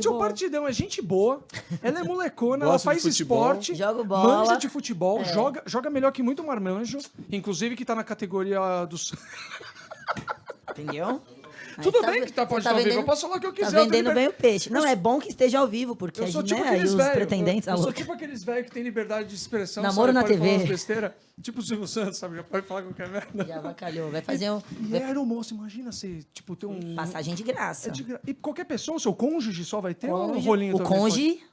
Gente, o Partidão é gente boa, ela é molecona, ela Gosta de faz futebol. esporte, Joga bola. manja de futebol, joga melhor que muito marmanjo, inclusive que tá na categoria dos... Entendeu? Aí Tudo tá bem ve- que tá, você pode estar ao vivo, eu posso falar o que eu quiser. Tá eu tô vendendo liber- bem o peixe. Não, é bom que esteja ao vivo, porque Eu a sou gente, tipo né, aí aqueles os velhos. pretendentes... Eu sou alô. tipo aqueles velhos que tem liberdade de expressão. Namoro sabe? na Pode TV. falar umas besteira. Tipo o Silvio Santos, sabe? Já pode falar qualquer merda. Já avacalhou. Vai fazer um... E é aeromoço, imagina você, tipo, ter um... Passagem de graça. E qualquer pessoa, o seu cônjuge só vai ter ou o Cônjuge- rolinho o também? cônjuge...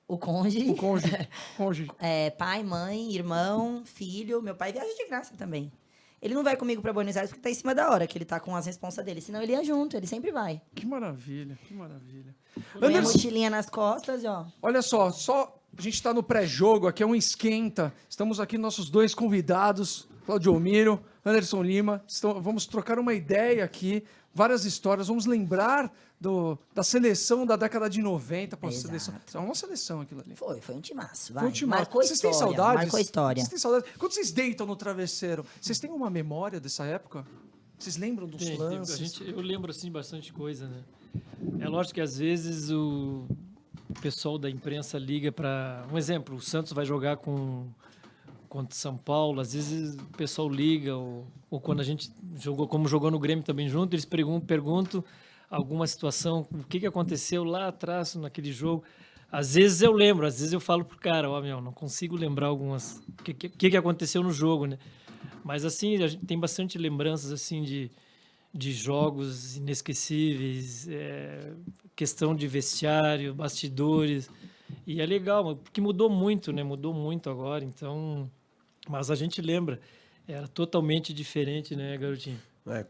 O O cônjuge. cônjuge. É, pai, mãe, irmão, filho. Meu pai viaja de graça também. Ele não vai comigo pra Buenos Aires porque tá em cima da hora, que ele tá com as responsas dele. Senão ele ia junto, ele sempre vai. Que maravilha, que maravilha. Põe a Anderson, mochilinha nas costas e ó. olha só, a gente está no pré-jogo, aqui é um esquenta. Estamos aqui nossos dois convidados, Claudio Miro, Anderson Lima. Vamos trocar uma ideia aqui, várias histórias. Vamos lembrar da seleção da década de 90. Pô, Exato. seleção, é uma seleção aquilo ali. Foi um timaço, vai. Foi um timaço. Marcou Vocês têm história, saudades? marcou história. Vocês têm saudades? Quando vocês deitam no travesseiro, vocês têm uma memória dessa época? Vocês lembram dos Tem, lances? eu lembro assim bastante coisa, né? É lógico que às vezes o pessoal da imprensa liga para um exemplo, o Santos vai jogar contra São Paulo, às vezes o pessoal liga ou quando a gente jogou no Grêmio também junto, eles perguntam alguma situação, o que aconteceu lá atrás naquele jogo. Às vezes eu lembro, às vezes eu falo pro cara, não consigo lembrar algumas o que aconteceu no jogo, né? Mas assim, a gente tem bastante lembranças assim de jogos inesquecíveis, questão de vestiário, bastidores. E é legal, porque mudou muito, né? Mudou muito agora, então... Mas a gente lembra, era totalmente diferente, né, garotinho?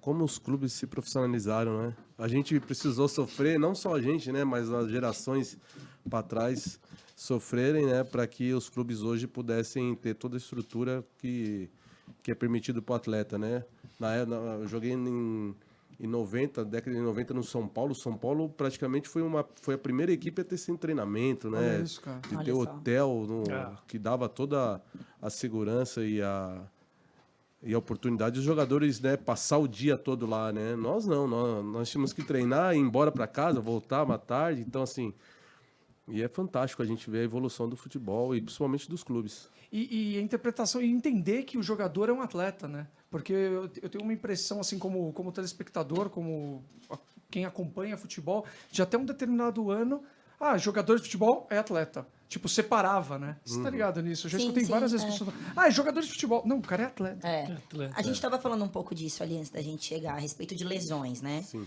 Como os clubes se profissionalizaram, né? A gente precisou sofrer, não só a gente, né, mas as gerações para trás sofrerem, né, para que os clubes hoje pudessem ter toda a estrutura que é permitido para o atleta, né? Eu joguei em 90, década de 90 no São Paulo. São Paulo praticamente foi a primeira equipe a ter sem treinamento, né? Olha isso, cara. De Olha ter só. hotel que dava toda a segurança e a oportunidade dos jogadores, né, passar o dia todo lá, né? Nós não, nós tínhamos que treinar, ir embora para casa, voltar uma tarde. Então, assim, e é fantástico a gente ver a evolução do futebol e principalmente dos clubes. E a interpretação, e entender que o jogador é um atleta, né? Porque eu tenho uma impressão, assim, como telespectador, como quem acompanha futebol, de até um determinado ano, jogador de futebol é atleta. Tipo, separava, né? Você tá ligado nisso? Eu já Sim, escutei sim, várias vezes pessoas falando, é jogador de futebol. Não, o cara é atleta. A gente estava falando um pouco disso ali antes da gente chegar, a respeito de lesões, né? Sim.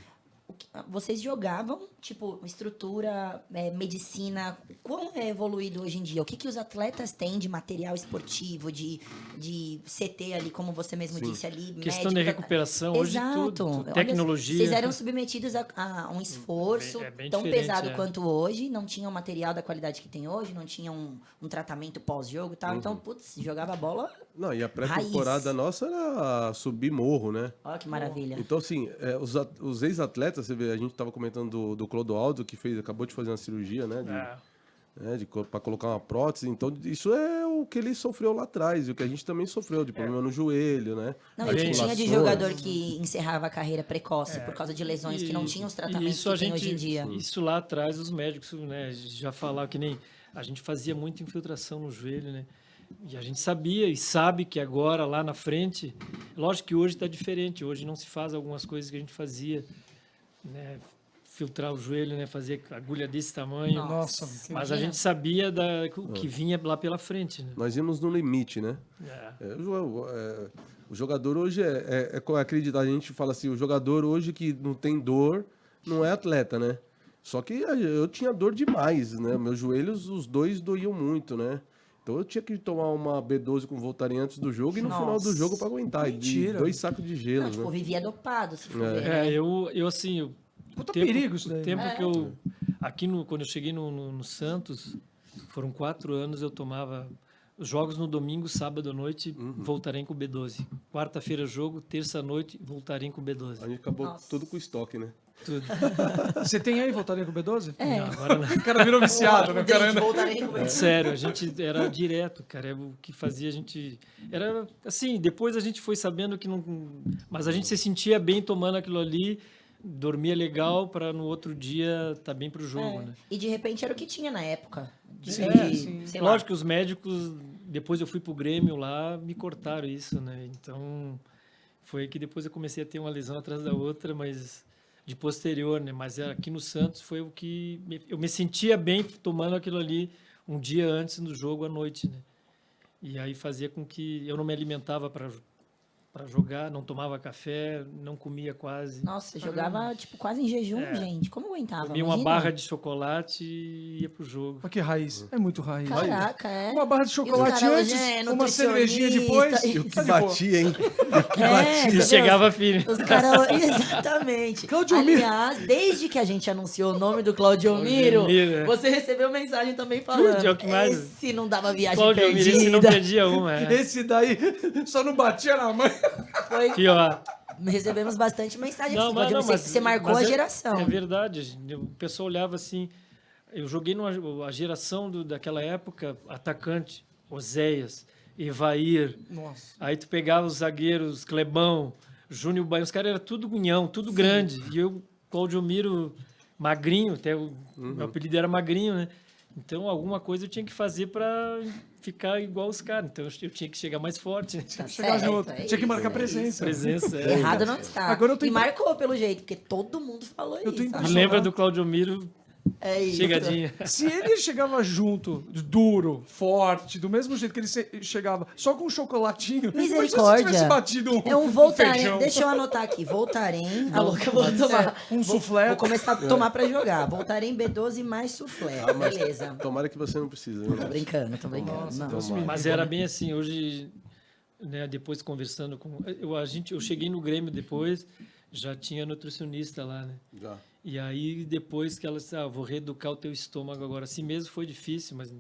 Vocês jogavam, tipo, estrutura, medicina, quão é evoluído hoje em dia? O que os atletas têm de material esportivo, de CT ali, como você mesmo disse ali, Questão de médico, recuperação, hoje tudo, Olha, tecnologia. vocês eram submetidos a um esforço bem tão diferente, pesado quanto hoje, não tinham material da qualidade que tem hoje, não tinham um tratamento pós-jogo e tal, então, putz, jogava bola. Não, e a pré-temporada nossa era subir morro, né? Olha que maravilha. Então, assim, os ex-atletas, você vê, a gente estava comentando do Clodoaldo, que acabou de fazer uma cirurgia, né? Para colocar uma prótese. Então, isso é o que ele sofreu lá atrás, e o que a gente também sofreu, de problema no joelho, né? Não, e que tinha de Articulações. jogador que encerrava a carreira precoce por causa de lesões que não tinham os tratamentos isso que tem hoje em dia. Isso lá atrás, os médicos, né, já falavam que nem... A gente fazia muita infiltração no joelho, né? E a gente sabia e sabe que agora, lá na frente... Lógico que hoje está diferente. Hoje não se faz algumas coisas que a gente fazia, né? Filtrar o joelho, né? Fazer agulha desse tamanho. Nossa, Mas a gente sabia o que vinha lá pela frente, né? Nós íamos no limite, né? O jogador hoje acreditar, a gente fala assim, o jogador hoje que não tem dor não é atleta, né? Só que eu tinha dor demais, né? Meus joelhos, os dois doíam muito, né? Então eu tinha que tomar uma B12 com Voltaren antes do jogo e no final do jogo para aguentar. Mentira. E 2 sacos de gelo, Não, tipo, né? vivia dopado, se for ver, né? Eu assim... Puta perigo isso daí. O tempo que eu... Quando eu cheguei no Santos, foram 4 anos, eu tomava... Os jogos no domingo, sábado à noite, Voltaren com B12. Quarta-feira jogo, terça-noite, Voltaren com B12. A gente acabou tudo com estoque, né? Tudo. Você tem aí Voltaren com B12? Não, agora não. O cara virou viciado, né? O cara anda... Sério, a gente era direto, cara. O que fazia a gente... Era assim, depois a gente foi sabendo que não... Mas a gente se sentia bem tomando aquilo ali, dormia legal para no outro dia estar bem para o jogo, né? E de repente era o que tinha na época. Sim. Sei lá. Lógico que os médicos, depois eu fui pro Grêmio lá, me cortaram isso, né? Então, foi aí que depois eu comecei a ter uma lesão atrás da outra, mas de posterior, né? Mas aqui no Santos foi o que... Eu me sentia bem tomando aquilo ali um dia antes do jogo à noite, né? E aí fazia com que eu não me alimentava para jogar, não tomava café, não comia quase. Nossa, jogava tipo quase em jejum, gente. Como aguentava? Comia uma Imagina. barra de chocolate e ia pro jogo. Olha que raiz. É muito raiz. Caraca, é. Uma barra de chocolate caras antes, hoje é uma cervejinha depois. nutricionista, E o que Tá de boa. batia, hein? É, E você vê chegava firme. os caras, exatamente. Claudio Miro. Aliás, desde que a gente anunciou o nome do Claudio Miro, Miro, é. você recebeu mensagem também falando. É o que mais- Esse não dava viagem Cláudio perdida. Mirici não perdia uma. Esse daí só não batia na mãe. Foi- Pior. Recebemos bastante mensagem Não, assim, mas, Claudio, não, você marcou mas a geração. É verdade. O pessoal olhava assim. Eu joguei a geração daquela época, atacante, Oséias, Evair. Nossa. Aí tu pegava os zagueiros, Clebão, Júnior Baiano, os caras eram tudo gunhão, tudo grande. E eu, Claudio Miro, magrinho, até meu apelido era magrinho, né? Então alguma coisa eu tinha que fazer para ficar igual os caras. Então eu tinha que chegar mais forte, né? Tá Chegar certo, junto. é Tinha que marcar isso, presença. Presença. É. Errado não está. Agora eu tô E em- marcou pelo jeito, porque todo mundo falou Eu tô isso. impressionado. Lembra do Claudio Miro, É isso. chegadinha. Se ele chegava junto, duro, forte, do mesmo jeito que ele chegava, só com um chocolatinho, imagina se Misericórdia. tivesse batido É um Voltaren. feijão. Deixa eu anotar aqui. Voltaren. A louca, vou tomar. um soufflé. Vou começar a tomar pra jogar. Voltaren B12 mais soufflé. Beleza. Tomara que você não precise. Tô Né? brincando, tô brincando. Nossa, Não. Deus me Mas livre. era bem assim, hoje, né, depois conversando com... Eu cheguei no Grêmio depois, já tinha nutricionista lá, né? Já. E aí, depois que ela disse, vou reeducar o teu estômago agora. Assim mesmo foi difícil, mas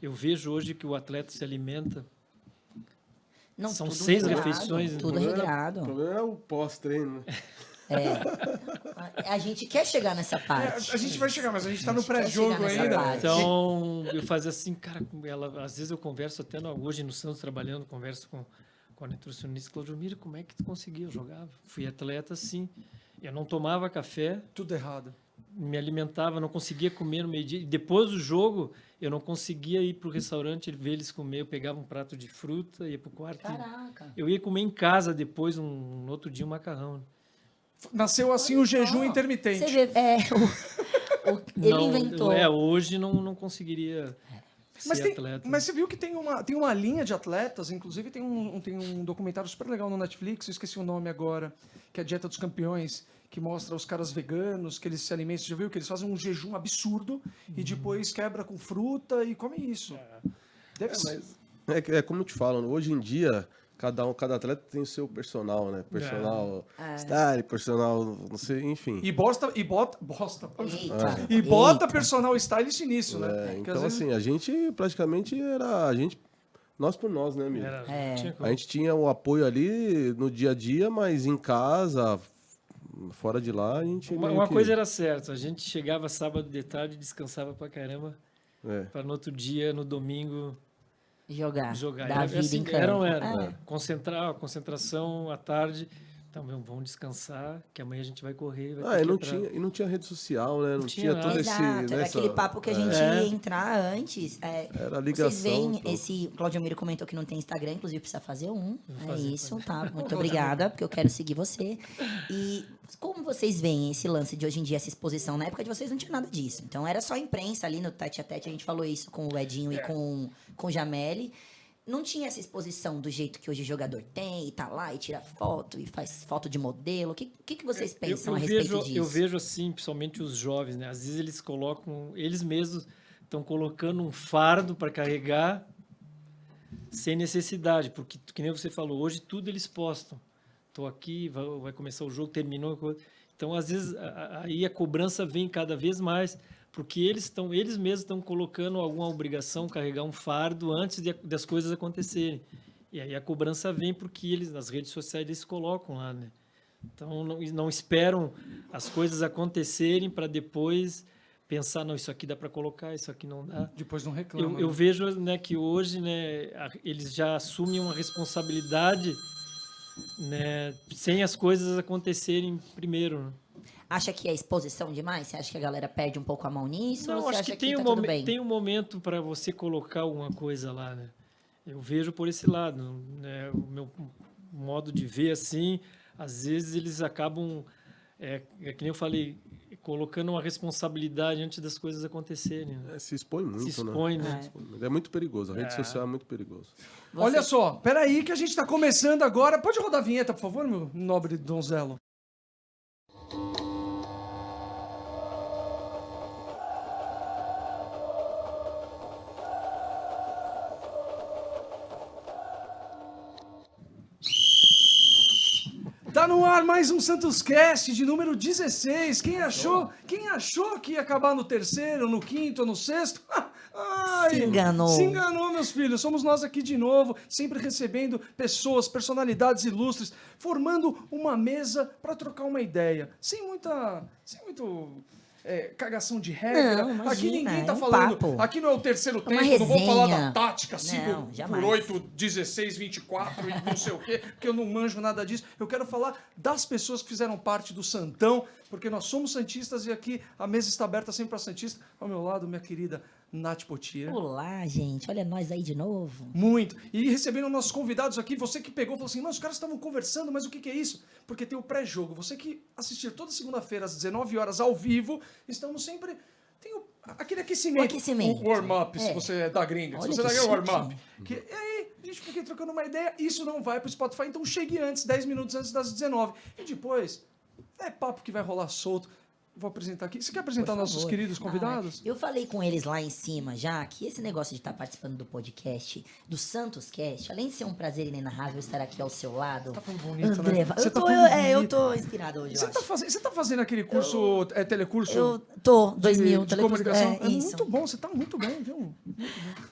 eu vejo hoje que o atleta se alimenta. Não, São tudo 6 regrado, refeições, né? Tudo O regrado. problema é o pós-treino, né? A gente quer chegar nessa É, parte. a gente vai chegar, mas a gente tá no A gente quer pré-jogo chegar nessa ainda. parte. Então, eu fazia assim, cara, com ela, às vezes eu converso até hoje no Santos trabalhando, converso com a nutricionista Claudio Miro, como é que tu conseguia? Eu jogava. Fui atleta, sim. Eu não tomava café, Tudo errado. me alimentava, não conseguia comer no meio-dia. E depois do jogo, eu não conseguia ir para o restaurante ver eles comer. Eu pegava um prato de fruta, ia para o quarto. Caraca. Eu ia comer em casa depois, no outro dia, um macarrão. Nasceu assim o jejum intermitente. Você vê, ele Não, inventou. Hoje não conseguiria Mas, ser tem, atleta. mas você viu que tem uma linha de atletas, inclusive tem um documentário super legal no Netflix, eu esqueci o nome agora, que é a Dieta dos Campeões, que mostra os caras veganos, que eles se alimentam, você já viu? Que eles fazem um jejum absurdo e depois quebra com fruta e come isso. Deve ser. É como eu te falo, hoje em dia, cada atleta tem o seu personal, né? Personal style, personal, não sei, enfim. E bota Eita, e bota eita. personal stylist nisso, né? É, Porque então, às vezes- assim, a gente praticamente era nós por nós, né, amigo? Não tinha como. A gente tinha o apoio ali no dia a dia, mas em casa, fora de lá, a gente. meio Uma que- coisa era certa, a gente chegava sábado de tarde, descansava pra caramba, É. para no outro dia, no domingo, jogar. jogar. Dar vida em campo. Era, não era. É. Concentração à tarde. Então, vamos descansar, que amanhã a gente vai correr. Vai Ah, ter e que não ir pra- tinha, e não tinha rede social, né? Não tinha tinha nada. todo Exato, esse. era nessa- aquele papo que a gente ia entrar antes. Era Vocês ligação. veem tudo. esse. O Claudio Miro comentou que não tem Instagram, inclusive precisa fazer um. fazer, Isso, tá? Muito obrigada, porque eu quero seguir você. E como vocês veem esse lance de hoje em dia, essa exposição? Na época de vocês não tinha nada disso. Então era só imprensa ali no tete a tete. A gente falou isso com o Edinho e com o Jameli. Não tinha essa exposição do jeito que hoje o jogador tem, e tá lá e tira foto e faz foto de modelo. O que vocês pensam a respeito disso? Eu vejo assim, principalmente os jovens, né? Às vezes eles colocam, eles mesmos estão colocando um fardo para carregar sem necessidade, porque, que nem você falou, hoje tudo eles postam. Estou aqui, vai começar o jogo, terminou. Então, às vezes, aí a cobrança vem cada vez mais, porque eles mesmos estão colocando alguma obrigação, carregar um fardo antes das coisas acontecerem. E aí a cobrança vem porque eles, nas redes sociais, eles colocam lá, né? Então, não esperam as coisas acontecerem para depois pensar, não, isso aqui dá para colocar, isso aqui não dá. Depois não reclama. Eu né? vejo, né, que hoje, né, eles já assumem uma responsabilidade, né, sem as coisas acontecerem primeiro, né? Acha que é exposição demais? Você acha que a galera perde um pouco a mão nisso? Não, ou você acho acha que tem tá um, tudo bem? tem um momento para você colocar alguma coisa lá, né? Eu vejo por esse lado, né? O meu modo de ver assim, às vezes eles acabam, que nem eu falei, colocando uma responsabilidade antes das coisas acontecerem. Né? Se expõe muito, Se expõe, né? né? É muito perigoso. A rede social é muito perigoso. Olha só, peraí que a gente está começando agora. Pode rodar a vinheta, por favor, meu nobre donzelo? Tá no ar mais um Santos Cast de número 16. Quem achou que ia acabar no terceiro, no quinto, no sexto? Ai, Se enganou. Se enganou, meus filhos. Somos nós aqui de novo, sempre recebendo pessoas, personalidades ilustres, formando uma mesa para trocar uma ideia. Sem muito cagação de regra. Não, imagina, aqui ninguém tá é um falando. papo. Aqui não é o terceiro É uma tempo, não vou falar da resenha. tática Não, 5 jamais. por 8, 16, 24 e não sei o quê, porque eu não manjo nada disso. Eu quero falar das pessoas que fizeram parte do Santão, porque nós somos santistas e aqui a mesa está aberta sempre para santista. Ao meu lado, minha querida Nath Potira. Olá, gente. Olha nós aí de novo. Muito. E recebendo nossos convidados aqui, você que pegou, falou assim, mas os caras estavam conversando, mas o que é isso? Porque tem o pré-jogo. Você que assistir toda segunda-feira às 19 horas ao vivo, estamos sempre... Tem aquele aquecimento. O aquecimento. O warm-up, se É. você é da gringa. Olha Se você que é da chique. warm-up. E aí, a gente fica aqui trocando uma ideia, isso não vai pro Spotify, então chegue antes, 10 minutos antes das 19. E depois, é papo que vai rolar solto. Vou apresentar aqui. Você quer apresentar Por nossos favor. queridos convidados? Eu falei com eles lá em cima já que esse negócio de estar participando do podcast, do Santos Cast, além de ser um prazer inenarrável estar aqui ao seu lado. Tá falando bonito, André, né? eu, Você tá tô, falando eu bonito. tô inspirado hoje, Você eu acho. você tá fazendo aquele curso, telecurso Eu tô, de, 2000, de telecurso, comunicação? É isso. muito bom, você tá muito bem, viu?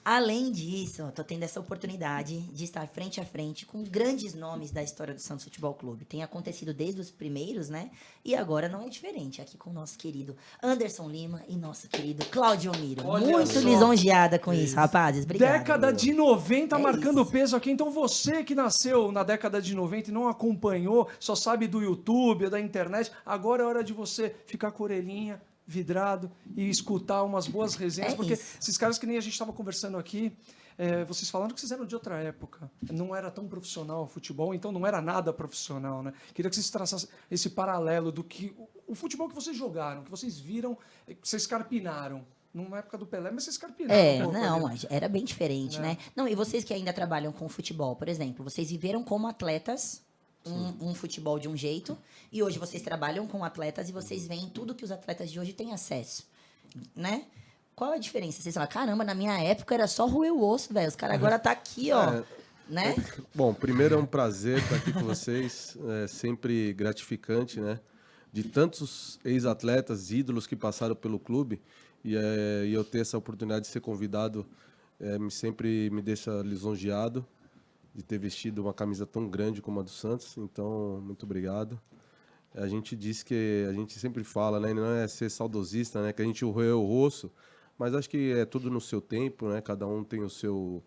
Além disso, eu tô tendo essa oportunidade de estar frente a frente com grandes nomes da história do Santos Futebol Clube. Tem acontecido desde os primeiros, né? E agora não é diferente, aqui com o nosso querido Anderson Lima e nosso querido Claudio Miro. Olha Muito só. lisonjeada com isso, rapazes. Obrigado. Década de 90 É marcando isso. peso aqui. Então você que nasceu na década de 90 e não acompanhou, só sabe do YouTube, da internet, agora é hora de você ficar com a orelhinha vidrado e escutar umas boas resenhas, É porque isso. esses caras que nem a gente estava conversando aqui, vocês falaram que vocês eram de outra época. Não era tão profissional o futebol, então não era nada profissional, né? Queria que vocês traçassem esse paralelo do que o futebol que vocês jogaram, que vocês viram, que vocês carpinaram. Numa época do Pelé, mas vocês carpinaram. um pouco Não, ali. mas era bem diferente, Né? né? Não, e vocês que ainda trabalham com futebol, por exemplo, vocês viveram como atletas um futebol de um jeito, e hoje vocês trabalham com atletas e vocês veem tudo que os atletas de hoje têm acesso, né? Qual a diferença? Vocês falam, caramba, na minha época era só roer o osso, velho. Os caras agora tá aqui, ó. Né? Bom, primeiro é um prazer estar aqui com vocês. É sempre gratificante, né? De tantos ex-atletas, ídolos que passaram pelo clube. E eu ter essa oportunidade de ser convidado sempre me deixa lisonjeado de ter vestido uma camisa tão grande como a do Santos. Então, muito obrigado. A gente diz que a gente sempre fala, né? Não é ser saudosista, né? Que a gente roeu o osso, mas acho que é tudo no seu tempo, né? Cada um tem o seu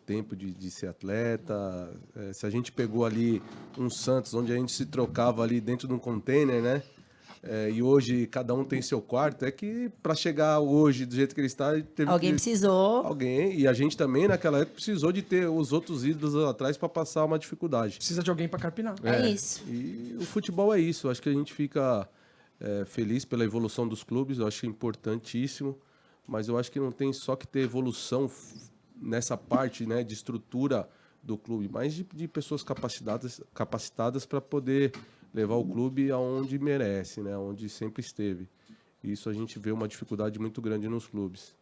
tempo de ser atleta. Se a gente pegou ali um Santos onde a gente se trocava ali dentro de um container, né? E hoje cada um tem seu quarto, é que para chegar hoje do jeito que ele está, teve Alguém que... precisou. Alguém, e a gente também naquela época precisou de ter os outros ídolos atrás para passar uma dificuldade. Precisa de alguém para carpinar. É isso. E o futebol é isso, acho que a gente fica feliz pela evolução dos clubes, eu acho importantíssimo, mas eu acho que não tem só que ter evolução nessa parte, né, de estrutura do clube, mas de pessoas capacitadas para poder levar o clube aonde merece, né, onde sempre esteve. E isso a gente vê uma dificuldade muito grande nos clubes.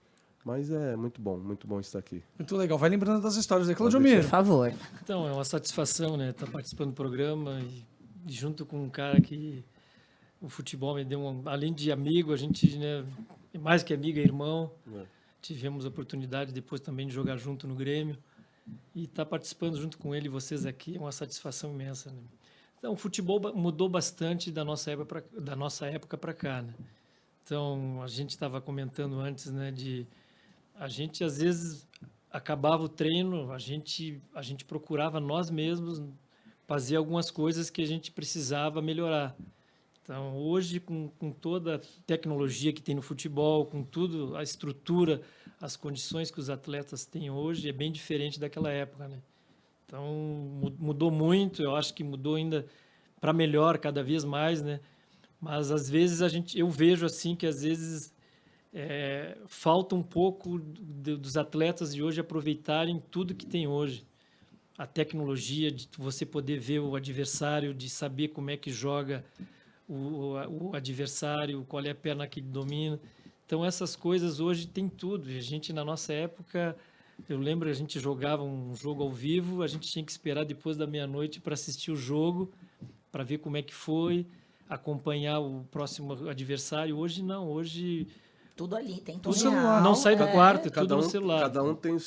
Mas é muito bom estar aqui. Muito legal. Vai lembrando das histórias aí, Claudio Por Miro. favor. Então, é uma satisfação, né? Estar participando do programa e junto com um cara que o futebol me deu além de amigo, a gente, né, mais que amigo, é irmão. Tivemos a oportunidade depois também de jogar junto no Grêmio. E estar participando junto com ele e vocês aqui é uma satisfação imensa, né? Então, o futebol mudou bastante da nossa época para cá, né? Então, a gente estava comentando antes, né, a gente às vezes acabava o treino, a gente procurava nós mesmos fazer algumas coisas que a gente precisava melhorar. Então, hoje, com toda a tecnologia que tem no futebol, com tudo, a estrutura, as condições que os atletas têm hoje, é bem diferente daquela época, né? Então, mudou muito, eu acho que mudou ainda para melhor cada vez mais, né? Mas, às vezes, eu vejo assim que, às vezes, falta um pouco dos atletas de hoje aproveitarem tudo que tem hoje. A tecnologia de você poder ver o adversário, de saber como é que joga o adversário, qual é a perna que domina. Então, essas coisas hoje tem tudo. E a gente, na nossa época, eu lembro, a gente jogava um jogo ao vivo, a gente tinha que esperar depois da meia-noite para assistir o jogo, para ver como é que foi, acompanhar o próximo adversário. Hoje não, hoje Tudo ali, tem No tudo celular. não sai do quarto, é Cada tudo um, no celular. cada um tem os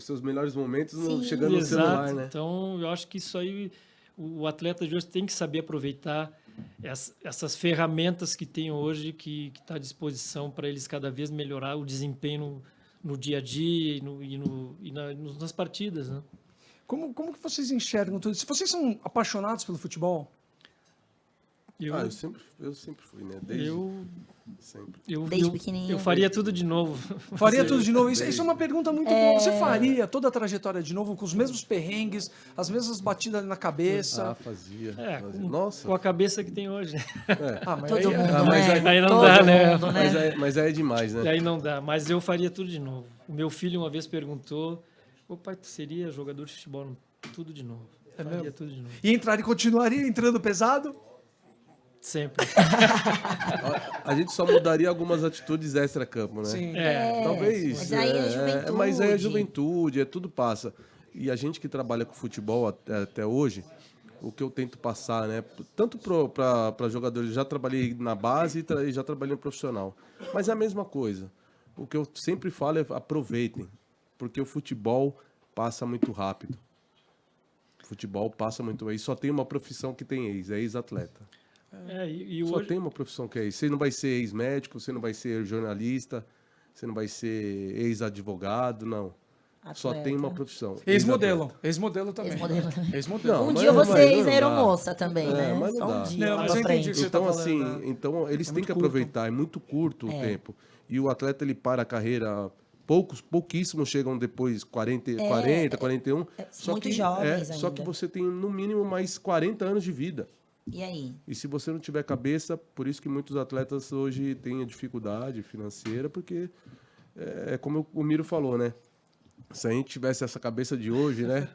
seus melhores momentos Sim. chegando no Exato. celular, né? Então, eu acho que isso aí, o atleta de hoje tem que saber aproveitar essas ferramentas que tem hoje, que está à disposição para eles cada vez melhorar o desempenho no dia a dia nas partidas, né? Como que vocês enxergam tudo isso? Vocês são apaixonados pelo futebol? Eu sempre fui, né? Desde eu, sempre. Desde pequenininho. eu faria tudo de novo. Faria tudo de novo? Isso é uma pergunta muito boa. Você faria toda a trajetória de novo, com os mesmos perrengues, as mesmas batidas na cabeça? Fazia. Com a cabeça que tem hoje. Né? Mas Todo aí, mundo, mas né? aí não Todo dá, né? mundo, né? Mas aí é demais, E né? aí não dá. Mas eu faria tudo de novo. O meu filho uma vez perguntou: ô pai, tu seria jogador de futebol? Tudo de novo. Faria mesmo? tudo de novo. E entrar e continuaria entrando pesado? Sempre. A gente só mudaria algumas atitudes extra-campo, né? Sim. Talvez. Mas aí é juventude. Mas aí é juventude, tudo passa. E a gente que trabalha com futebol até hoje, o que eu tento passar, né? Tanto para jogadores, já trabalhei na base e já trabalhei no profissional. Mas é a mesma coisa. O que eu sempre falo é aproveitem, porque o futebol passa muito rápido. O futebol passa muito rápido. E só tem uma profissão que tem é ex-atleta. E Só hoje, tem uma profissão que é isso. Você não vai ser ex-médico, você não vai ser jornalista, você não vai ser ex-advogado, não. Só tem uma profissão. Ex-modelo. Ex-modelo também. Ex-modelo. Ex-modelo. Não, Um mas dia não- vocês mas não eram dá. moça também, né? mas não Só dá. um dia Não, lá mas pra eu entendi frente. o que você Então, tá falando, assim, né? então eles têm muito que curto. aproveitar, é muito curto o tempo. E o atleta, ele para a carreira, pouquíssimos chegam depois 40, 41. muito jovens Só que ainda. você tem, no mínimo, mais 40 anos de vida. E aí? E se você não tiver cabeça, por isso que muitos atletas hoje têm a dificuldade financeira, porque é como o Miro falou, né? Se a gente tivesse essa cabeça de hoje, né?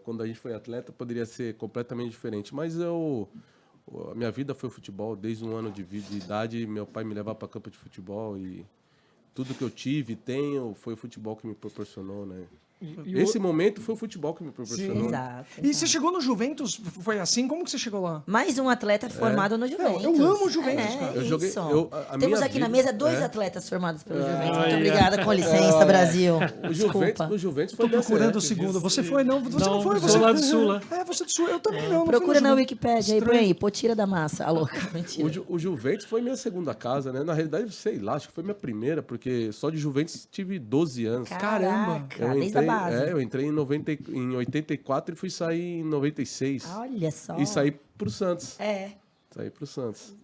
Quando a gente foi atleta, poderia ser completamente diferente. Mas a minha vida foi futebol. Desde 1 ano de idade, meu pai me levava para campo de futebol e tudo que eu tive, tenho, foi o futebol que me proporcionou, né? Esse momento foi o futebol que me proporcionou. Exato. E você chegou no Juventus? Foi assim? Como que você chegou lá? Mais um atleta formado no Juventus. eu amo o Juventus, cara. Eu joguei- isso. a Temos minha aqui na vida- mesa 2 atletas formados pelo Juventus. Muito é. obrigada, com licença, Brasil. O Juventus foi Tô procurando o minha segundo. Você foi, não? Você não foi? sou Você lá do Sul, lá. Você do Sul. Eu também não. Procura na Juventus. Wikipédia aí, põe aí, pô, tira da massa. A louca, mentira. O Juventus foi minha segunda casa, né? Na realidade, sei lá, acho que foi minha primeira, porque só de Juventus tive 12 anos. Caramba. Caraca, desde a base. eu entrei em 84 e fui sair em 96. Olha só. E saí pro Santos. Saí pro Santos.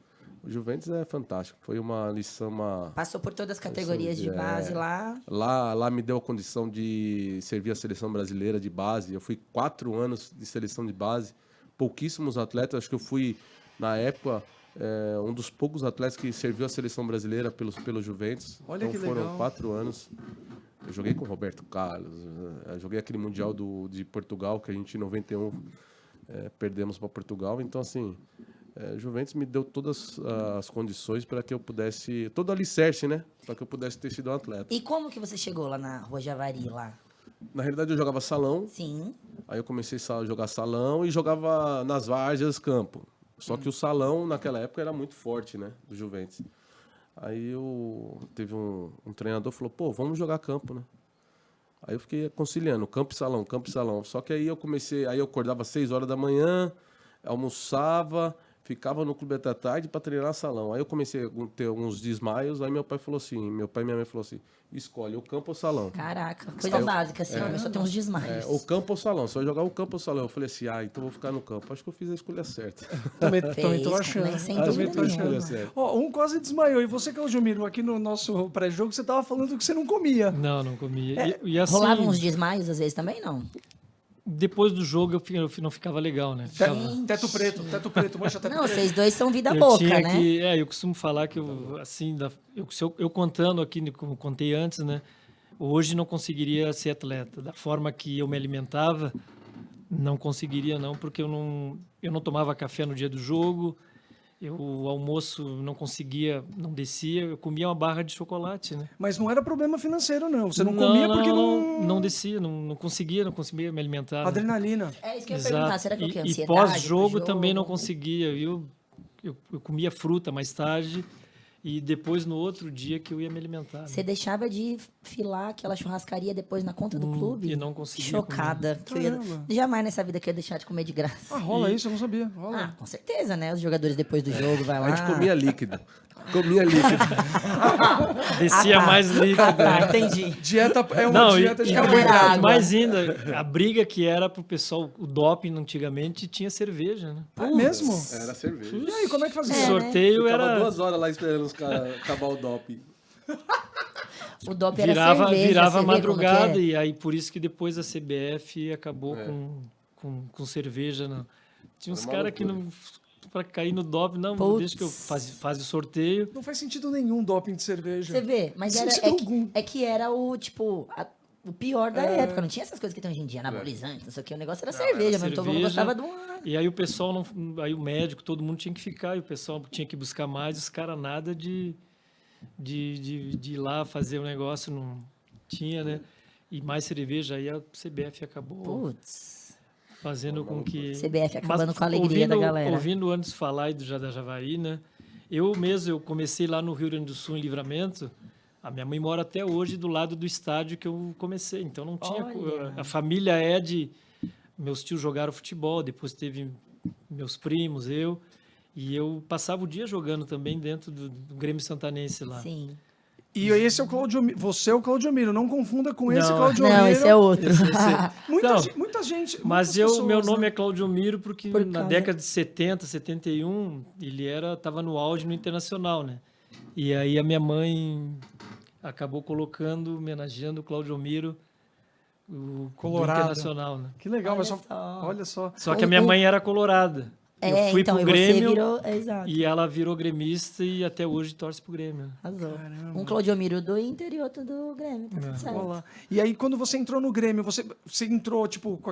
O Juventus é fantástico. Foi uma lição, Passou por todas as categorias de base lá. Lá me deu a condição de servir a seleção brasileira de base. Eu fui 4 anos de seleção de base. Pouquíssimos atletas. Acho que eu fui, na época, um dos poucos atletas que serviu a seleção brasileira pelo Juventus. Olha então que foram legal. 4 anos. Eu joguei com o Roberto Carlos. Eu joguei aquele Mundial de Portugal, que a gente em 91 perdemos para Portugal. Então, assim, Juventus me deu todas as condições para que eu pudesse... Todo alicerce, né? Para que eu pudesse ter sido um atleta. E como que você chegou lá na Rua Javari, lá? Na realidade, eu jogava salão. Sim. Aí eu comecei a jogar salão e jogava nas várzeas campo. Só que o salão, naquela época, era muito forte, né? Do Juventus. Aí teve um treinador que falou, pô, vamos jogar campo, né? Aí eu fiquei conciliando, campo e salão, campo e salão. Só que aí eu acordava às 6 horas da manhã, almoçava, ficava no clube até tarde para treinar salão. Aí eu comecei a ter alguns desmaios, aí meu pai e minha mãe falou assim, escolhe o campo ou salão. Caraca, coisa básica, assim, começou a ter uns É, desmaios. o campo ou salão, você vai jogar o campo ou salão. Eu falei assim, então vou ficar no campo. Acho que eu fiz a escolha certa. Também Fez, tô achando. sem Acho que dúvida eu fiz a escolha nenhuma. certa. Ó, um quase desmaiou. E você, Claudio Miro, aqui no nosso pré-jogo, você tava falando que você não comia. Não comia. E assim, Rolavam uns desmaios às vezes também, não? depois do jogo eu não ficava legal, né? Ficava... Teto preto, mancha teto Não, preto. vocês dois são vida Eu boca, tinha né? que, eu costumo falar que eu contando aqui, como contei antes, né? Hoje não conseguiria ser atleta. Da forma que eu me alimentava, não conseguiria não, porque eu não tomava café no dia do jogo, o almoço não conseguia, não descia, eu comia uma barra de chocolate, né? Mas não era problema financeiro, não. Você não comia porque não descia, não conseguia me alimentar. Né? Adrenalina. É isso que eu ia Exato. perguntar. Será que é o quê? E Ansiedade pós-jogo pro também não jogo? conseguia. Eu comia fruta mais tarde e depois no outro dia que eu ia me alimentar. Você deixava de filar aquela churrascaria depois na conta do clube? E não conseguia Chocada. Que eu ia... Caramba. Jamais nessa vida que eu ia deixar de comer de graça. Ah, rola isso, eu não sabia. Rola. Ah, com certeza, né? Os jogadores depois do jogo vai lá. A gente comia líquido. Comia líquido. Descia tá. mais líquido. Tá, né? entendi. Dieta é uma Não, dieta de e- carboidrato. água. mais ainda, a briga que era pro pessoal, o doping antigamente tinha cerveja, né? É mesmo? Era cerveja. E aí, como é que fazia? O sorteio Ficava era 2 horas lá esperando os caras acabar o doping. O doping era virava cerveja. virava você vê como madrugada que é? e aí por isso que depois a CBF acabou com cerveja, né? Tinha uns Era uma caras que loucura. não para cair no doping, não, Putz. deixa que eu faz o sorteio. Não faz sentido nenhum doping de cerveja. Você vê, mas Sem era, sentido algum. é que era o, tipo, o pior da época. Não tinha essas coisas que tem hoje em dia, anabolizante, não sei o que. O negócio era cerveja, era mas todo mundo cerveja. gostava de uma... E aí o pessoal não, aí o médico, todo mundo tinha que ficar, e o pessoal tinha que buscar mais, os caras nada de ir lá fazer o negócio, não tinha, né? E mais cerveja, aí a CBF acabou Putz, fazendo com que... CBF acabando Mas com a alegria da galera. Ouvindo antes falar aí da Javari, né? Eu comecei lá no Rio Grande do Sul, em Livramento. A minha mãe mora até hoje do lado do estádio que eu comecei. Então não tinha... Olha. A família é de... Meus tios jogaram futebol, depois teve meus primos, eu. E eu passava o dia jogando também dentro do Grêmio Santanense lá. Sim. E esse é o Claudio Miro. Você é o Claudio Miro. Não confunda com esse Não. Claudio Miro. Não, esse é outro. Não, Muita gente. Mas muitas meu pessoas, nome né? é Claudio Miro porque Por na causa- década de 70, 71, ele estava no auge no Internacional, né? E aí a minha mãe acabou colocando, homenageando o Claudio Miro, o Colorado. Internacional, né? Que legal, mas Olha só. só. Olha só. Só que a minha mãe era colorada. É, eu fui então, pro e você Grêmio virou... Exato. e ela virou gremista e até hoje torce pro Grêmio. Arrasou. Caramba. Um Claudio Miro do Inter e outro do Grêmio, tá tudo certo. Olha lá. E aí, quando você entrou no Grêmio, você entrou, tipo, com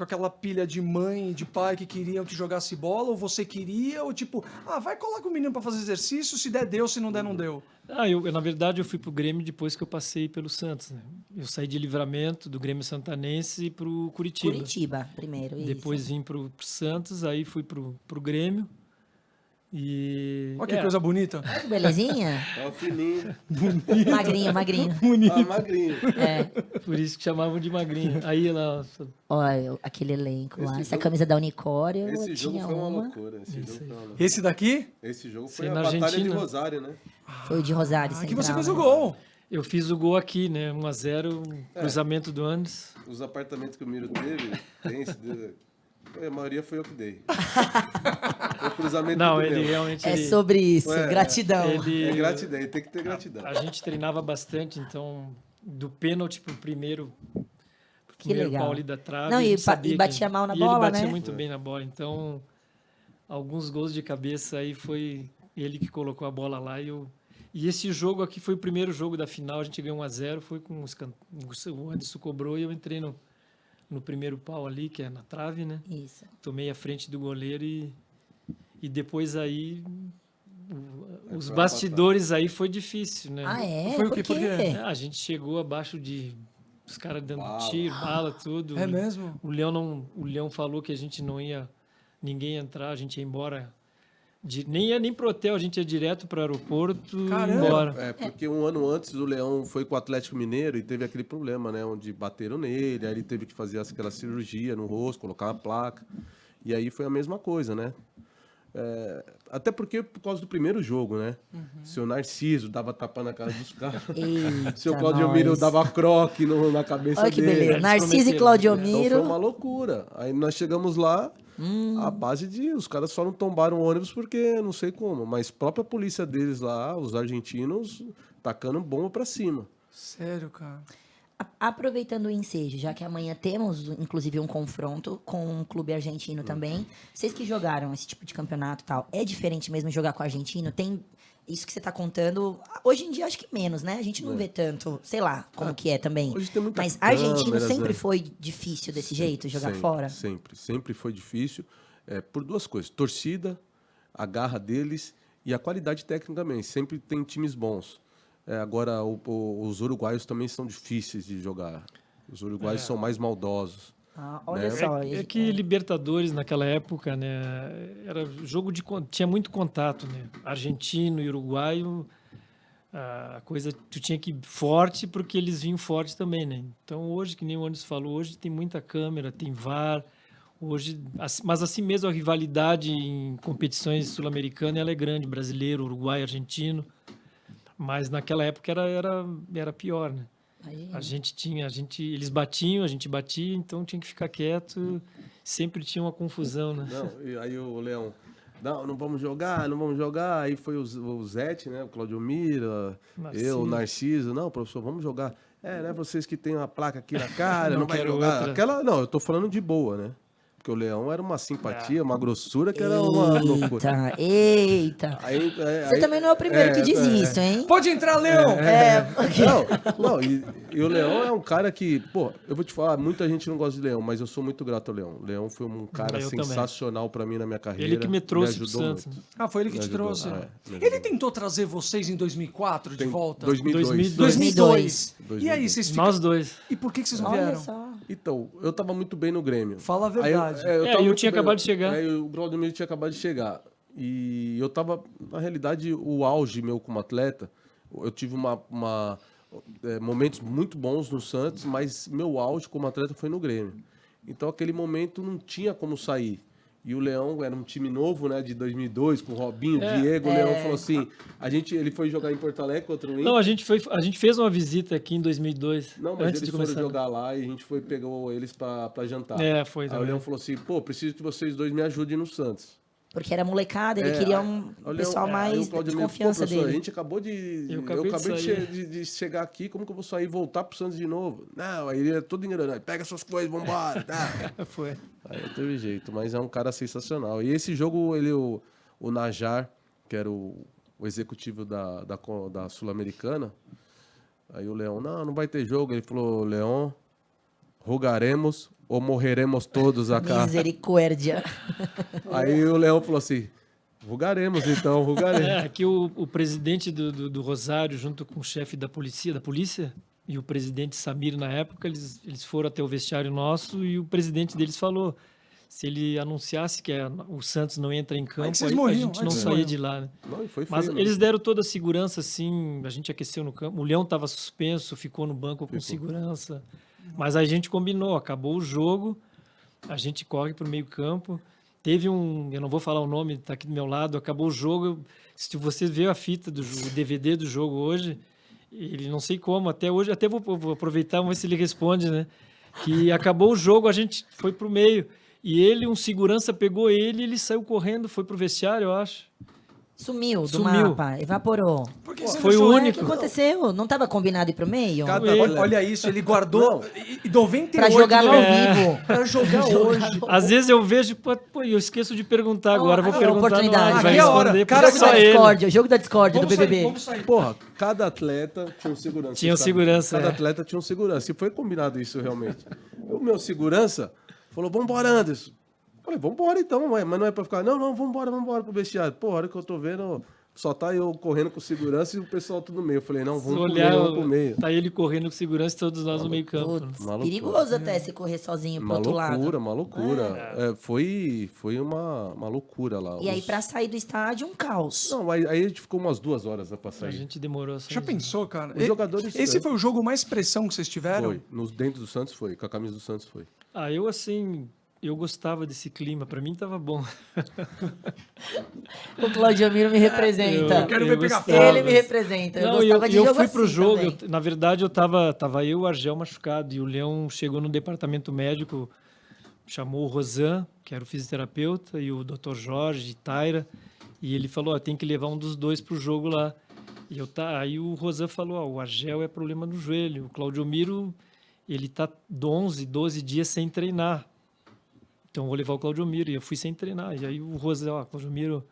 aquela pilha de mãe e de pai que queriam que jogasse bola, ou você queria, ou tipo, vai colar com o menino pra fazer exercício, se der, deu, se não der, não deu. Na verdade, eu fui pro Grêmio depois que eu passei pelo Santos, né? Eu saí de Livramento, do Grêmio Santanense pro Curitiba. Curitiba, primeiro, isso. Depois vim pro Santos, aí fui pro Grêmio. E. Olha que coisa bonita. Olha que belezinha. Tava fininho. Magrinho, magrinho. Magrinho. É. Por isso que chamavam de magrinho. Aí lá. Olha, aquele elenco lá. Esse Essa jogo- camisa da Unicórnio, eu Esse jogo tinha foi uma uma. loucura. Esse daqui, Esse jogo Foi foi a na Batalha de Argentina. Rosário, né? Foi o de Rosário, aqui Central, você fez né? o gol. Eu fiz o gol aqui, né? 1-0, cruzamento do Andes. Os apartamentos que o Miro teve, a maioria foi eu que dei. O cruzamento Não, do ele meu. realmente. É sobre isso, É, gratidão. ele- É gratidão, tem que ter gratidão. A gente treinava bastante, então, do pênalti pro primeiro legal. pau ali da trave. Não, a e gente sabia batia que- mal na e bola, ele batia né? muito bem na bola. Então, alguns gols de cabeça aí foi ele que colocou a bola lá e esse jogo aqui foi o primeiro jogo da final, a gente ganhou 1-0, foi com o Anderson cobrou e eu entrei no primeiro pau ali, que é na trave, né? Isso. Tomei a frente do goleiro e depois aí os foi bastidores aí foi difícil, né? Ah, é? Foi o Por quê? Por quê? quê? A gente chegou abaixo de os caras dando Bala. tiro, bala, tudo. É mesmo? O Leão falou que a gente não ia ninguém entrar, a gente ia embora. Nem ia nem pro hotel, a gente ia direto pro aeroporto e ir Caramba! embora. É, porque um ano antes o Leão foi com o Atlético Mineiro e teve aquele problema, né? Onde bateram nele, aí ele teve que fazer aquela cirurgia no rosto, colocar uma placa. E aí foi a mesma coisa, né? Até porque por causa do primeiro jogo, né? Seu Narciso dava tapa na cara dos caras. Eita, Seu Claudio Miro nós. dava croque na cabeça Olha que dele. beleza. Eles Narciso e prometeram. Claudio Então foi Miro. uma loucura. Aí nós chegamos lá, a base de... Os caras só não tombaram o ônibus porque não sei como. Mas a própria polícia deles lá, os argentinos, tacando bomba pra cima. Sério, cara. Aproveitando o ensejo, já que amanhã temos, inclusive, um confronto com um clube argentino também. Vocês que jogaram esse tipo de campeonato e tal, é diferente mesmo jogar com o argentino? Tem isso que você tá contando? Hoje em dia, acho que menos, né? A gente não vê tanto, sei lá, como que é também. Hoje tem muita Mas argentino câmeras, sempre né? foi difícil desse jeito, jogar Sempre, fora? Sempre foi difícil. Por duas coisas. Torcida, a garra deles e a qualidade técnica também. Sempre tem times bons. Agora, os uruguaios também são difíceis de jogar. Os uruguaios são mais maldosos. Ah, olha Né? só. É que Libertadores naquela época, né, era jogo tinha muito contato, né? Argentino e uruguaio, a coisa tu tinha que ir forte porque eles vinham forte também, né? Então hoje, que nem o Anderson falou, hoje tem muita câmera, tem VAR. Hoje, mas assim mesmo a rivalidade em competições sul-americanas ela é grande, brasileiro, uruguaio, argentino. Mas naquela época era pior, né? Eles batiam, a gente batia, então tinha que ficar quieto. Sempre tinha uma confusão, né? Não, e aí o Leão, não vamos jogar, não vamos jogar. Aí foi o Zete, né? O Claudio Mira, eu, o Narciso. Não, professor, vamos jogar. Né? Vocês que têm uma placa aqui na cara, não vai quero jogar. outra. Não, eu tô falando de boa, né? Porque o Leão era uma simpatia, uma grossura que era uma loucura. Eita. Você também não é o primeiro que diz isso, hein? Pode entrar, Leão! Não, e o Leão é um cara que, pô, eu vou te falar, muita gente não gosta de Leão, mas eu sou muito grato ao Leão. O Leão foi um cara Eu também. sensacional pra mim na minha carreira. Ele que me trouxe pro ajudou Santos. muito. Ah, foi ele que Me te ajudou, trouxe. me ajudou. Ele tentou trazer vocês em 2004 de volta? 2002. 2002. E aí, vocês ficam... Nós dois. E por que vocês não Olha vieram? só. Então, eu tava muito bem no Grêmio. Fala a Aí verdade. eu tava muito tinha bem. acabado de chegar. Aí o Claudio Miro tinha acabado de chegar. E eu tava, na realidade, o auge meu como atleta, eu tive momentos muito bons no Santos, mas meu auge como atleta foi no Grêmio. Então, aquele momento não tinha como sair. E o Leão era um time novo, né, de 2002, com o Robinho, Diego. O Leão falou assim, ele foi jogar em Porto Alegre contra o Inter. Não, a gente fez uma visita aqui em 2002. Não, mas antes eles de foram começar. jogar lá e a gente pegou eles pra jantar. Foi Aí o também. Leão falou assim, pô, preciso que vocês dois me ajudem no Santos. Porque era molecada, ele queria um Aí o pessoal aí mais o Claudio de Miro, confiança professor, dele. A gente acabou de... Eu Eu acabei de acabei sair. de chegar aqui, como que eu vou sair e voltar pro Santos de novo? Não, aí ele é todo enganado. Pega suas coisas, vambora. Tá. Foi. Aí não teve jeito, mas é um cara sensacional. E esse jogo, o Najar, que era o executivo da Sul-Americana, aí o Leão, não vai ter jogo. Ele falou, Leão, rogaremos ou morreremos todos acá. Misericórdia. Aí o Leão falou assim, rugaremos então, rugaremos. Aqui o presidente do Rosário, junto com o chefe da polícia, e o presidente Samir, na época, eles foram até o vestiário nosso e o presidente deles falou, se ele anunciasse que o Santos não entra em campo, vocês a morriam, gente aí não vocês saía morriam. de lá. Né? Não, e foi Mas feio, eles né? deram toda a segurança, assim, a gente aqueceu no campo. O Leão estava suspenso, ficou no banco com segurança. Mas a gente combinou, acabou o jogo, a gente corre para o meio campo. Teve eu não vou falar o nome, está aqui do meu lado, acabou o jogo. Se você vê a fita o DVD do jogo hoje, ele não sei como, até hoje, até vou aproveitar, vamos ver se ele responde, né? Que acabou o jogo, a gente foi para o meio. E um segurança pegou ele e ele saiu correndo, foi pro vestiário, eu acho. Sumiu do Sumiu. mapa, evaporou. Por que você Foi deixou o ele? O único. que aconteceu? Não estava combinado ir pro meio? Olha isso, ele guardou 98 Pra jogar no ao é. vivo. Pra jogar hoje. Às vezes eu vejo, pô, eu esqueço de perguntar agora, vou aqui, perguntar oportunidade. no ar, vai Aqui é a hora. responder, Cara, porque Jogo da só ele. Discord, o jogo da Discord do BBB. Vamos sair. Porra, cada atleta tinha um segurança. Tinha um sabe? segurança, Cada é. atleta tinha um segurança. E foi combinado isso realmente. O meu segurança falou, vambora, Anderson. Falei, vambora então, mas não é pra ficar, não, vambora pro vestiário. Pô, a hora que eu tô vendo, só tá eu correndo com segurança e o pessoal tudo no meio. Eu falei, não, Se vamos olhar, pro meio. tá ele correndo com segurança e todos nós no meio campo. Putz, Uma loucura. perigoso até se correr sozinho pro outro lado. Uma loucura. Foi uma loucura lá. E aí, pra sair do estádio, um caos. Não, aí a gente ficou umas 2 horas, né, pra A sair. gente demorou a sair. Já pensou, cara? Os jogadores- Esse foi o jogo mais pressão que vocês tiveram? Foi. Dentro do Santos foi. Com a camisa do Santos foi. Eu assim, eu gostava desse clima, para mim estava bom. O Claudio Miro me representa. Eu quero ver pegar gostava. fogo. Ele me representa. Eu Não, gostava de eu jogo fui assim pro jogo, também. na verdade eu tava eu e o Argel machucado, e o Leão chegou no departamento médico, chamou o Rosan, que era o fisioterapeuta, e o Dr. Jorge, Taira, e ele falou, ó, tem que levar um dos dois pro jogo lá. E aí o Rosan falou, ó, o Argel é problema no joelho, o Claudio Miro, ele tá 11, 12 dias sem treinar. Então eu vou levar o Claudio Miro, e eu fui sem treinar. E aí o Rosan, ó, Claudio Miro,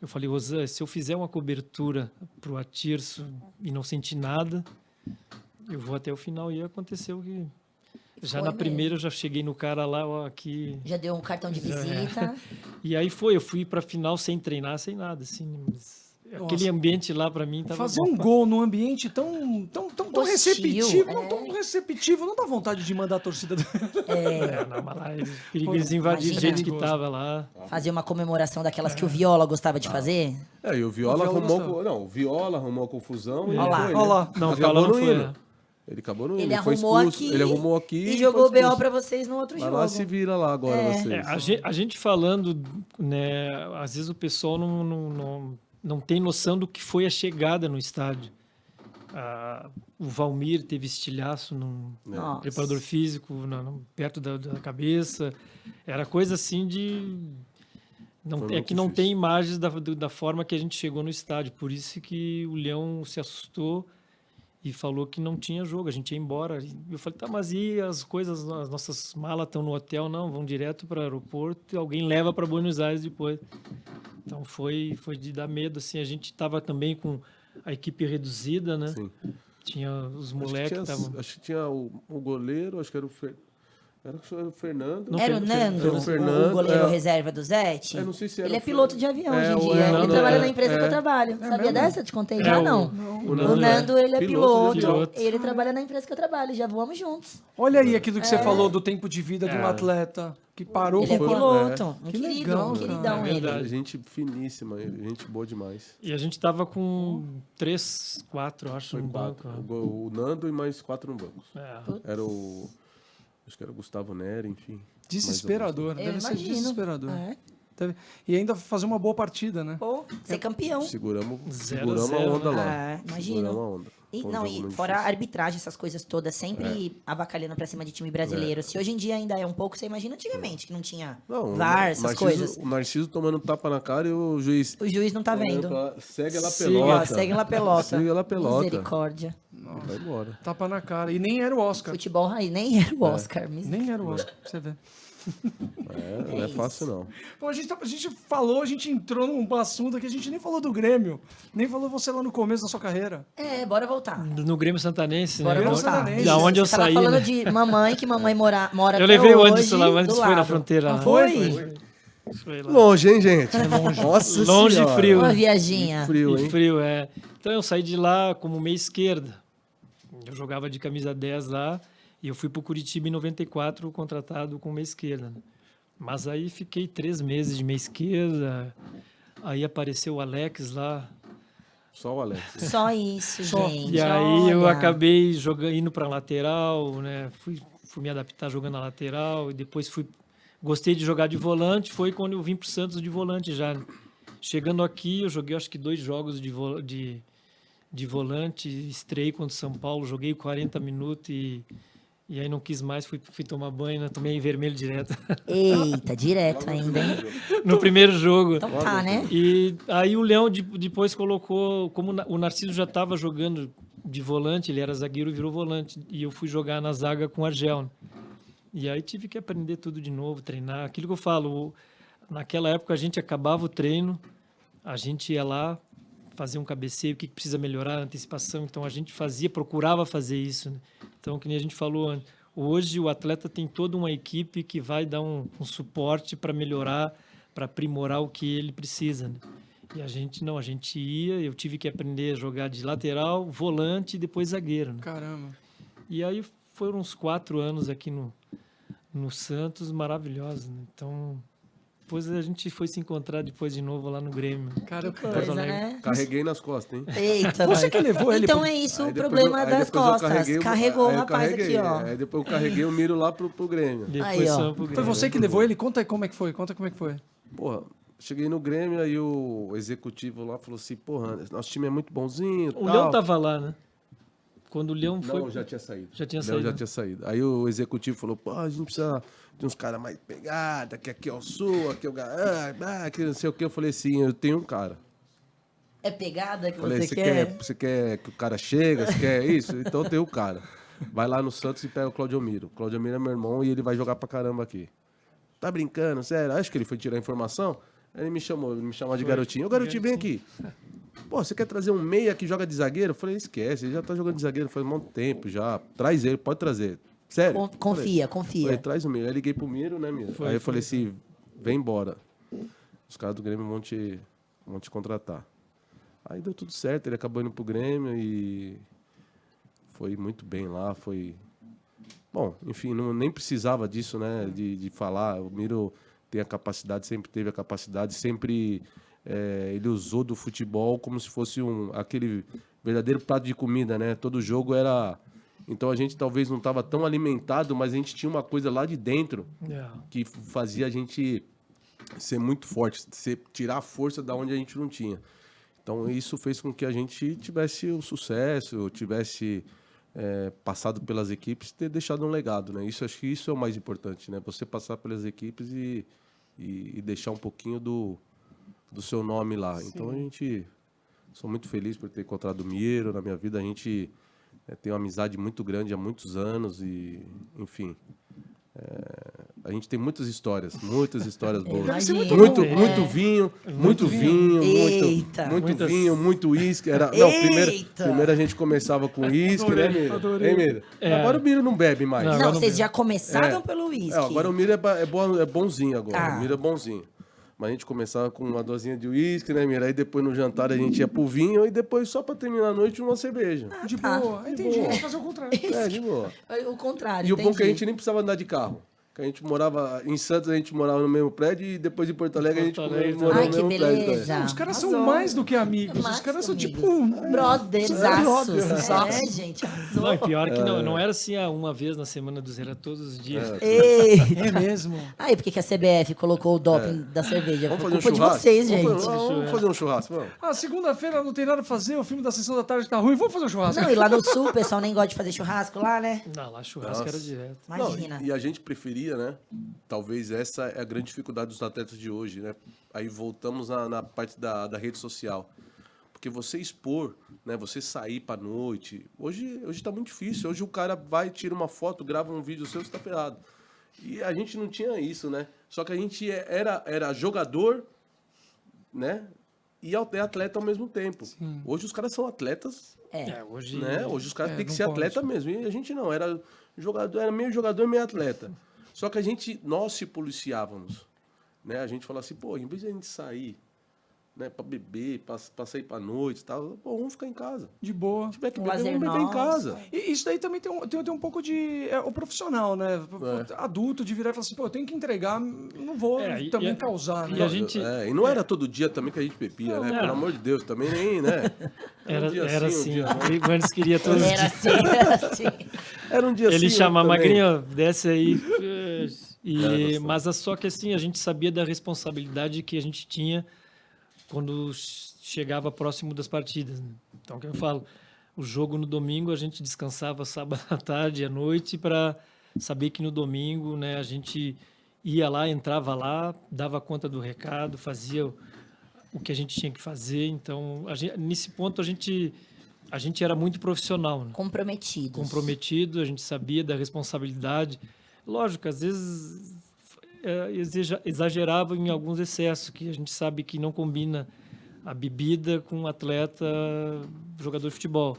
eu falei, Rosan, se eu fizer uma cobertura pro Atirso e não sentir nada, eu vou até o final. E aconteceu que já Foi na mesmo. primeira eu já cheguei no cara lá, ó, aqui. Já deu um cartão de Já é. visita. E aí eu fui pra final sem treinar, sem nada, assim. Mas aquele Nossa. ambiente lá pra mim tava Fazer bom. um gol num ambiente tão Hostil, receptivo, não é. tão receptivo, não dá vontade de mandar a torcida. É, não, mas lá eles invadiram do Imagina. jeito que tava lá. Fazer uma comemoração daquelas que o Viola gostava de fazer. E o Viola O Viola arrumou... gostava. Não, o Viola arrumou a confusão e Olha lá. foi, Olha né? lá. Não, o Acabou Viola não não foi. indo. né? Ele acabou no Ele foi arrumou expulso. aqui Ele arrumou aqui e foi jogou o BO expulso. pra vocês no outro Vai jogo. lá, se vira lá agora, vocês. A gente falando, né, às vezes o pessoal não tem noção do que foi a chegada no estádio. O Valmir teve estilhaço no Nossa. preparador físico, perto da cabeça. Era coisa assim de... Foi é muito que não difícil. tem imagens da forma que a gente chegou no estádio. Por isso que o Leão se assustou e falou que não tinha jogo, a gente ia embora. E eu falei, tá, mas e as coisas, as nossas malas estão no hotel? Não, vão direto para o aeroporto e alguém leva para Buenos Aires depois. Então foi de dar medo, assim. A gente estava também com a equipe reduzida, né? Sim. Tinha os Acho que moleques tinha, que estavam... acho que tinha o goleiro, acho que era o Fernando. Não, Era o Fer- Nando, Fer- Fernando, o goleiro é. reserva do Zete? Eu não sei se era Ele é o piloto Fer- de avião É, hoje em o dia. Nando, Ele trabalha é, na empresa que eu trabalho. Sabia mesmo? dessa? Te contei já? o- Não. o O Nando Nando, ele é piloto de piloto. avião. Ele trabalha na empresa que eu trabalho. Já voamos juntos. Olha aí aquilo que você falou do tempo de vida de um É. atleta que parou Ele é Foi- piloto. Um Que querido, legal, um cara. queridão É ele. verdade. Gente finíssima, gente boa demais. E a gente estava com 3, 4, acho, Foi no quatro. banco. O Nando e mais 4 no banco. É. Era o... Acho que era o Gustavo Neri, enfim. Desesperador, Eu deve ser imagino. desesperador. É. E ainda fazer uma boa partida, né? Pô, ser campeão. Seguramos Zero a a zero, onda né? lá. Ah, imagino. Seguramos a onda. E, Foi um não, jogo e muito fora a difícil. arbitragem, essas coisas todas, sempre avacalhando pra cima de time brasileiro. Se hoje em dia ainda é um pouco, você imagina antigamente, que não tinha Não, VAR, essas coisas. O Narciso tomando tapa na cara e o juiz... O juiz não tá vendo. Segue ela Siga, Ó, pelota. segue lá pelota. Segue lá pelota. Misericórdia. Vai embora. Tapa na cara. E nem era o Oscar. Futebol raiz, nem era o Oscar. Nem era o Oscar, pra você ver. Não é fácil, não. Pô, a gente falou, a gente entrou num assunto aqui, a gente nem falou do Grêmio. Nem falou você lá no começo da sua carreira. É, bora voltar. No Grêmio Santanense, Bora né? Grêmio voltar. Santanense. Da onde eu Você tava saí, falando né? de mamãe, que mamãe mora Eu até levei o hoje Anderson lá, o do Anderson foi na lado. fronteira Ah, lá. foi? Foi lá. Longe, hein, gente? Nossa Longe e Senhora. frio. Uma viaginha. Frio, E hein? frio, é. Então eu saí de lá como meia esquerda. Eu jogava de camisa 10 lá e eu fui pro Curitiba em 94 contratado com meia esquerda. Né? Mas aí fiquei 3 meses de meia esquerda. Aí apareceu o Alex lá. Só o Alex. Só isso, gente. E aí eu olha. acabei indo para lateral, né? Fui me adaptar jogando na lateral e depois gostei de jogar de volante. Foi quando eu vim pro Santos de volante já. Né? Chegando aqui, eu joguei acho que 2 jogos de volante, estrei contra o São Paulo, joguei 40 minutos e aí não quis mais, fui tomar banho, né? Tomei vermelho direto Eita, direto ainda, hein? no primeiro jogo. Então tá, né? E aí o Leão depois colocou, como o Narciso já estava jogando de volante, ele era zagueiro e virou volante, e eu fui jogar na zaga com o Argel. Né? E aí tive que aprender tudo de novo, treinar. Aquilo que eu falo, naquela época a gente acabava o treino, a gente ia lá, fazer um cabeceio, o que precisa melhorar, a antecipação. Então a gente procurava fazer isso. Né? Então, que nem a gente falou antes, hoje o atleta tem toda uma equipe que vai dar um suporte para melhorar, para aprimorar o que ele precisa. Né? E a gente não, a gente ia, eu tive que aprender a jogar de lateral, volante e depois zagueiro. Né? Caramba. E aí foram uns 4 anos aqui no Santos, maravilhosos. Né? Então, Depois a gente foi se encontrar depois de novo lá no Grêmio. Cara, Porto Coisa, Alegre. né? Carreguei nas costas, hein? Eita, Você nós. que levou ele Então pro- é isso Aí o depois problema aí das depois eu costas. carreguei Carregou o aí eu rapaz carreguei, aqui, ó. Aí depois eu carreguei o Miro lá pro Grêmio. Depois Aí, ó. fomos pro Foi Grêmio. você que levou ele? Conta aí como é que foi. Conta como é que foi. Porra, cheguei no Grêmio, aí o executivo lá falou assim, porra, nosso time é muito bonzinho, O tal. Leão tava lá, né? Quando o Leão foi... Não, já tinha saído. Já tinha Não, saído, já né? tinha saído. Aí o executivo falou, pô, a gente precisa de uns caras mais pegada, que aqui é o Sul, aqui é o que não sei o que. Eu falei assim, eu tenho um cara. É pegada que Falei, você quer? você quer que o cara chega, você quer isso? Então eu tenho o cara. Vai lá no Santos e pega o Claudio Miro. O Claudio Miro é meu irmão e ele vai jogar pra caramba aqui. Tá brincando, sério? Acho que ele foi tirar a informação. Aí ele me chamou de garotinho. Ô, garotinho, vem aqui. Pô, você quer trazer um meia que joga de zagueiro? Eu falei, esquece, ele já tá jogando de zagueiro faz um monte de tempo já. Traz ele, pode trazer. Sério? Confia, Falei, confia. traz o Miro. Aí liguei pro Miro, né, Miro? Aí eu falei assim, vem embora. Os caras do Grêmio vão te contratar. Aí deu tudo certo, ele acabou indo pro Grêmio e foi muito bem lá, foi... Bom, enfim, nem precisava disso, né, de falar. O Miro tem a capacidade, sempre teve a capacidade, sempre ele usou do futebol como se fosse aquele verdadeiro prato de comida, né? Todo jogo era... Então a gente talvez não estava tão alimentado, mas a gente tinha uma coisa lá de dentro É. que fazia a gente ser muito forte, tirar a força da onde a gente não tinha. Então isso fez com que a gente tivesse o sucesso, tivesse passado pelas equipes, ter deixado um legado, né? Acho que isso é o mais importante, né? Você passar pelas equipes e deixar um pouquinho do seu nome lá. Sim. Então sou muito feliz por ter encontrado o Miro na minha vida. A gente tem uma amizade muito grande há muitos anos e, enfim, a gente tem muitas histórias boas. Deve ser Imagina. muito Muito bom. vinho, muito vinho, Eita. muito Muitas- vinho, muito uísque. Não, Eita. primeiro a gente começava com uísque, né, Miro? Adorei. Hein, Miro? Agora o Miro não bebe mais. Não, Não, agora vocês não já começaram pelo uísque. Agora o Miro é bonzinho agora. Ah. O Miro é bonzinho. Mas a gente começava com uma dosinha de uísque, né, Miro? Aí depois no jantar a gente ia pro vinho e depois só pra terminar a noite uma cerveja. De boa. Entendi. boa. Vamos fazer o contrário. De boa. O contrário, E o bom é que a entendi. gente nem precisava andar de carro. Que a gente morava em Santos, a gente morava no mesmo prédio e depois em Porto Alegre a gente Porto Alegre morava Ai, no que mesmo prédio. beleza. também. Os caras são Arrasou. mais do que amigos. Mais Os caras são amigos. tipo... Brotherzaços. Brotherzaços. É, gente, arrasou. Não, e pior que não era assim uma vez na semana dos era todos os dias. Eita. É mesmo. Aí, por que a CBF colocou o doping da cerveja? Vamos Foi fazer um culpa de churrasco? vocês, gente. Vamos fazer um churrasco, vamos. Ah, segunda-feira não tem nada pra fazer, o filme da Sessão da Tarde tá ruim, vamos fazer um churrasco. Não, e lá no sul o pessoal nem gosta de fazer churrasco lá, né? Não, lá churrasco era direto. Imagina. Não, e a gente preferia, né? Talvez essa é a grande dificuldade dos atletas de hoje, né? Aí voltamos na parte da rede social. Porque você expor, né? Você sair pra noite. Hoje tá muito difícil. Hoje o cara vai, tira uma foto, grava um vídeo seu, você tá ferrado. E a gente não tinha isso, né? Só que a gente era jogador, né? E atleta ao mesmo tempo. Hoje os caras são atletas, Hoje, né? Hoje os caras têm que não ser pode. atleta mesmo. E a gente não, era meio jogador, meio atleta. Só que nós se policiávamos, né? A gente falava assim, pô, em vez de a gente sair, né, pra beber, pra sair pra noite e tal, pô, vamos ficar em casa. De boa. Se tiver que Um beber, lazer vamos beber em nosso. casa. E isso daí também tem um pouco de... o profissional, né? Adulto, de virar e falar assim, pô, eu tenho que entregar, não vou também causar, e né? a gente- E não era todo dia também que a gente bebia, né? Não. Pelo amor de Deus, também nem, né? era um assim. dia não. O Guanes queria todos os Era dias. assim, era assim. Era um dia Ele assim, chama outro também. Magrinho, desce aí. Era Mas só que assim, a gente sabia da responsabilidade que a gente tinha quando chegava próximo das partidas. Né? Então, que eu falo, o jogo no domingo a gente descansava sábado à tarde, à noite, para saber que no domingo, né, a gente ia lá, entrava lá, dava conta do recado, fazia o que a gente tinha que fazer. Então, nesse ponto a gente era muito profissional, né? Comprometidos. A gente sabia da responsabilidade. Lógico, às vezes exagerava em alguns excessos, que a gente sabe que não combina a bebida com um atleta, jogador de futebol.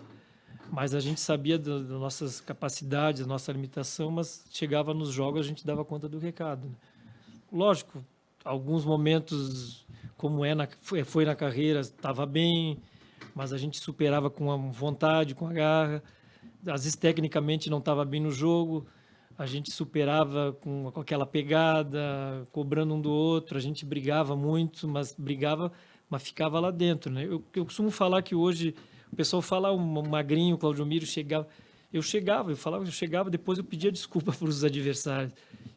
Mas a gente sabia das nossas capacidades, da nossa limitação, mas chegava nos jogos, a gente dava conta do recado. Né? Lógico, alguns momentos, como foi na carreira, estava bem, mas a gente superava com a vontade, com a garra. Às vezes, tecnicamente, não estava bem no jogo. a gente superava com aquela pegada, cobrando um do outro, a gente brigava muito, mas ficava lá dentro, né? Eu costumo falar que hoje o pessoal fala, o Magrinho, o Claudio Miro chegava, eu chegava, depois eu pedia desculpa para os adversários.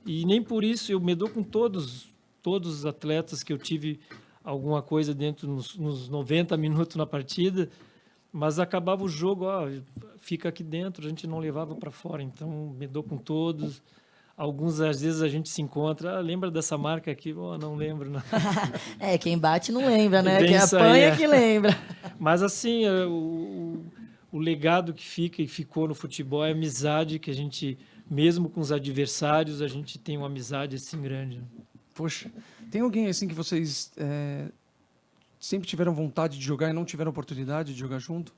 E nem por isso eu me dou com todos os atletas que eu tive alguma coisa dentro nos 90 minutos na partida, mas acabava o jogo, fica aqui dentro, a gente não levava para fora, então me dou com todos. Alguns, às vezes, a gente se encontra, lembra dessa marca aqui? Não lembro, não. Quem bate não lembra, né? Bem Quem isso aí, apanha que lembra. Mas, assim, o legado que fica e ficou no futebol é a amizade que a gente, mesmo com os adversários, a gente tem uma amizade assim grande. Poxa, tem alguém assim que vocês sempre tiveram vontade de jogar e não tiveram oportunidade de jogar junto?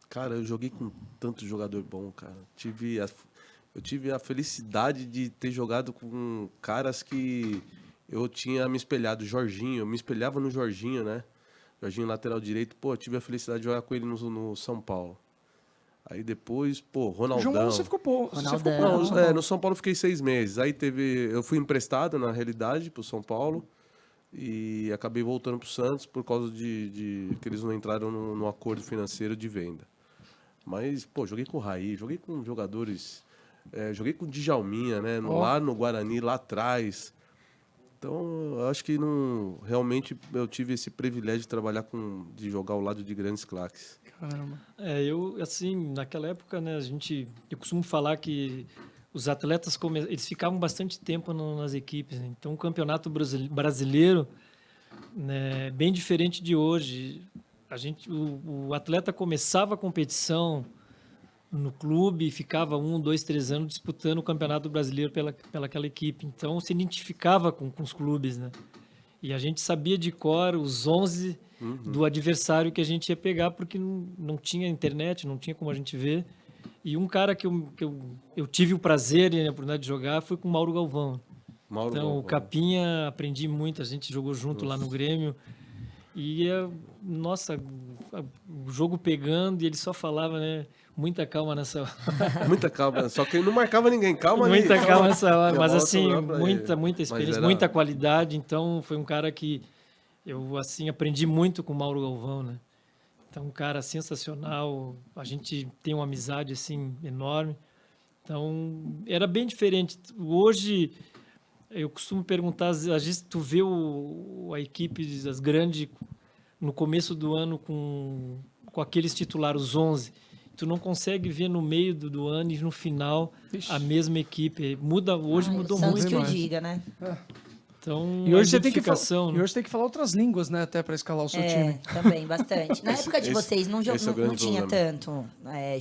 Cara, eu joguei com tanto jogador bom, cara. Eu tive a felicidade de ter jogado com caras que eu tinha me espelhado. Jorginho, eu me espelhava no Jorginho, né? Jorginho, lateral direito. Pô, eu tive a felicidade de jogar com ele no São Paulo. Aí depois, Ronaldão. João, você ficou Ronaldão. No São Paulo eu fiquei 6 meses. Aí eu fui emprestado, na realidade, pro São Paulo. E acabei voltando pro Santos por causa de que eles não entraram no acordo financeiro de venda. Mas, joguei com o Raí, joguei com jogadores... joguei com o Djalminha, né? Lá no Guarani, lá atrás. Então, eu acho que realmente eu tive esse privilégio de trabalhar de jogar ao lado de grandes craques. Caramba. Eu, assim, naquela época, né, eu costumo falar que os atletas, eles ficavam bastante tempo nas equipes, né? Então, o campeonato brasileiro, né, bem diferente de hoje. O atleta começava a competição no clube e ficava 1, 2, 3 anos disputando o Campeonato Brasileiro pela aquela equipe. Então, se identificava com os clubes, né? E a gente sabia de cor os 11 do adversário que a gente ia pegar, porque não tinha internet, não tinha como a gente ver. E um cara que eu tive o prazer e a oportunidade de jogar foi com o Mauro Galvão. O Capinha, aprendi muito, a gente jogou junto lá no Grêmio. E, o jogo pegando, e ele só falava, né? Muita calma nessa hora. Muita calma, só que ele não marcava ninguém. Calma ali. Muita calma nessa hora, mas assim, muita experiência, muita qualidade. Então, foi um cara que eu, assim, aprendi muito com o Mauro Galvão, né? Então, um cara sensacional, a gente tem uma amizade, assim, enorme. Então, era bem diferente. Hoje, eu costumo perguntar, às vezes tu vê a equipe das grandes no começo do ano com aqueles titulares, os 11, tu não consegue ver no meio do ano e no final a mesma equipe. Hoje mudou Santos muito. que eu diga, né? Então, E hoje, né? e hoje tem que falar outras línguas, né? Até para escalar o seu time. Também, bastante. Na época de vocês, não tinha problema. tanto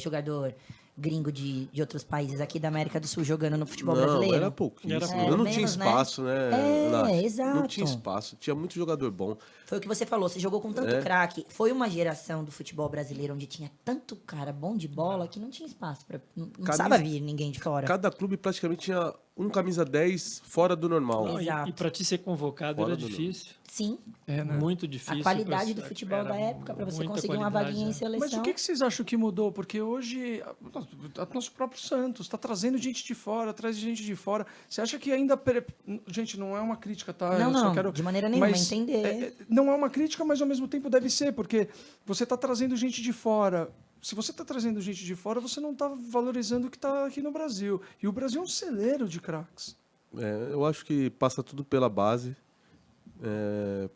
jogador gringo de outros países aqui da América do Sul jogando no futebol Não, brasileiro? era pouquíssimo. Era Eu não menos, tinha espaço, né? Nath? Exato. Não tinha espaço. Tinha muito jogador bom. Foi o que você falou, você jogou com tanto craque. Foi uma geração do futebol brasileiro onde tinha tanto cara bom de bola que não tinha espaço para não precisava vir ninguém de fora. Cada clube praticamente tinha um camisa 10 fora do normal. Não, Exato. e para ti ser convocado Fora era do difícil. Sim, Né? Muito difícil. a qualidade do futebol Era da época para você muita conseguir uma qualidade, vaguinha em né? seleção. Mas o que vocês acham que mudou? Porque hoje, nosso próprio Santos está trazendo gente de fora, traz gente de fora. Você acha que ainda... Gente, não é uma crítica, tá? Não, Eu só não, quero... de maneira nenhuma, mas, entender. não é uma crítica, mas ao mesmo tempo deve ser, porque você está trazendo gente de fora. Se você está trazendo gente de fora, você não está valorizando o que está aqui no Brasil. E o Brasil é um celeiro de craques. Eu acho que passa tudo pela base.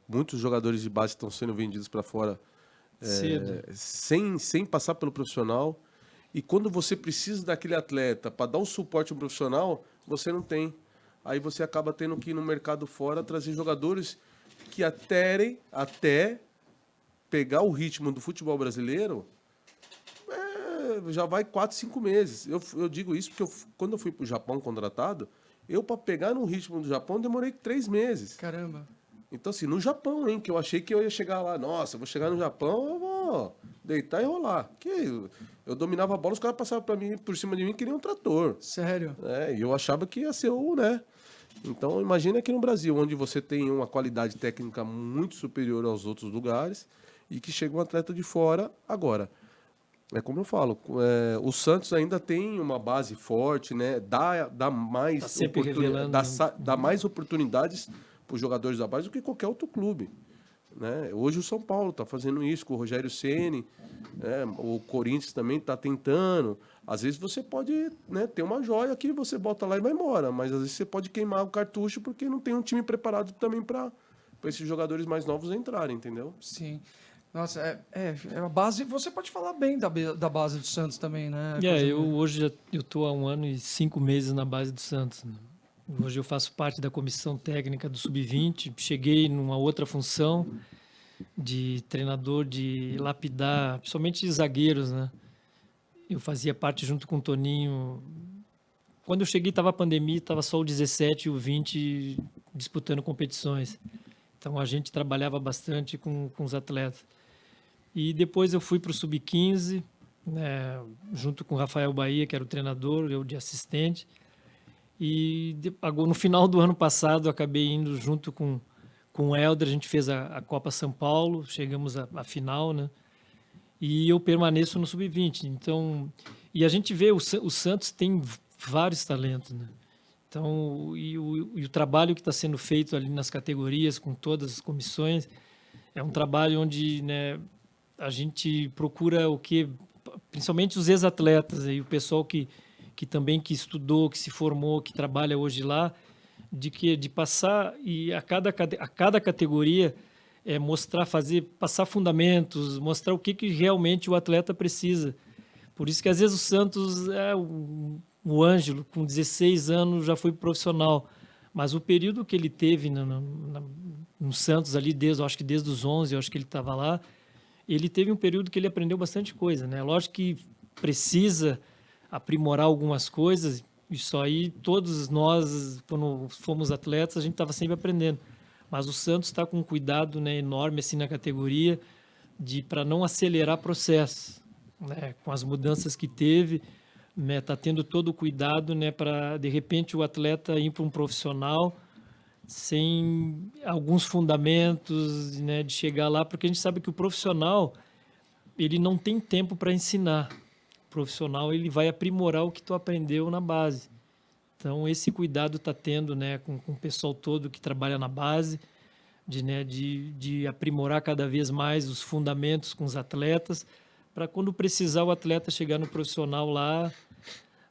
Muitos jogadores de base estão sendo vendidos para fora Cedo. sem passar pelo profissional. E quando você precisa daquele atleta para dar um suporte ao profissional, você não tem. Aí você acaba tendo que ir no mercado fora trazer jogadores que até pegar o ritmo do futebol brasileiro, já vai 4, 5 meses. Eu digo isso porque quando eu fui para o Japão contratado, para pegar no ritmo do Japão, demorei 3 meses. Caramba. Então, assim, no Japão, hein, que eu achei que eu ia chegar lá. Nossa, eu vou chegar no Japão, eu vou deitar e rolar. Eu dominava a bola, os caras passavam por cima de mim e queriam um trator. Sério? E eu achava que ia ser né? Então, imagina aqui no Brasil, onde você tem uma qualidade técnica muito superior aos outros lugares e que chega um atleta de fora. Agora, É como eu falo, o Santos ainda tem uma base forte, né? Dá mais, Tá sempre revelando, dá mais oportunidades para os jogadores da base do que qualquer outro clube, né? Hoje o São Paulo está fazendo isso com o Rogério Ceni, né? O Corinthians também está tentando. Às vezes você pode, né, ter uma joia que você bota lá e vai embora, mas às vezes você pode queimar o cartucho porque não tem um time preparado também para esses jogadores mais novos entrarem, entendeu? Sim. Nossa, é a base. Você pode falar bem da base do Santos também, né? Hoje eu estou há 1 ano e 5 meses na base do Santos, né? Hoje eu faço parte da comissão técnica do Sub-20. Cheguei numa outra função de treinador, de lapidar, principalmente zagueiros, né? Eu fazia parte junto com o Toninho. Quando eu cheguei estava a pandemia, estava só o 17 e o 20 disputando competições. Então a gente trabalhava bastante com os atletas. E depois eu fui para o Sub-15, né, junto com o Rafael Bahia, que era o treinador, eu de assistente. E no final do ano passado eu acabei indo junto com o Helder, a gente fez a Copa São Paulo, chegamos à final, né? E eu permaneço no Sub-20. Então, e a gente vê o Santos tem vários talentos, né? Então, e o trabalho que está sendo feito ali nas categorias, com todas as comissões, é um trabalho onde, né, a gente procura o que, principalmente os ex-atletas e o pessoal que também que estudou, que se formou, que trabalha hoje lá, de passar e a cada categoria passar fundamentos, mostrar o que realmente o atleta precisa. Por isso que às vezes o Santos o Ângelo, com 16 anos, já foi profissional. Mas o período que ele teve no Santos, ali, acho que desde os 11, eu acho que ele estava lá, ele teve um período que ele aprendeu bastante coisa, né? Lógico que precisa aprimorar algumas coisas, isso aí, todos nós, quando fomos atletas, a gente estava sempre aprendendo. Mas o Santos está com um cuidado, né, enorme assim, na categoria, para não acelerar processos, né? Com as mudanças que teve, né, tá tendo todo o cuidado, né, para de repente o atleta ir para um profissional sem alguns fundamentos, né, de chegar lá, porque a gente sabe que o profissional ele não tem tempo para ensinar. O profissional ele vai aprimorar o que tu aprendeu na base. Então esse cuidado está tendo, né, com o pessoal todo que trabalha na base, de aprimorar cada vez mais os fundamentos com os atletas, para quando precisar o atleta chegar no profissional lá,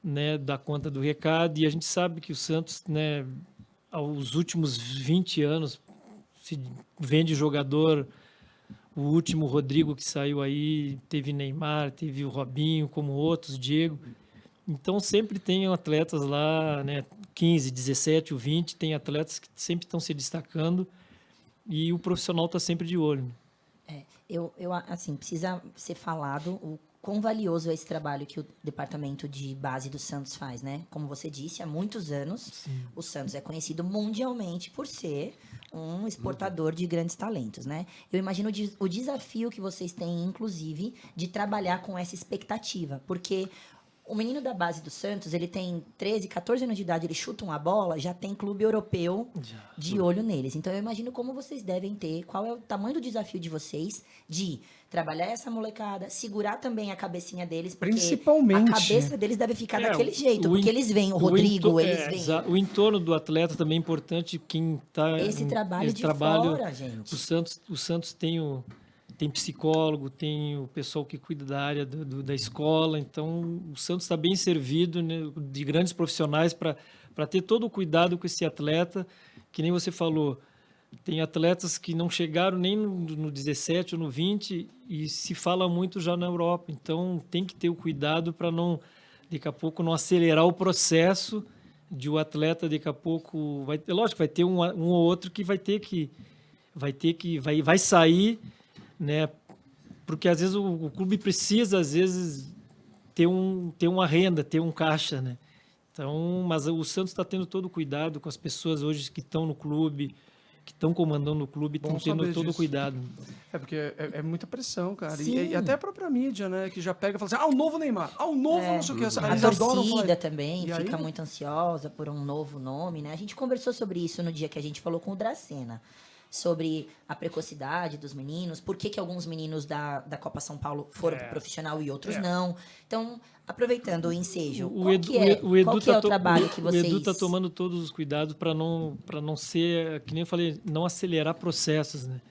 né, dar conta do recado. E a gente sabe que o Santos, né, aos últimos 20 anos, se vende jogador. O último Rodrigo que saiu aí, teve Neymar, teve o Robinho, como outros, Diego. Então sempre tem atletas lá, né, 15, 17 ou 20, tem atletas que sempre estão se destacando e o profissional está sempre de olho. Assim, precisa ser falado o quão valioso é esse trabalho que o departamento de base do Santos faz, né? Como você disse, há muitos anos, sim, o Santos é conhecido mundialmente por ser um exportador de grandes talentos, né? Eu imagino o desafio que vocês têm, inclusive, de trabalhar com essa expectativa, porque o menino da base do Santos, ele tem 13, 14 anos de idade, ele chuta uma bola, já tem clube europeu de olho neles. Então, eu imagino como vocês devem ter, qual é o tamanho do desafio de vocês de trabalhar essa molecada, segurar também a cabecinha deles, porque principalmente, a cabeça deles deve ficar daquele jeito, porque eles veem o Rodrigo, eles veem... O entorno do atleta também é importante, quem tá... Esse trabalho de fora, gente. O Santos tem psicólogo, tem o pessoal que cuida da área da escola. Então, o Santos está bem servido, né, de grandes profissionais para ter todo o cuidado com esse atleta. Que nem você falou, tem atletas que não chegaram nem no 17 ou no 20 e se fala muito já na Europa. Então, tem que ter o cuidado para não, daqui a pouco, não acelerar o processo de o atleta, daqui a pouco... lógico, vai ter um ou outro que vai sair, né? Porque às vezes o clube precisa ter uma renda, ter um caixa, né? Então, mas o Santos está tendo todo o cuidado com as pessoas hoje que estão no clube, que estão comandando o clube, estão tendo todo o cuidado. Porque é muita pressão, cara. E até a própria mídia, né? Que já pega e fala assim, o novo Neymar, o novo não sei o que. A torcida também fica muito ansiosa por um novo nome, né? A gente conversou sobre isso no dia que a gente falou com o Dracena. sobre a precocidade dos meninos, por que alguns meninos da Copa São Paulo foram pro profissional e outros não. Então, aproveitando o ensejo, qual que é o trabalho que vocês... O Edu está tomando todos os cuidados para não ser, que nem eu falei, não acelerar processos, né?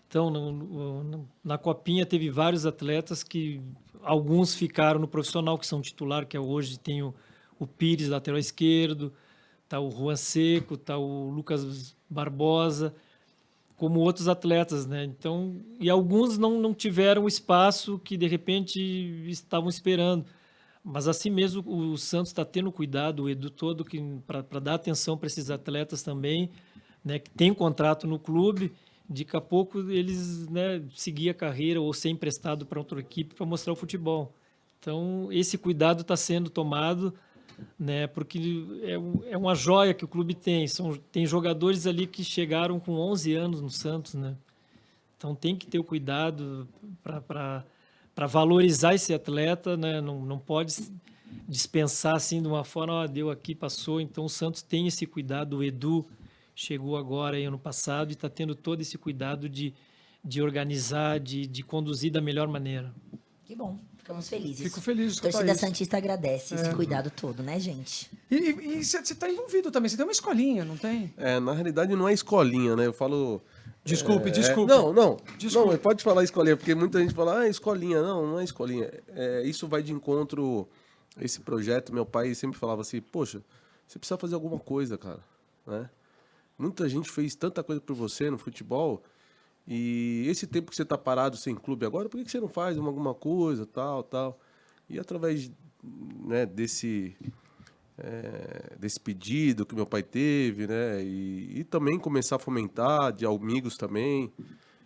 Então, na Copinha teve vários atletas que alguns ficaram no profissional, que são titular, que hoje tem o Pires, lateral esquerdo, tá o Juan Seco, tá o Lucas Barbosa, como outros atletas, né? Então, e alguns não tiveram o espaço que de repente estavam esperando. Mas assim mesmo o Santos está tendo cuidado, o Edu todo, para dar atenção para esses atletas também, né? Que tem contrato no clube, daqui a pouco eles, né, seguir a carreira ou ser emprestado para outra equipe para mostrar o futebol. Então, esse cuidado está sendo tomado, né, porque é uma joia que o clube tem. Tem jogadores ali que chegaram com 11 anos no Santos, né? Então, tem que ter o cuidado para valorizar esse atleta, né? Não pode dispensar assim de uma forma, deu aqui, passou. Então, o Santos tem esse cuidado. O Edu chegou agora, ano passado, e está tendo todo esse cuidado de organizar, de conduzir da melhor maneira. Que bom. Ficamos felizes. Fico feliz de A escutar torcida isso. santista agradece esse cuidado todo, né, gente? E você está envolvido também, você tem uma escolinha, não tem? Na realidade não é escolinha, né? Eu falo... Desculpe. Não, Desculpe. não, pode falar escolinha, porque muita gente fala, escolinha. Não é escolinha. Isso vai de encontro, esse projeto, meu pai sempre falava assim, poxa, você precisa fazer alguma coisa, cara, né? Muita gente fez tanta coisa por você no futebol, e esse tempo que você está parado sem clube agora, por que você não faz alguma coisa, tal? E através, né, desse pedido que meu pai teve, né, e também começar a fomentar, de amigos também.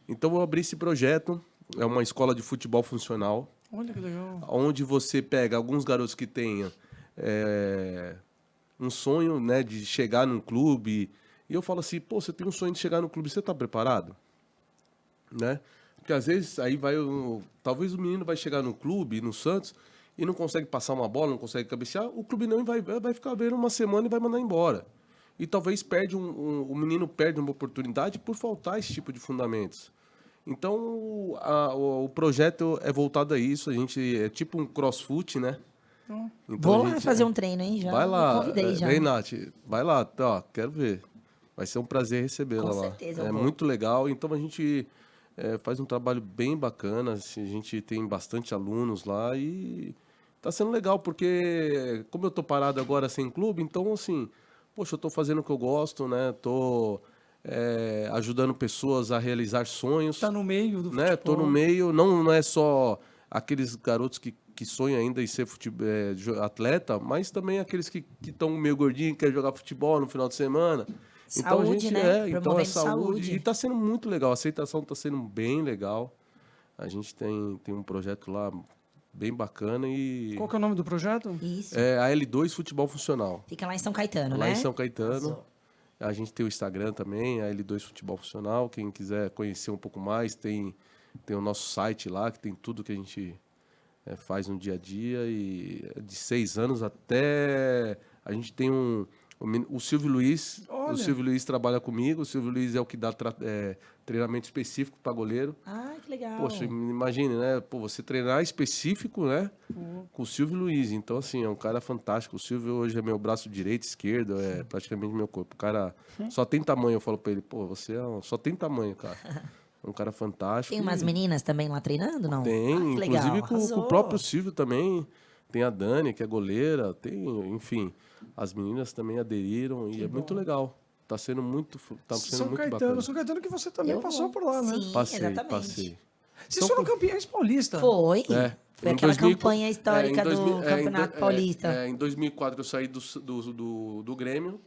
Então eu abri esse projeto, é uma escola de futebol funcional. Olha que legal. Onde você pega alguns garotos que tenham um sonho, né, de chegar num clube, e eu falo assim, pô, você tem um sonho de chegar no clube, você está preparado? Né? Porque às vezes aí talvez o menino vai chegar no clube, no Santos, e não consegue passar uma bola, não consegue cabecear, o clube não vai ficar vendo uma semana e vai mandar embora. E talvez o menino perde uma oportunidade por faltar esse tipo de fundamentos. Então, o projeto é voltado a isso, a gente é tipo um crossfit, né? Então, Vou lá fazer um treino, hein? Já vai lá, convidei já. Ei, Nath, vai lá, ó, quero ver. Vai ser um prazer recebê-la Com lá. certeza, É eu vou. muito legal. Então a gente faz um trabalho bem bacana. Assim, a gente tem bastante alunos lá e tá sendo legal, porque como eu tô parado agora sem clube, então assim, poxa, eu tô fazendo o que eu gosto, né? Tô ajudando pessoas a realizar sonhos. Tá no meio do né? futebol. Tô no meio, não é só aqueles garotos que sonham ainda em ser atleta, mas também aqueles que estão meio gordinhos, querem jogar futebol no final de semana. Então a Saúde, gente né? então é Promovendo saúde. saúde. E está sendo muito legal, a aceitação está sendo bem legal. A gente tem um projeto lá bem bacana e Qual que é o nome do projeto? Isso. é a L2 Futebol Funcional. Fica lá em São Caetano, Lá né? em São Caetano. Arrasou. A gente tem o Instagram também, a L2 Futebol Funcional. Quem quiser conhecer um pouco mais, tem o nosso site lá, que tem tudo que a gente faz no dia a dia. E de 6 anos até... A gente tem o Silvio Luiz. Olha. O Silvio Luiz trabalha comigo. O Silvio Luiz é o que dá treinamento específico para goleiro. Ah, que legal. Poxa, imagine, né? Pô, você treinar específico, né? Com o Silvio Luiz. Então, assim, é um cara fantástico. O Silvio hoje é meu braço direito, esquerdo, é praticamente meu corpo. O cara só tem tamanho. Eu falo pra ele, pô, você só tem tamanho, cara. É um cara fantástico. Tem umas meninas também lá treinando, não? Tem, Ah, que inclusive legal. com Arrasou. o próprio Silvio também. Tem a Dani, que é goleira. Tem, enfim, as meninas também aderiram e é muito legal. Tá sendo muito bacana. São Caetano que você também Eu passou vou. por lá, né? Sim, Passei. Vocês São foram campeões paulistas. Foi. É. Foi Em aquela 2000 campanha histórica em 2000 do Campeonato Paulista. Em 2004 eu saí do Grêmio.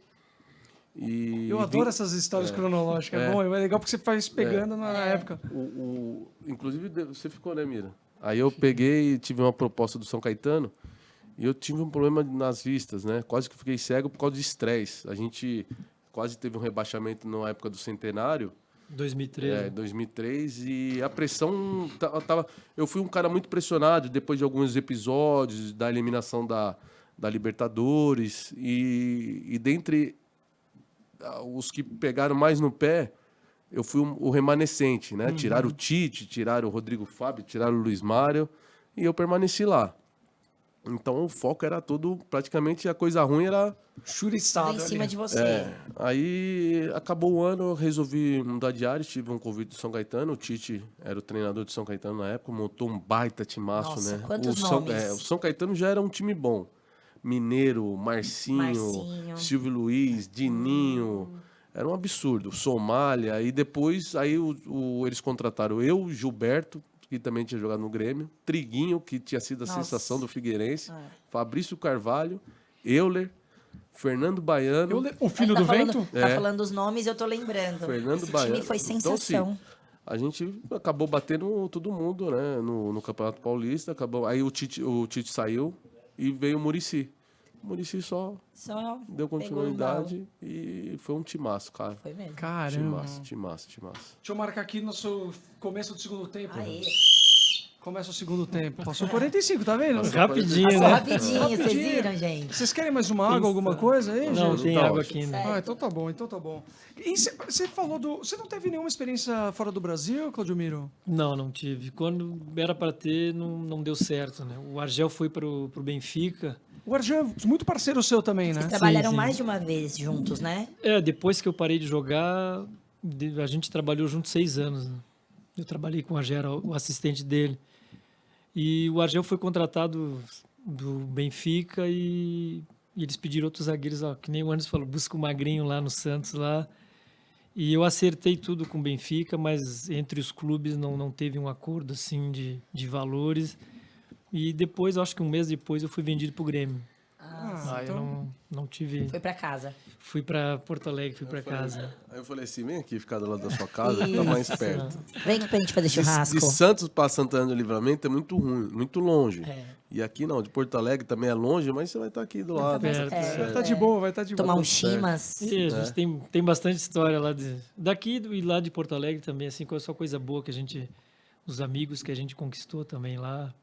E Eu adoro essas histórias cronológicas. É bom, é legal porque você faz pegando na época. Inclusive, você ficou, né, Mira? Aí eu peguei e tive uma proposta do São Caetano e eu tive um problema nas vistas, né? Quase que fiquei cego por causa de estresse. A gente quase teve um rebaixamento na época do centenário. 2013. 2003, e a pressão tava... Eu fui um cara muito pressionado depois de alguns episódios da eliminação da Libertadores, e dentre os que pegaram mais no pé, eu fui o remanescente, né? Tiraram o Tite, tiraram o Rodrigo Fábio, tiraram o Luiz Mário, e eu permaneci lá. Então o foco era todo, praticamente a coisa ruim era... Churiçado Tudo em cima ali. de você. Aí acabou o ano, eu resolvi mudar de área, tive um convite do São Caetano, o Tite era o treinador do São Caetano na época, montou um baita timaço, Nossa, né? quantos o nomes? O São Caetano já era um time bom. Mineiro, Marcinho. Silvio Luiz, Dininho, era um absurdo. Somália, e depois aí eles contrataram eu, Gilberto, que também tinha jogado no Grêmio, Triguinho, que tinha sido a sensação do Figueirense, Fabrício Carvalho, Euler, Fernando Baiano, O filho do vento? Tá falando os nomes, eu tô lembrando. Fernando Esse Baiano. time foi Então, sensação. assim, a gente acabou batendo todo mundo, né, no Campeonato Paulista, acabou. Aí o Tite saiu e veio o Muricy. O Muricy só deu continuidade e foi um timaço, cara. Foi mesmo. Caramba. Timaço. Deixa eu marcar aqui nosso começo do segundo tempo. Aê. Começa o segundo tempo. Passou 45, tá vendo? Rapidinho, Passou né? rapidinho, vocês viram, gente? Vocês querem mais uma água, alguma coisa aí, Não, gente? tem Tá água ótimo. aqui, né? Ah, então tá bom, então tá bom. E você falou do... Você não teve nenhuma experiência fora do Brasil, Claudio Miro? Não tive. Quando era para ter, não deu certo, né? O Argel foi pro Benfica. O Arjan é muito parceiro seu também, né? Vocês trabalharam sim. mais de uma vez juntos, né? Depois que eu parei de jogar, a gente trabalhou junto 6 anos, né? Eu trabalhei com o Argel, era o assistente dele. E o Argel foi contratado do Benfica e eles pediram outros zagueiros, ó, que nem o Anderson falou, busca o Magrinho lá no Santos lá. E eu acertei tudo com o Benfica, mas entre os clubes não teve um acordo assim de valores. E depois, acho que um mês depois, eu fui vendido pro Grêmio. Eu não tive... Foi pra casa. Fui para Porto Alegre, fui para casa. Aí eu falei assim, vem aqui ficar do lado da sua casa, que tá mais perto. Vem aqui pra gente fazer churrasco. De Santos para Santana do Livramento é muito ruim, muito longe. É. E aqui não, de Porto Alegre também é longe, mas você vai estar aqui do lado. perto. Vai tá de boa, vai estar de Tomar boa. um chimas. E a gente tem bastante história lá daqui e lá de Porto Alegre também, assim, só coisa boa que a gente... Os amigos que a gente conquistou também lá.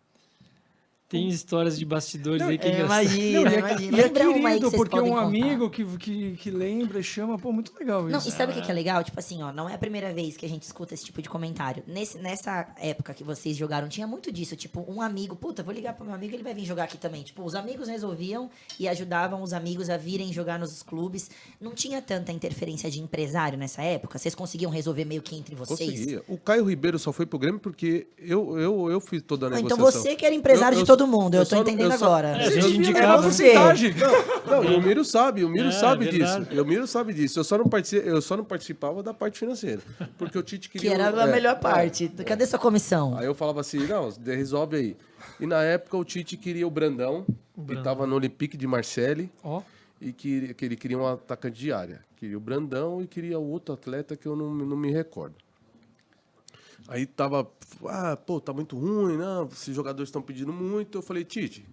Tem histórias de bastidores aí que é engraçado. Imagina. E é Lembra uma aí que querido, vocês porque podem um contar? amigo que lembra e chama, pô, muito legal isso. Não, e sabe o que é legal? Tipo assim, ó, não é a primeira vez que a gente escuta esse tipo de comentário. Nessa época que vocês jogaram, tinha muito disso. Tipo, um amigo, puta, vou ligar pro meu amigo, ele vai vir jogar aqui também. Tipo, os amigos resolviam e ajudavam os amigos a virem jogar nos clubes. Não tinha tanta interferência de empresário nessa época? Vocês conseguiam resolver meio que entre vocês? Conseguia. O Caio Ribeiro só foi pro Grêmio porque eu fiz toda a Ah, então negociação. você que era empresário de todo mundo, eu tô só não- entendendo eu só- agora. A gente É indicava. você. Não, e o Miro sabe, sabe verdade. disso. O Miro sabe disso. Eu só não participava da parte financeira. Porque o Tite Que queria... era a melhor parte. Cadê sua comissão? Aí eu falava assim, não, resolve aí. E na época o Tite queria o Brandão, que estava no Olympique de Marseille, Ó, e que ele queria um atacante de área. Queria o Brandão e queria o outro atleta que eu não me recordo. Aí tava, tá muito ruim, não, esses jogadores estão pedindo muito. Eu falei, Tite,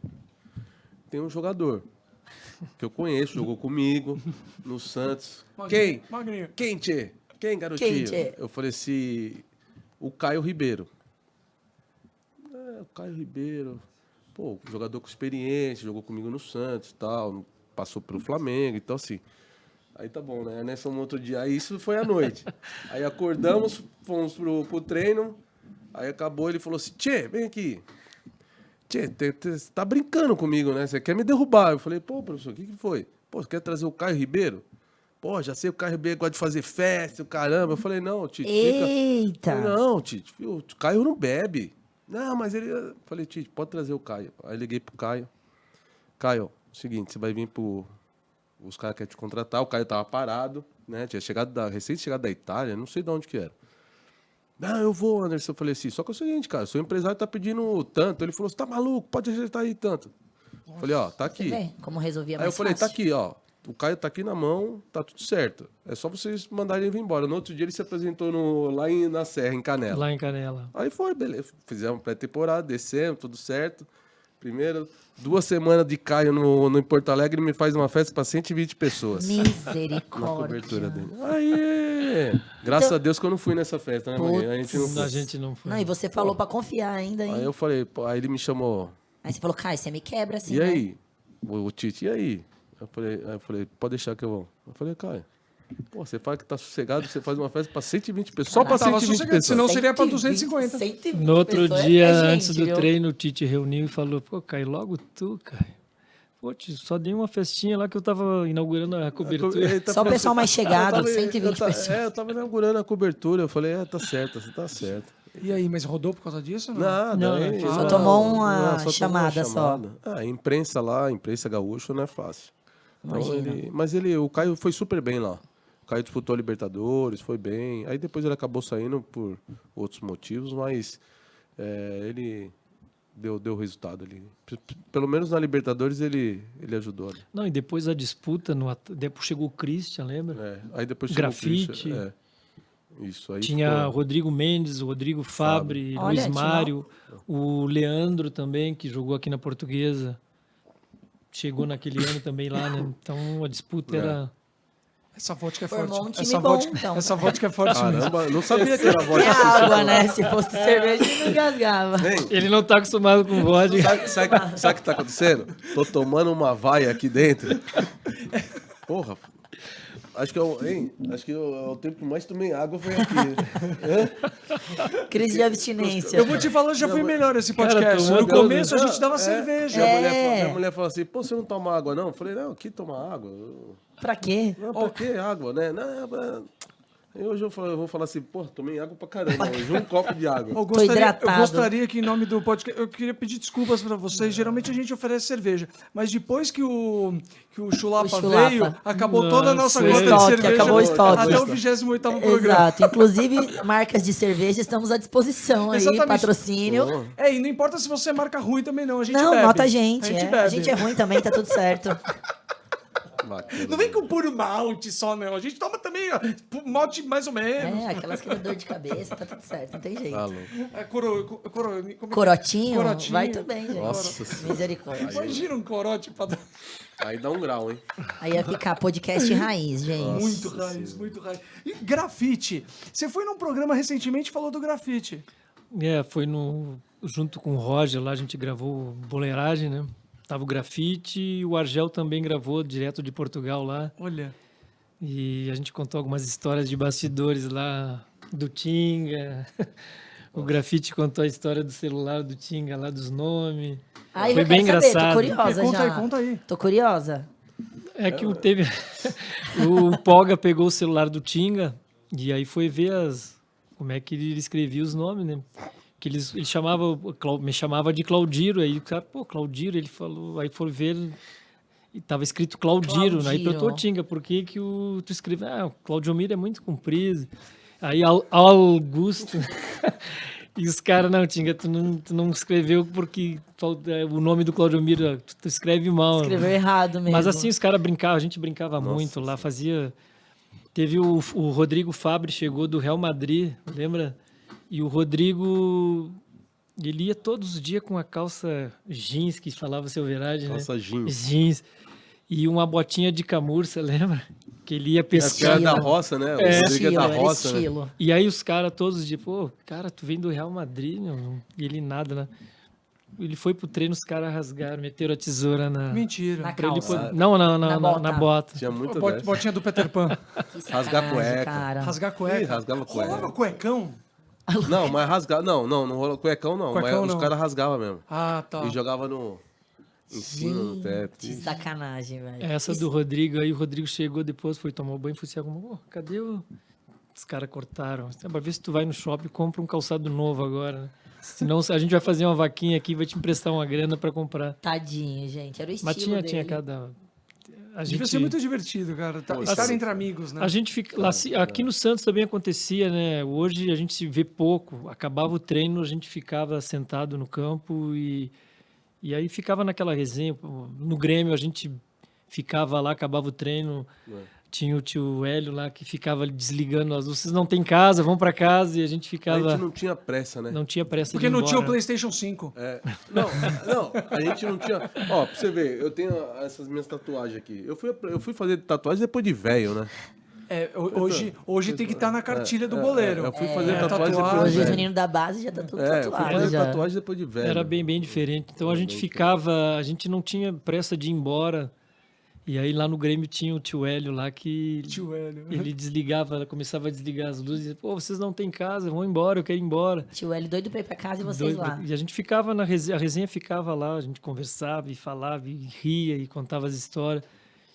tem um jogador que eu conheço, jogou comigo no Santos. Quem? Magrinho. Quem, tchê? Quem, garotinho? Quem, tchê? Eu falei assim, o Caio Ribeiro. O Caio Ribeiro, pô, jogador com experiência, jogou comigo no Santos e tal, passou pelo Flamengo, então assim. Aí tá bom, né? Nessa um outro dia, aí isso foi à noite. Aí acordamos, fomos pro treino, aí acabou, ele falou assim, Tchê, vem aqui. Tchê, você tá brincando comigo, né? Você quer me derrubar. Eu falei, pô, professor, o que foi? Pô, você quer trazer o Caio Ribeiro? Pô, já sei, o Caio Ribeiro gosta de fazer festa, o caramba. Eu falei, não, Tite, fica... Eita! Eu falei, não, Tite, o Caio não bebe. Não, mas ele... Eu falei, Tite, pode trazer o Caio. Aí liguei pro Caio. Caio, seguinte, você vai vir pro... Os caras querem te contratar, o Caio tava parado, né? Tinha recém-chegado da Itália, não sei de onde que era. Não, eu vou, Anderson. Eu falei assim, só que é o seguinte, cara, seu empresário tá pedindo tanto. Ele falou, você tá maluco, pode ajeitar aí tanto. Eu falei, ó, tá aqui. Você vê como resolvia Aí mais eu falei, tá fácil? aqui, ó. O Caio tá aqui na mão, tá tudo certo. É só vocês mandarem ele vir embora. No outro dia ele se apresentou lá na Serra, em Canela. Lá em Canela. Aí foi, beleza. Fizemos pré-temporada, descemos, tudo certo. Primeiro, 2 semanas de Caio no em Porto Alegre, ele me faz uma festa para 120 pessoas. Na cobertura Misericórdia. dele. Aí, graças a Deus que eu não fui nessa festa, né, Maria? A gente não foi. A gente não foi. Não, e você falou pra confiar ainda, hein? Aí eu falei, pô, aí ele me chamou. Aí você falou, Caio, você me quebra assim, E né? aí? O Tite, e aí? Eu falei, pode deixar que eu vou. Eu falei, Caio, Pô, você fala que tá sossegado, você faz uma festa pra 120 pessoas. Só pra Tava 120 sossegado, pessoas. senão seria pra 250. 120 No outro pessoas dia, é gente, antes do viu? treino, o Tite reuniu e falou: pô, Caio, logo tu, Caio. Pô, Tite, só dei uma festinha lá que eu tava inaugurando a cobertura. Ele tá Só o falando pessoal mais chegado, eu tava- 120 pessoas. Eu tava inaugurando a cobertura. Eu falei, tá certo, você tá certo. E aí, mas rodou por causa disso? Ou não? Nada, Não, aí- Só não, tomou uma não, só tomou chamada só. A imprensa lá, a imprensa gaúcha não é fácil. Então, Imagina. mas o Caio foi super bem lá. O Caio disputou a Libertadores, foi bem. Aí depois ele acabou saindo por outros motivos, mas ele deu resultado ali. Pelo menos na Libertadores ele ajudou ali. Não, e depois a disputa, depois chegou o Christian, lembra? Aí depois chegou o Grafite. Christian, Isso, aí Tinha ficou- Rodrigo Mendes, o Rodrigo Fabre, Olha, Luiz tinha Mário, o Leandro também, que jogou aqui na Portuguesa. Chegou naquele ano também lá, né? Então a disputa era. Essa vodka é Formou forte. um time essa bom, vodka, então. essa vodka é forte mesmo. Caramba, não sabia que era É vodka. água, né? Se fosse cerveja, ele não engasgava. Hein? Ele não tá acostumado com vodka. Sabe o que tá acontecendo? Tô tomando uma vaia aqui dentro. Porra. Acho que é o tempo que mais tomei água foi aqui. Crise de abstinência. Eu vou te falar, já foi melhor esse podcast. tomou no Deus, começo a Não, gente dava cerveja. Minha mulher falou assim, pô, você não toma água não? Eu falei, não, aqui toma água. Pra quê? Não, pra que água, né? Aí hoje eu vou falar assim, pô, tomei água pra caramba. Hoje um copo de água. Eu hidratado. gostaria que, em nome do podcast, eu queria pedir desculpas para vocês. Geralmente a gente oferece cerveja, mas depois que o Chulapa O Chulapa. veio, acabou toda a nossa Nossa, gota de estoque, cerveja. acabou o estoque. Até o 28º programa. Exato. Inclusive, marcas de cerveja estamos à disposição aí, Exatamente. patrocínio. E não importa se você é marca ruim também não, a gente Não, bebe. nota a gente. A gente A bebe. gente é ruim também, tá tudo certo. Bacana. Não vem com puro malte só, não. A gente toma também ó, malte mais ou menos. Aquelas que dão dor de cabeça, tá tudo certo, não tem jeito. Tá louco. Corotinho, Corotinho. vai tudo bem, gente. Nossa Senhora. Misericórdia. Imagina um corote pra... Aí dá um grau, hein? Aí ia ficar podcast raiz, gente. Muito raiz, muito raiz. E grafite. Você foi num programa recentemente e falou do grafite. Foi junto com o Roger lá, a gente gravou Boleiragem, né? Tava o Grafite e o Argel também gravou direto de Portugal lá. Olha. E a gente contou algumas histórias de bastidores lá do Tinga. O Grafite contou a história do celular do Tinga lá, dos nomes. Ai, Foi eu bem quero saber, engraçado. tô curiosa Conta já. aí, conta aí. Tô curiosa. É que teve. O Poga pegou o celular do Tinga e aí foi ver como é que ele escrevia os nomes, né? Que ele chamava, me chamava de Claudiro, aí o cara, pô, Claudiro, ele falou, aí foi ver, e tava escrito Claudiro, aí perguntou, Tinga, por que tu escreve? O Claudiomiro é muito comprido. Aí Augusto, e os caras, não, Tinga, tu não escreveu porque o nome do Claudiomiro, tu escreve mal. Escreveu errado mesmo. Mas assim, os caras brincavam, a gente brincava muito lá, fazia... Teve o Rodrigo Fabre, chegou do Real Madrid, lembra? E o Rodrigo, ele ia todos os dias com a calça jeans, que falava seu verdade, né? Calça jeans. Jeans. E uma botinha de camurça, lembra? Que ele ia É pescar. da roça, né? O Rodrigo é da roça, né? estilo. E aí os caras todos os dias, pô, cara, tu vem do Real Madrid, meu. E ele nada, né? Ele foi pro treino, os caras rasgaram, meteram a tesoura na... Mentira. Na pra ele calça. poder- Não, Na bota. na bota. Tinha muita Bot- dessa. Botinha do Peter Pan. Que Rasgar sacanagem, cueca. cara. Rasgar Ih, cueca. rasgava cueca. Rolava cuecão? Não, mas rasgar. Não rola cuecão, não. Cuecão, mas não. os caras rasgavam mesmo. Ah, tá. E jogava em cima, no teto. Que sacanagem, velho. Essa do Rodrigo, aí o Rodrigo chegou depois, foi tomar o banho, foi se arrumar. Pô, cadê o... Os caras cortaram. Pra ver se tu vai no shopping e compra um calçado novo agora, né? Senão a gente vai fazer uma vaquinha aqui e vai te emprestar uma grana pra comprar. Tadinho, gente. Era o estilo Mas tinha dele. cada... A Devia gente, ser muito divertido, cara. Estar assim, entre amigos, né? a gente fica, lá, aqui no Santos também acontecia, né? Hoje a gente se vê pouco. Acabava o treino, a gente ficava sentado no campo e aí ficava naquela resenha. No Grêmio a gente ficava lá, acabava o treino. Tinha o tio Hélio lá que ficava desligando as luzes. Vocês não tem casa, vão para casa, e a gente A ficava... gente não tinha pressa, né? Não tinha pressa Porque de ir não tinha o embora. PlayStation 5. Não, a gente não tinha. Ó, pra você ver, eu tenho essas minhas tatuagens aqui. Eu fui fazer tatuagem depois de velho, né? Hoje tem que estar na cartilha do goleiro. Eu fui fazer tatuagem tatuagem. depois de Hoje os velho. meninos da base já tá tudo Eu fui tatuado. fazer já. tatuagem depois de velho. Era bem diferente. Então a gente ficava, a gente não tinha pressa de ir embora. E aí lá no Grêmio tinha o tio Hélio lá que Tio Hélio. ele desligava, começava a desligar as luzes e dizia, pô, vocês não têm casa, vão embora, eu quero ir embora. Tio Hélio doido pra ir pra casa e vocês lá. E a gente ficava na resenha, a resenha ficava lá, a gente conversava e falava e ria e contava as histórias.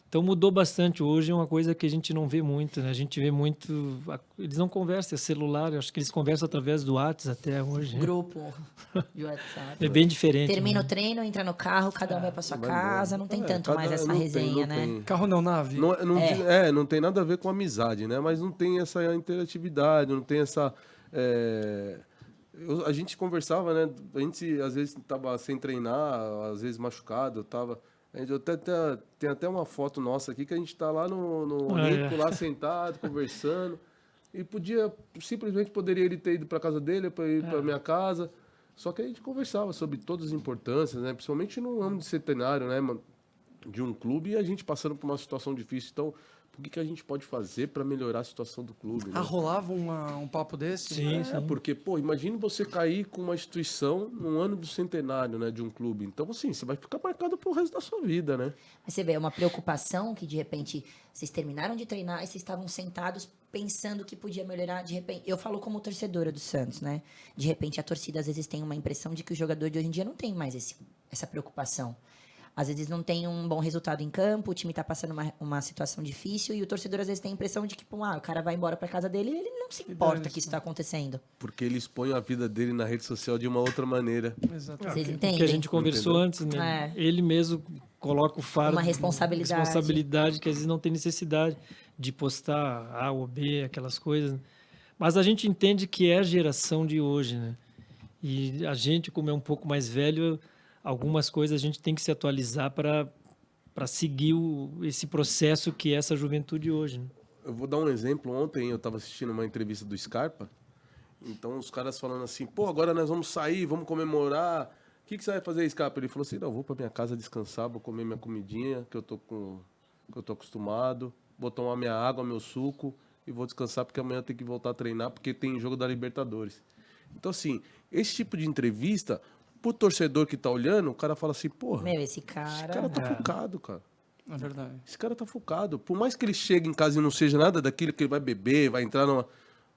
Então mudou bastante. Hoje é uma coisa que a gente não vê muito, né? A gente vê muito... Eles não conversam, é celular. Eu acho que eles conversam através do WhatsApp até hoje. Né? Grupo de WhatsApp. É bem diferente. Termina o né? treino, entra no carro, cada um vai pra sua vai casa. embora. Não tem É, tanto cada- mais essa não tem- resenha, não né? tem. Carro não, nave. Não tem nada a ver com amizade, né? Mas não tem essa interatividade, não tem essa... a gente conversava, né? A gente às vezes tava sem treinar, às vezes machucado, tava... Tem até uma foto nossa aqui que a gente tá lá no Olimpo, lá sentado, conversando. E simplesmente poderia ele ter ido para casa dele, para ir para minha casa. Só que a gente conversava sobre todas as importâncias, né? Principalmente no âmbito centenário, né, mano? De um clube e a gente passando por uma situação difícil. Então, o que a gente pode fazer para melhorar a situação do clube? Né? Rolava um papo desse? Sim, Porque, pô, imagine você cair com uma instituição no ano do centenário, né, de um clube. Então, assim, você vai ficar marcado pro resto da sua vida, né? Mas você vê, é uma preocupação que de repente vocês terminaram de treinar e vocês estavam sentados pensando que podia melhorar. De repente, eu falo como torcedora do Santos, né? De repente a torcida às vezes tem uma impressão de que o jogador de hoje em dia não tem mais essa preocupação. Às vezes não tem um bom resultado em campo, o time tá passando uma situação difícil e o torcedor às vezes tem a impressão de que, pô, o cara vai embora pra casa dele e ele não se importa que isso tá acontecendo. Porque ele expõe a vida dele na rede social de uma outra maneira. Exatamente. Vocês O entendem? que a gente conversou antes, né? Ele mesmo coloca o fardo. Uma responsabilidade. Que às vezes não tem necessidade de postar A ou B, aquelas coisas. Mas a gente entende que é a geração de hoje, né? E a gente, como é um pouco mais velho, algumas coisas a gente tem que se atualizar para seguir esse processo que é essa juventude hoje. Né? Eu vou dar um exemplo. Ontem eu estava assistindo uma entrevista do Scarpa. Então os caras falando assim, pô, agora nós vamos sair, vamos comemorar. O que você vai fazer, Scarpa? Ele falou assim, não, eu vou para minha casa descansar, vou comer minha comidinha, que eu tô acostumado, vou tomar minha água, meu suco e vou descansar porque amanhã tem que voltar a treinar porque tem jogo da Libertadores. Então, assim, esse tipo de entrevista, pro torcedor que tá olhando, o cara fala assim, porra, Meu, esse cara tá focado, cara. É verdade. Esse cara tá focado. Por mais que ele chegue em casa e não seja nada daquilo que ele vai beber, vai entrar numa...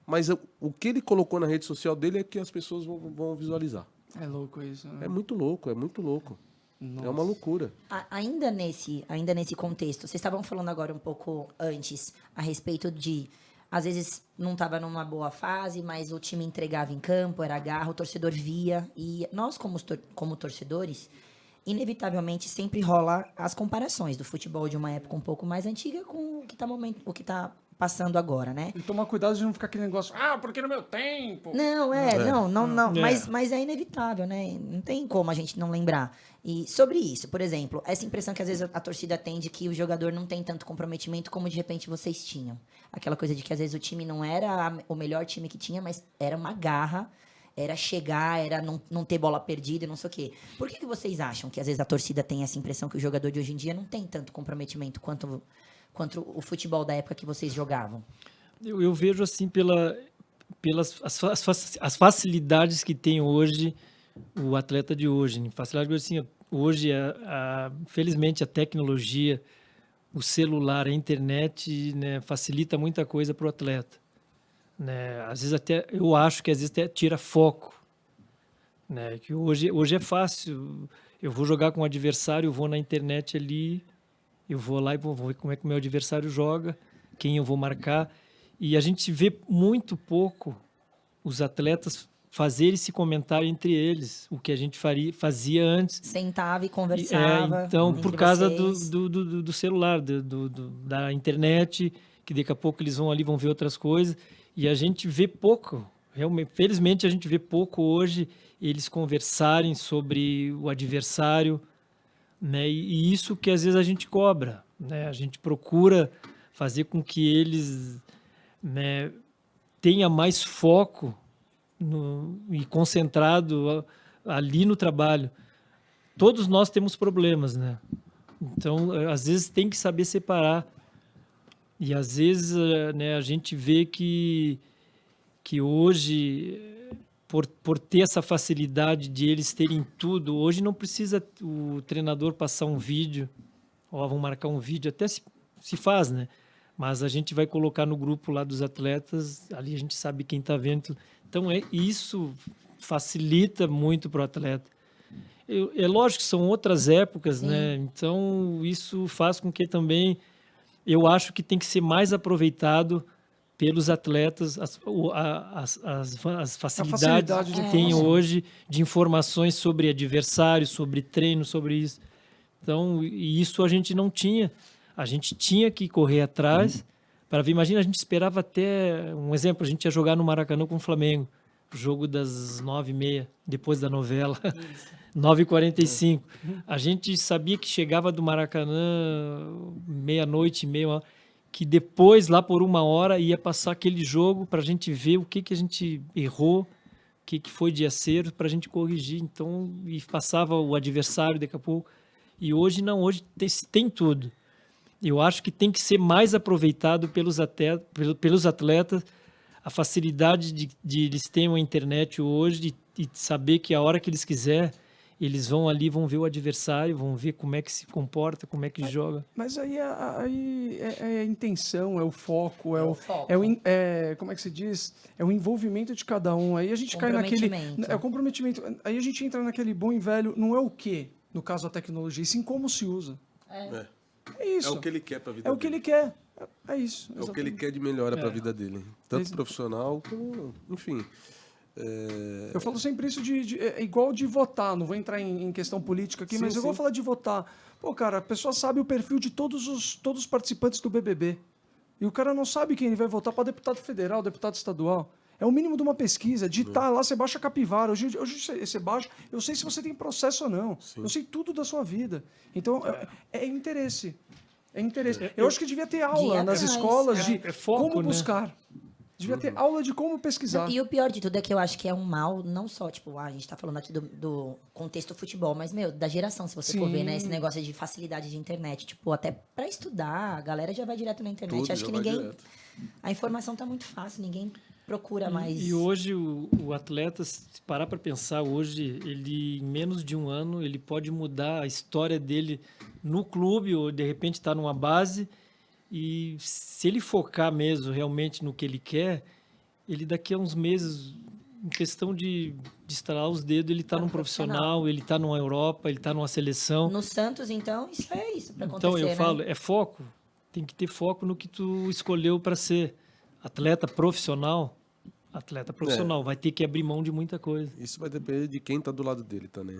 Mas o que ele colocou na rede social dele é que as pessoas vão visualizar. É louco isso, né? É muito louco, é muito louco. Nossa. É uma loucura. Ainda nesse contexto, vocês estavam falando agora um pouco antes a respeito de, às vezes não estava numa boa fase, mas o time entregava em campo, era garra, o torcedor via. E nós, como torcedores, inevitavelmente sempre rola as comparações do futebol de uma época um pouco mais antiga com o que tá passando agora, né? E tomar cuidado de não ficar aquele negócio, porque no meu tempo. Não, não. Mas é inevitável, né? Não tem como a gente não lembrar. E sobre isso, por exemplo, essa impressão que às vezes a torcida tem de que o jogador não tem tanto comprometimento como de repente vocês tinham. Aquela coisa de que às vezes o time não era o melhor time que tinha, mas era uma garra, era chegar, era não ter bola perdida e não sei o quê. Por que vocês acham que às vezes a torcida tem essa impressão que o jogador de hoje em dia não tem tanto comprometimento quanto o futebol da época que vocês jogavam? Eu vejo assim pelas as facilidades que tem hoje o atleta de hoje. Né? Facilidade assim, hoje, felizmente, a tecnologia, o celular, a internet, né, facilita muita coisa para o atleta. Né? Às vezes eu acho que às vezes até tira foco. Né? Que hoje é fácil. Eu vou jogar com um adversário, eu vou na internet ali, eu vou lá e vou ver como é que o meu adversário joga, quem eu vou marcar. E a gente vê muito pouco os atletas fazerem esse comentário entre eles, o que a gente fazia antes. Sentava e conversava. Então, por causa vocês. do celular, da internet, que daqui a pouco eles vão ali, vão ver outras coisas. E a gente vê pouco, realmente, felizmente a gente vê pouco hoje eles conversarem sobre o adversário, né? E isso que às vezes a gente cobra, né? A gente procura fazer com que eles, né, tenha mais foco e concentrado ali no trabalho. Todos nós temos problemas, né? Então, às vezes tem que saber separar. E às vezes, né, a gente vê que hoje, por ter essa facilidade de eles terem tudo, hoje não precisa o treinador passar um vídeo Ó, vamos marcar um vídeo, até se faz, né? Mas a gente vai colocar no grupo lá dos atletas, ali a gente sabe quem está vendo. Então, isso facilita muito para o atleta. É lógico que são outras épocas, né? Então, isso faz com que também, eu acho que tem que ser mais aproveitado pelos atletas, as facilidades que tem hoje de informações sobre adversários, sobre treino, sobre isso. Então, e isso a gente não tinha. A gente tinha que correr atrás para ver. Imagina, a gente esperava até... Um exemplo, a gente ia jogar no Maracanã com o Flamengo. Jogo das 9h30, depois da novela. 9h45. A gente sabia que chegava do Maracanã meia-noite, meia, que depois, lá por 1 hora, ia passar aquele jogo para a gente ver o que a gente errou, o que foi de acerto, para a gente corrigir. Então, e passava o adversário daqui a pouco. E hoje não, hoje tem tudo. Eu acho que tem que ser mais aproveitado pelos atletas, a facilidade de eles terem uma internet hoje e saber que a hora que eles quiserem, eles vão ali, vão ver o adversário, vão ver como é que se comporta, como é que joga. Mas aí é a intenção, é o foco, como é que se diz? É o envolvimento de cada um. Aí a gente cai naquele... É o comprometimento. Aí a gente entra naquele bom e velho, não é o quê, no caso da tecnologia, e sim como se usa. É isso. É o que ele quer para a vida É dele. o que ele quer. É isso. É o que ele quer de melhora para a vida dele. Tanto profissional como... Enfim... Eu falo sempre isso é igual de votar, não vou entrar em questão política aqui, mas eu vou falar de votar. Pô, cara, a pessoa sabe o perfil de todos os participantes do BBB. E o cara não sabe quem ele vai votar para deputado federal, deputado estadual. É o mínimo de uma pesquisa. Digitar lá, você baixa a capivara. Hoje você baixa, eu sei se você tem processo ou não. Sim. Eu sei tudo da sua vida. Então, é interesse. É interesse. Eu acho que devia ter aula nas escolas de foco, como buscar. Devia ter aula de como pesquisar. E o pior de tudo é que eu acho que é um mal, não só, tipo, a gente tá falando aqui do contexto futebol, mas, da geração, se você for ver, né? Esse negócio de facilidade de internet. Tipo, até pra estudar, a galera já vai direto na internet. Tudo acho que ninguém... A informação tá muito fácil, ninguém procura mais... E hoje o atleta, se parar para pensar, hoje, ele, em menos de um ano, ele pode mudar a história dele no clube, ou de repente está numa base... E se ele focar mesmo realmente no que ele quer, ele daqui a uns meses, em questão de estalar os dedos, ele está num profissional, ele está numa Europa, ele está numa seleção. No Santos, então, isso para acontecer, então, eu falo, é foco. Tem que ter foco no que tu escolheu para ser atleta profissional. Vai ter que abrir mão de muita coisa. Isso vai depender de quem tá do lado dele também.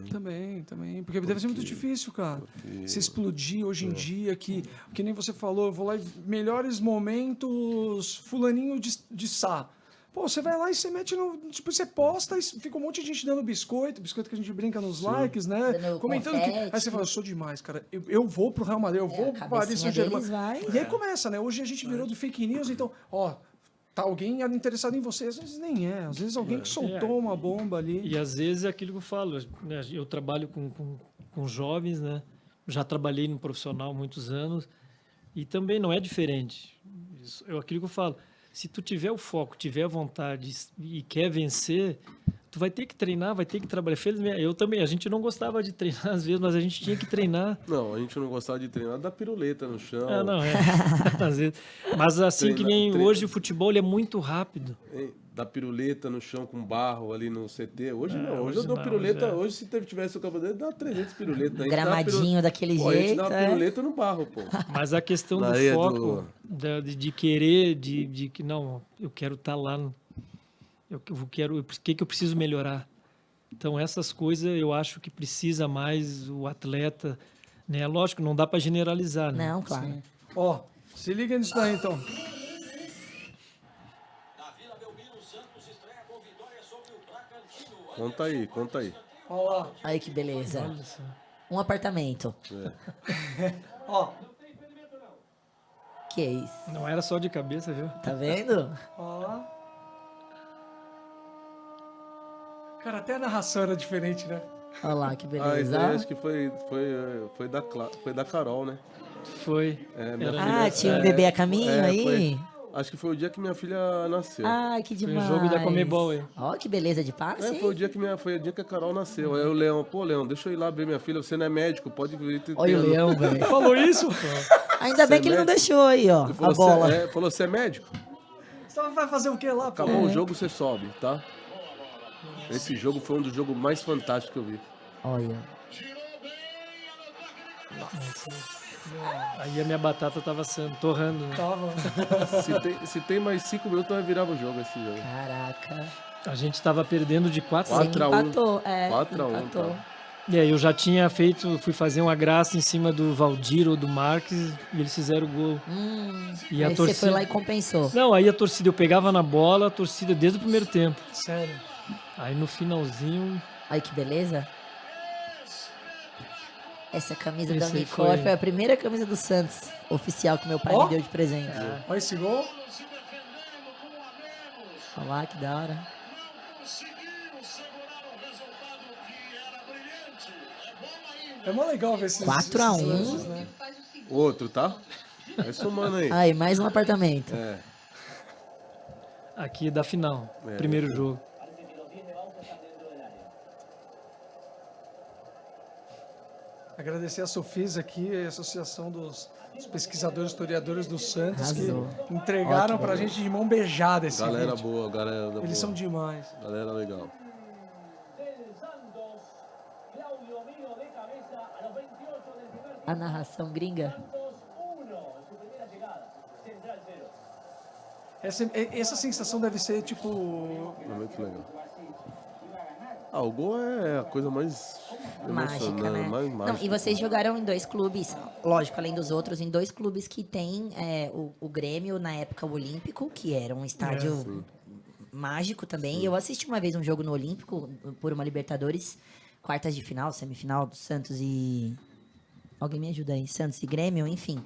Também. Porque deve ser muito difícil, cara. Se explodir hoje em dia, que nem você falou, eu vou lá e melhores momentos fulaninho de Sá. Pô, você vai lá e você mete no... Tipo, você posta e fica um monte de gente dando biscoito que a gente brinca nos likes, né? Comentando que... Aí você fala, eu sou demais, cara. Eu vou pro Real Madrid, eu vou pro Paris Saint-Germain. E aí começa, né? Hoje a gente virou de fake news, então... Tá alguém interessado em você, às vezes nem é. Às vezes alguém que soltou uma bomba ali. E às vezes é aquilo que eu falo, né? Eu trabalho com jovens, né? Já trabalhei no profissional há muitos anos e também não é diferente. Aquilo que eu falo, se tu tiver o foco, tiver a vontade e quer vencer, tu vai ter que treinar, vai ter que trabalhar. Eu também, a gente não gostava de treinar às vezes, mas a gente tinha que treinar. Não, a gente não gostava de treinar da piruleta no chão. Às vezes. Mas assim que nem hoje o futebol ele é muito rápido. Da piruleta no chão com barro ali no CT. Hoje não, hoje eu dou piruleta. Hoje se tivesse o campo dele, dá 300 piruletas. Gramadinho daquele jeito. A gente dá uma piruleta no barro, pô. Mas a questão do foco, de querer, de que não, eu quero estar lá. O que eu preciso melhorar? Então, essas coisas eu acho que precisa mais o atleta, né? Lógico, não dá para generalizar, né? Não, claro. Ó, se liga nisso daí, então. Conta aí. Ó, aí que beleza. Um apartamento. Ó. Que é isso? Não era só de cabeça, viu? Tá vendo? Ó. Cara, até a narração era diferente, né? Olha lá, que beleza. Acho que foi da Carol, né? Foi. Filha, tinha um bebê a caminho aí? Acho que foi o dia que minha filha nasceu. Ai, que Foi demais. um jogo da Comebol, hein? Ó, que beleza de passe. Foi o dia que a Carol nasceu. Aí o Leão, pô, Leão, deixa eu ir lá ver minha filha. Você não é médico, pode vir. Olha o Leão, velho. Falou isso? Ainda bem que ele não deixou aí, ó, Ele a falou, bola. falou, você é médico? Você vai fazer o que lá, pô? Acabou o jogo, você sobe, tá? Esse jogo foi um dos jogos mais fantásticos que eu vi. Olha. Aí a minha batata tava torrando, né? Tava. Se tem mais 5 minutos, vai virar o jogo esse jogo. Caraca. A gente tava perdendo de 4 a 1. 4 a 1. Empatou, 4 a 1, empatou. tá. E aí eu já tinha fui fazer uma graça em cima do Valdir ou do Marques e eles fizeram o gol. E a Aí você torcida... foi lá e compensou. Não, aí a torcida, eu pegava na bola, a torcida desde o primeiro tempo. Sério. Aí no finalzinho, Olha que beleza. Essa camisa da Esse aí Unicor foi- foi a primeira camisa do Santos oficial que meu pai Ó. me deu de presente. Olha esse gol. Olha lá, que da hora. É mó legal ver esses 4 a 1. esses lances, né? Outro, tá? Vai somando aí. Aí, mais um apartamento. É. aqui da final, primeiro jogo. Agradecer a Sofis aqui, a Associação dos Pesquisadores Historiadores do Santos, Arrasou. que entregaram pra gente de mão beijada esse Galera vídeo. boa, galera boa. Eles são demais. Galera legal. A narração gringa. Essa sensação deve ser, tipo... É muito legal. O gol é a coisa mais Mágica, emocionante, né? mais Não, mágica. e vocês jogaram em 2 clubes, lógico, além dos outros, em 2 clubes que tem o Grêmio na época o Olímpico, que era um estádio mágico também. Eu assisti uma vez um jogo no Olímpico por uma Libertadores, quartas de final, semifinal do Santos e... Alguém me ajuda aí, Santos e Grêmio, enfim.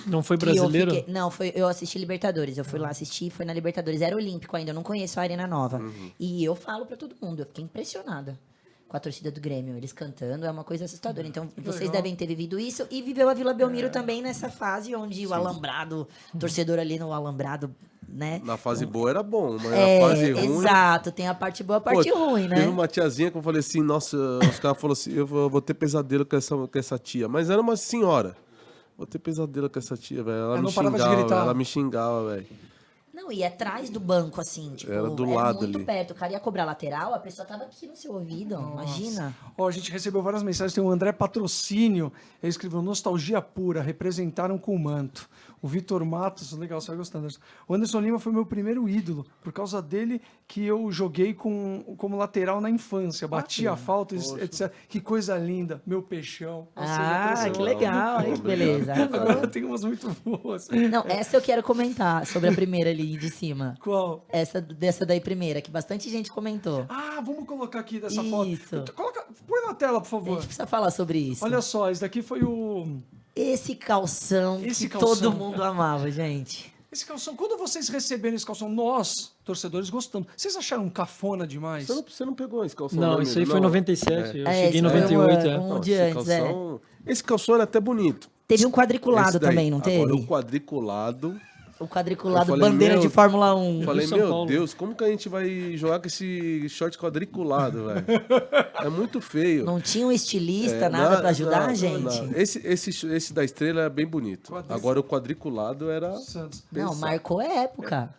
Não foi Que brasileiro? Não, eu assisti Libertadores. Eu fui lá assistir, foi na Libertadores. Era Olímpico ainda, eu não conheço a Arena Nova. E eu falo pra todo mundo, eu fiquei impressionada com a torcida do Grêmio. Eles cantando, é uma coisa assustadora. Então, vocês legal. devem ter vivido isso. E viveu a Vila Belmiro também nessa fase onde o Alambrado, o torcedor ali no Alambrado, né? Na fase boa era bom, mas na fase ruim... Exato. Tem a parte boa e a parte ruim, né? Teve uma tiazinha que eu falei assim, nossa, os caras falaram assim, eu vou ter pesadelo com essa tia. Mas era uma senhora. Vou ter pesadelo com essa tia, velho. Ela Ela me não parava de xingava, gritar. ela me xingava, velho. Não, e atrás do banco, assim, tipo, Era do lado muito ali. perto. O cara ia cobrar lateral, a pessoa tava aqui no seu ouvido, imagina. Ó, a gente recebeu várias mensagens. Tem o André Patrocínio. Ele escreveu nostalgia pura. Representaram com o manto. O Vitor Matos, legal, você vai gostando. O Anderson Lima foi meu primeiro ídolo. Por causa dele que eu joguei como lateral na infância. Batia a falta, etc. Que coisa linda. Meu peixão. Ou seja, tem Que legal, olha que beleza. Agora tem umas muito boas. Não, essa eu quero comentar sobre a primeira ali de cima. Qual? Dessa daí primeira, que bastante gente comentou. Ah, vamos colocar aqui dessa foto. Isso. Põe na tela, por A favor. gente precisa falar sobre isso. Olha só, esse daqui foi o... Esse calção Esse que calção. todo mundo amava, gente. Esse calção, quando vocês receberam esse calção, nós, torcedores, gostamos. Vocês acharam cafona demais? Você não pegou esse calção, Não, né, isso aí amigo? foi em Não. 97. Eu É, cheguei em esse foi 98, um- é. um- Não, dia esse antes, calção... Esse calção era até bonito. Teve um quadriculado Esse daí. também, não teve? Agora, o quadriculado... O quadriculado Eu falei, bandeira meu, de Fórmula 1. Falei, São meu Paulo. Deus, como que a gente vai jogar com esse short quadriculado, velho? É muito feio. Não tinha um estilista, nada pra ajudar a gente? Não. Esse da estrela é bem bonito. Agora o quadriculado era... Santos. Não, Pensar. marcou época.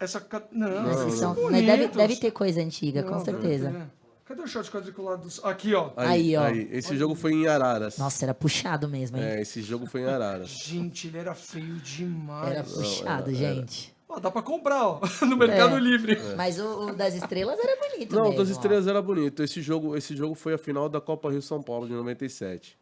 Não, Esses esses são- são mas deve bonitos. ter coisa antiga, com Não, deve certeza. ter. Cadê o short quadriculado? Aqui, ó. Aí, ó. Esse jogo foi em Araras. Nossa, era puxado mesmo, hein? Esse jogo foi em Araras. Gente, ele era feio demais. Era puxado, gente. Ó, dá pra comprar, ó, no Mercado Livre. Mas o das estrelas era bonito Não, mesmo. o das ó. estrelas era bonito. Esse jogo foi a final da Copa Rio São Paulo de 97.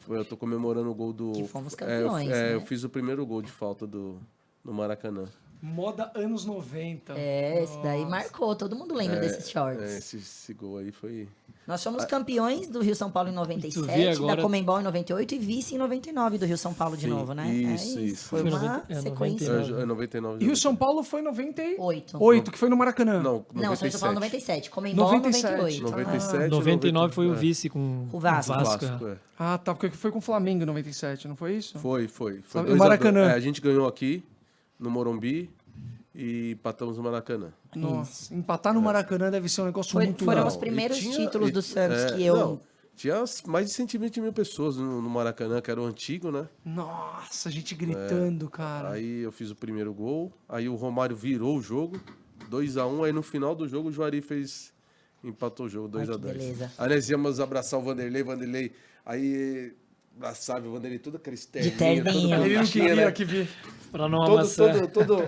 Eu tô comemorando o gol do... Que fomos campeões, né? Eu fiz o primeiro gol de falta no Maracanã. Moda anos 90. Esse daí marcou, todo mundo lembra desses shorts. Esse gol aí foi... Nós fomos campeões do Rio São Paulo em Tu 97, vê agora- da Comembol em 98 e vice em 99 do Rio São Paulo de Sim, novo, né? isso. Foi Foi uma 90, sequência. 99. 99. E o São Paulo foi em 98, 8. que foi no Maracanã. Não, Não, só 97. São Paulo 97. Comembol 97. 98. 97, 99 foi o 98, vice com O Vasco. Vasco, é. é. Ah, tá, porque foi com o Flamengo em 97, não foi isso? Foi. Foi 2 o Maracanã. a 2. A gente ganhou aqui, no Morumbi, e empatamos no Maracanã. Nossa, empatar no Maracanã deve ser um negócio muito Foram legal. os primeiros E tinha- títulos do Santos que eu... Não, tinha mais de 120 mil pessoas no Maracanã, que era o antigo, né? Nossa, a gente gritando, cara. Aí eu fiz o primeiro gol, aí o Romário virou o jogo, 2-1, aí no final do jogo o Juari empatou o jogo, Ai, que 2-10. beleza. Aí nós íamos abraçar o Vanderlei, aí abraçava o Vanderlei, todo aquele terninho, terninho. todo Ele não bonitinho, queria né? que vir. Pra não amassar.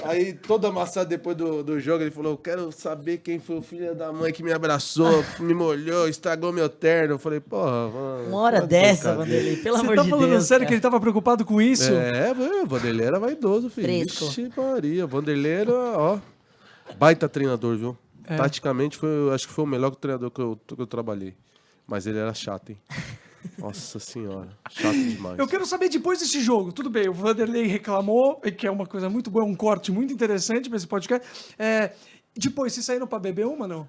Aí todo amassado depois do jogo, ele falou, eu quero saber quem foi o filho da mãe que me abraçou, me molhou, estragou meu terno. Eu falei, porra, mano. Uma hora tá de dessa, brincadeira. Vanderlei, pelo Você amor tá de falando Deus. sério que cara. ele tava preocupado com isso? O Vanderlei era vaidoso, filho. Fresco. Vixe, Maria. O Vanderlei era, ó, baita treinador, viu? Taticamente, acho que foi o melhor treinador que eu trabalhei. Mas ele era chato, hein? Nossa senhora. Chato demais. Eu quero saber depois desse jogo. Tudo bem, o Vanderlei reclamou, que é uma coisa muito boa, um corte muito interessante pra esse podcast. Depois, vocês saíram pra beber uma, não?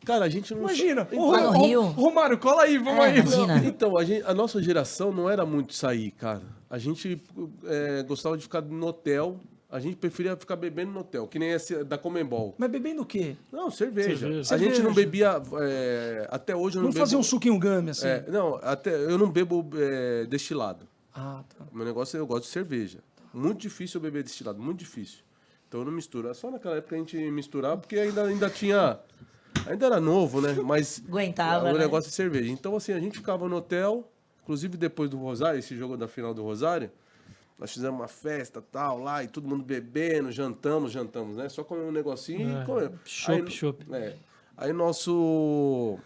Cara, a gente não... Imagina. Lá no Rio. Romário, cola aí, vamos aí. imagina. Então, a nossa geração não era muito sair, cara. A gente gostava de ficar no hotel. A gente preferia ficar bebendo no hotel, que nem esse da Comembol. Mas bebendo o quê? Não, cerveja. Cerveja. A gente não Cerveja. bebia... até hoje eu não Vamos bebo... fazer um suquinho game, assim. não, até eu não bebo destilado. Ah, tá. O meu negócio eu gosto de cerveja. Muito difícil eu beber destilado, muito difícil. Então eu não misturo. Só naquela época a gente misturava, porque ainda tinha... Ainda era novo, né? Mas Aguentava, o né? negócio é cerveja. Então, assim, a gente ficava no hotel, inclusive depois do Rosário, esse jogo da final do Rosário, nós fizemos uma festa, tal, lá, e todo mundo bebendo, jantamos, né? Só comemos um negocinho e comemos. Chopp. Aí nosso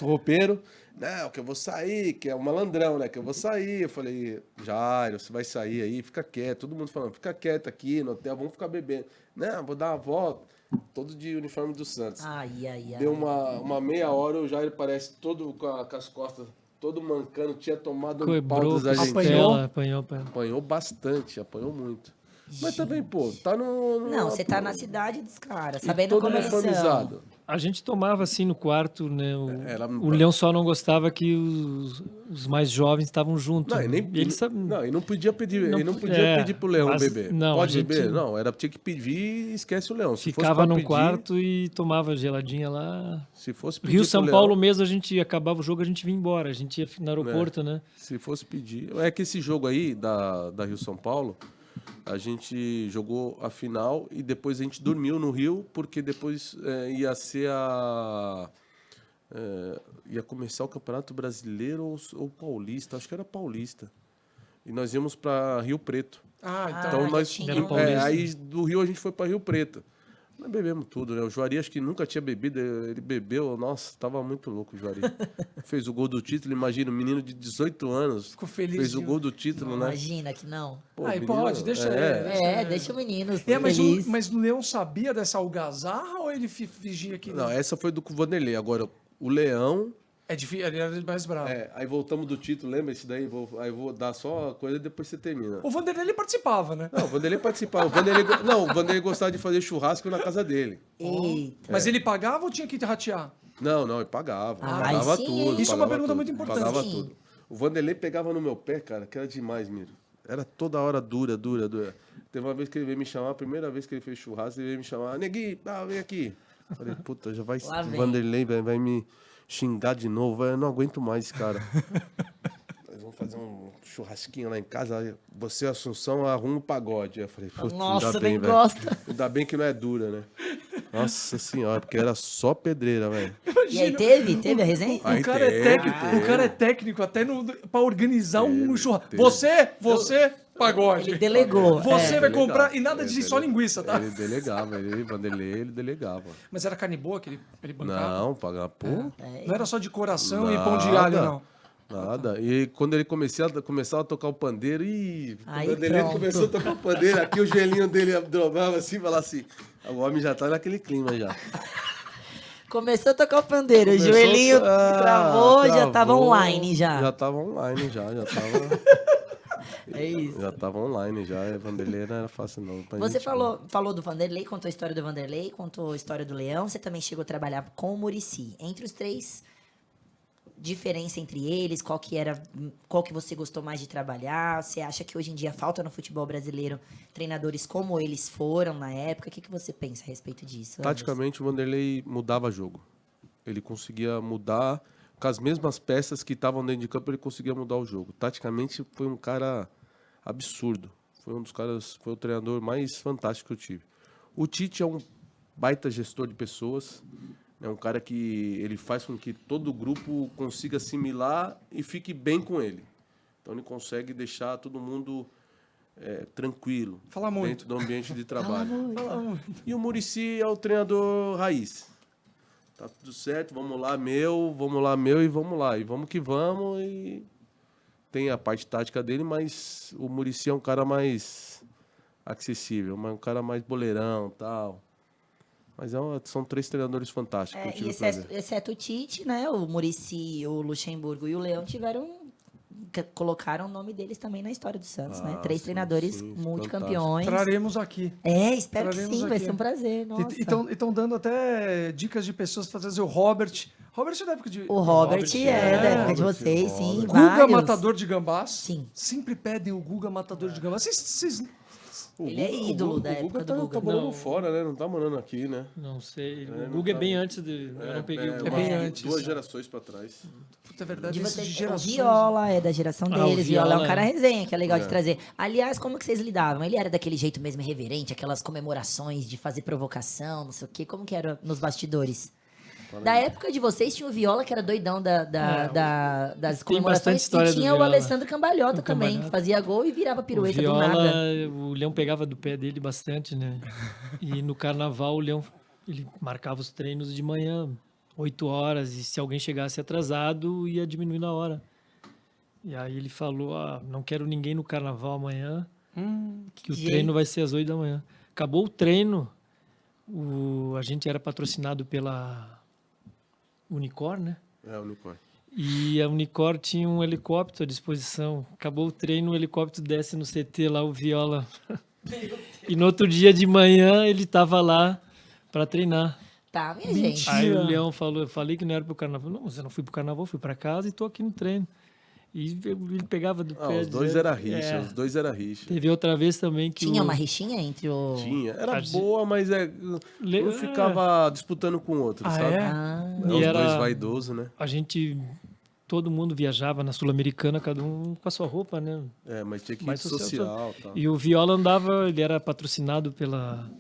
roupeiro, não, que eu vou sair, que é um malandrão, né? Que eu vou sair. Eu falei, Jairo, você vai sair aí, fica quieto. Todo mundo falando, fica quieto aqui no hotel, vamos ficar bebendo. Não, vou dar uma volta. Todo de uniforme do Santos. Ai. Deu uma meia hora, o Jair parece todo com as costas, todo mancando, tinha tomado um pau Quebrou dos argentinos. costela, apanhou. Apanhou bastante, apanhou muito. Mas também, pô, tá no... Não, você tá na cidade dos caras, e sabendo todo como eles são. uniformizado. A gente tomava assim no quarto, né? Era- O Leão só não gostava que os mais jovens estavam juntos. Não, e né? nem, E ele sabe- não, e não podia pedir, Não ele não podia- podia pedir pro Leão mas- beber. não, Pode a gente- beber? Não, tinha que pedir e esquece o Leão. Se fosse Ficava pra num pedir, quarto e tomava geladinha lá. Se fosse pedir Rio pro São Leão, Paulo mesmo, a gente acabava o jogo, a gente vinha embora. A gente ia no aeroporto, né? Se fosse pedir... É que esse jogo aí, da Rio São Paulo, a gente jogou a final e depois a gente dormiu no Rio, porque depois ia ser ia começar o Campeonato Brasileiro ou Paulista, acho que era Paulista. E nós íamos para Rio Preto. Ah, então. Então já nós... tinha Era Paulista. aí do Rio a gente foi para Rio Preto. Nós bebemos tudo, né? O Juari acho que nunca tinha bebido, ele bebeu, nossa, tava muito louco o Juari. Fez o gol do título, imagina, um menino de 18 anos. Ficou feliz Fez de- o gol do título, né? Imagina que não. Pô, Aí menino, pode, deixa Deixa o menino mas, feliz. mas o Leão sabia dessa algazarra ou ele fingia que Não, essa foi do Vanderlei. Agora, o Leão... É difícil, ele era mais bravo. aí voltamos do título, lembra esse daí? Aí vou dar só a coisa e depois você termina. O Vanderlei ele participava, né? Não, o Vanderlei participava. O Vanderlei gostava de fazer churrasco na casa dele. Eita. Mas ele pagava ou tinha que ratear? Não, ele pagava. Ah, pagava aí sim, tudo. hein? Isso é uma pagava pergunta tudo, muito importante. Pagava Sim. tudo. O Vanderlei pegava no meu pé, cara, que era demais, Miro. Era toda hora dura. Teve uma vez que ele veio me chamar, a primeira vez que ele fez churrasco, ele veio me chamar, Negui, vem aqui. Falei, puta, já vai... Lá O vem. Vanderlei vai me xingar de novo, eu não aguento mais esse cara. Nós vamos fazer um churrasquinho lá em casa, você, Assunção, arruma o pagode. Eu falei, puta, Nossa, ainda bem, nem velho. gosta. Ainda bem que não é dura, né? Nossa senhora, porque era só pedreira, velho. E aí teve a resenha? Aí O cara, teve, é técnico, teve. o cara é técnico até pra organizar um churrasco. teve. Você, pagode. Ele delegou. Você é. vai Delegava. comprar e nada de só linguiça, tá? Ele delegava, Vanderlei, ele delegava. Mas era carne boa que ele bancava? Não, pagar, pô, Não era só de coração e pão de alho, não. nada. E quando ele começava a tocar o pandeiro, Aí, o Vanderlei pronto. começou a tocar o pandeiro, aqui o joelhinho dele dobrava assim, falava assim, o homem já tá naquele clima já. Começou a tocar o pandeiro, o Começou joelhinho a- travou, já tava travou, online já. Já tava online, já tava... É isso. Já tava online, já. Vanderlei não era fácil, não. pra Você gente, falou do Vanderlei, contou a história do Vanderlei, contou a história do Leão. Você também chegou a trabalhar com o Muricy. Entre os três, diferença entre eles? Qual que você gostou mais de trabalhar? Você acha que hoje em dia falta no futebol brasileiro treinadores como eles foram na época? O que você pensa a respeito disso, Anderson? Taticamente, o Vanderlei mudava jogo. Ele conseguia mudar, com as mesmas peças que estavam dentro de campo, ele conseguia mudar o jogo. Taticamente, foi um cara absurdo. Foi um dos caras, foi o treinador mais fantástico que eu tive. O Tite é um baita gestor de pessoas, é um cara que ele faz com que todo o grupo consiga assimilar e fique bem com ele. Então ele consegue deixar todo mundo tranquilo Fala muito. dentro do ambiente de trabalho. Fala muito. E o Muricy é o treinador raiz. Tá tudo certo, vamos lá, meu e vamos lá. E vamos que vamos. E tem a parte tática dele, mas o Muricy é um cara mais acessível, um cara mais boleirão e tal. Mas são 3 treinadores fantásticos. que eu tive E o prazer. exceto o Tite, né? O Muricy, o Luxemburgo e o Leão colocaram o nome deles também na história do Santos, né? 3 sim, treinadores sim, multicampeões. Traremos aqui. Espero que Traremos sim, vai aqui. ser um prazer. Nossa. E estão dando até dicas de pessoas para trazer o Robert. Robert é da época de... O Robert Robert, é da época de Robert, vocês, sim. Robert. Guga vários. Matador de Gambás. Sim. Sempre pedem o Guga Matador de Gambás. Vocês Ele é ídolo da época do Guga. Tá morando Não. fora, né? Não tá morando aqui, né? Não sei. não O Guga é tá- bem antes de. Eu não peguei o É Guga. bem antes. 2 gerações pra trás. Puta, é verdade, De esses vocês, de o gerações. Viola é da geração Ah, o deles. Viola é um Viola, cara é. resenha, que é legal de trazer. Aliás, como que vocês lidavam? Ele era daquele jeito mesmo irreverente, aquelas comemorações de fazer provocação, não sei o quê. Como que era nos bastidores? Da época de vocês tinha o Viola, que era doidão das tem comemorações, bastante história e do tinha o Viola. Alessandro Cambalhota O também, que Cambalhota. fazia gol e virava O pirueta do Viola, nada. o Leão pegava do pé dele bastante, né? E no carnaval o Leão ele marcava os treinos de manhã, 8 horas, e se alguém chegasse atrasado, ia diminuir na hora. E aí ele falou: não quero ninguém no carnaval amanhã, que o jeito. treino vai ser às 8 da manhã. Acabou o treino, a gente era patrocinado pela Unicor, né? É, o Nicole. E a Unicor tinha um helicóptero à disposição. Acabou o treino, o helicóptero desce no CT lá, o Viola. E no outro dia de manhã ele estava lá para treinar. Tá, minha gente. Aí o Leão falou, eu falei que não era pro carnaval. Não, mas eu não fui pro carnaval, fui para casa e tô aqui no treino. E ele pegava do pé. Os dois dizendo- era rixa, É. os dois era rixa. Teve outra vez também que Tinha o... uma rixinha entre o... Tinha, era A gente- boa, mas não ficava disputando com o outro, Ah, sabe? é? Ah, É E os era- dois vaidosos, né? A gente... Todo mundo viajava na Sul-Americana, cada um com a sua roupa, né? É, mas tinha que ir Mais social e tal. E o Viola andava, ele era patrocinado pela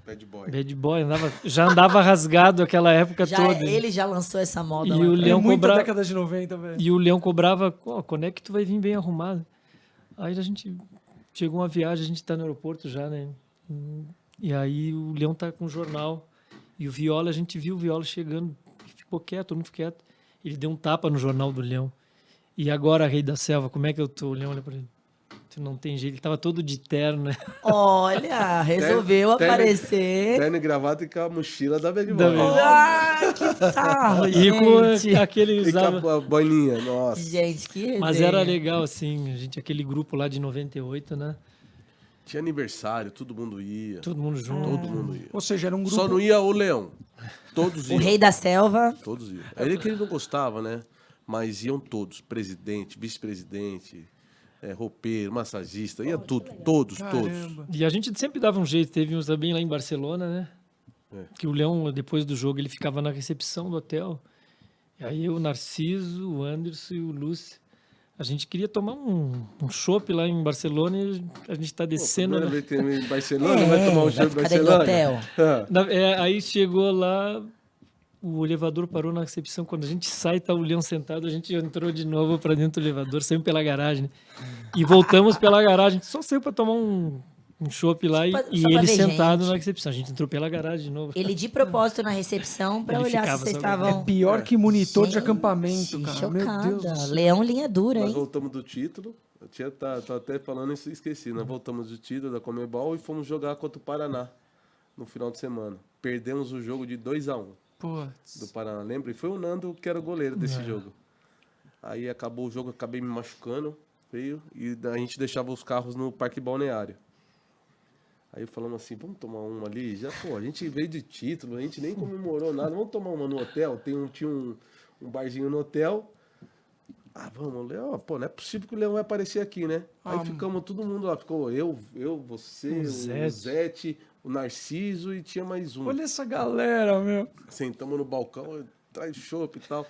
Bad boy. Bad Boy, já andava rasgado aquela época toda. ele já lançou essa moda E lá. o pra- É Leão muita cobrava- década de 90, velho. E o Leão cobrava, quando é que tu vai vir bem arrumado? Aí a gente chegou uma viagem, a gente tá no aeroporto já, né? E aí o Leão tá com o jornal. E o Viola, a gente viu o Viola chegando, ficou quieto, todo mundo ficou quieto. Ele deu um tapa no jornal do Leão. E agora, Rei da Selva, como é que eu tô? O Leão olha pra ele. Tu não tem jeito, ele tava todo de terno, né? Olha, resolveu Terno- aparecer. Terno e gravata e com a mochila da Bad Da Boy. Bad Boy. Ai, que sarro, E gente. com aquele E com usava... a boininha, nossa. Gente, que resenha. Mas era legal, assim, a gente, aquele grupo lá de 98, né? Tinha aniversário, todo mundo ia. Todo mundo junto. Todo mundo ia. Ou seja, era um grupo... Só não ia o Leão. Todos O iam. Rei da Selva. Todos iam. É ele que ele não gostava, né? Mas iam todos. Presidente, vice-presidente, roupeiro, massagista. Ia tudo. Todos, todos. Caramba. E a gente sempre dava um jeito. Teve uns também lá em Barcelona, né? Que o Leão, depois do jogo, ele ficava na recepção do hotel. E aí eu, o Narciso, o Anderson e o Lúcio. A gente queria tomar um chopp lá em Barcelona e a gente tá descendo. Primeira né? vez que ele em Barcelona, vai tomar um show em ficar dentro do Barcelona. hotel. Aí chegou lá, o elevador parou na recepção. Quando a gente sai, tá o Leão sentado, a gente entrou de novo para dentro do elevador, saímos pela garagem. Né? E voltamos pela garagem. Só saiu para tomar um chopp lá Só pra e ele ver sentado gente. na recepção. A gente entrou pela garagem de novo. Ele de propósito na recepção pra Ele olhar se ficava vocês só estavam... Pior que monitor de Gente, acampamento, cara. Meu chocada. Deus do céu. Leão linha dura, Nós hein? voltamos do título. Eu tinha tá até falando isso e esqueci. Nós voltamos do título da Comebol e fomos jogar contra o Paraná no final de semana. Perdemos o jogo de 2-1 Putz. do Paraná. Lembra? E foi o Nando que era o goleiro desse jogo. Aí acabou o jogo, acabei me machucando, feio, e a gente deixava os carros no Parque Balneário. Aí falamos assim, vamos tomar uma ali? Já, pô, a gente veio de título, a gente nem comemorou nada, vamos tomar uma no hotel? Tinha um barzinho no hotel, Vamos, Leão. Pô, não é possível que o Leão vai aparecer aqui, né? Aí ficamos todo mundo lá. Ficou eu, você, O o Zete. Zete, o Narciso e tinha mais um. Olha essa galera, meu. Sentamos no balcão, traz chopp e tal.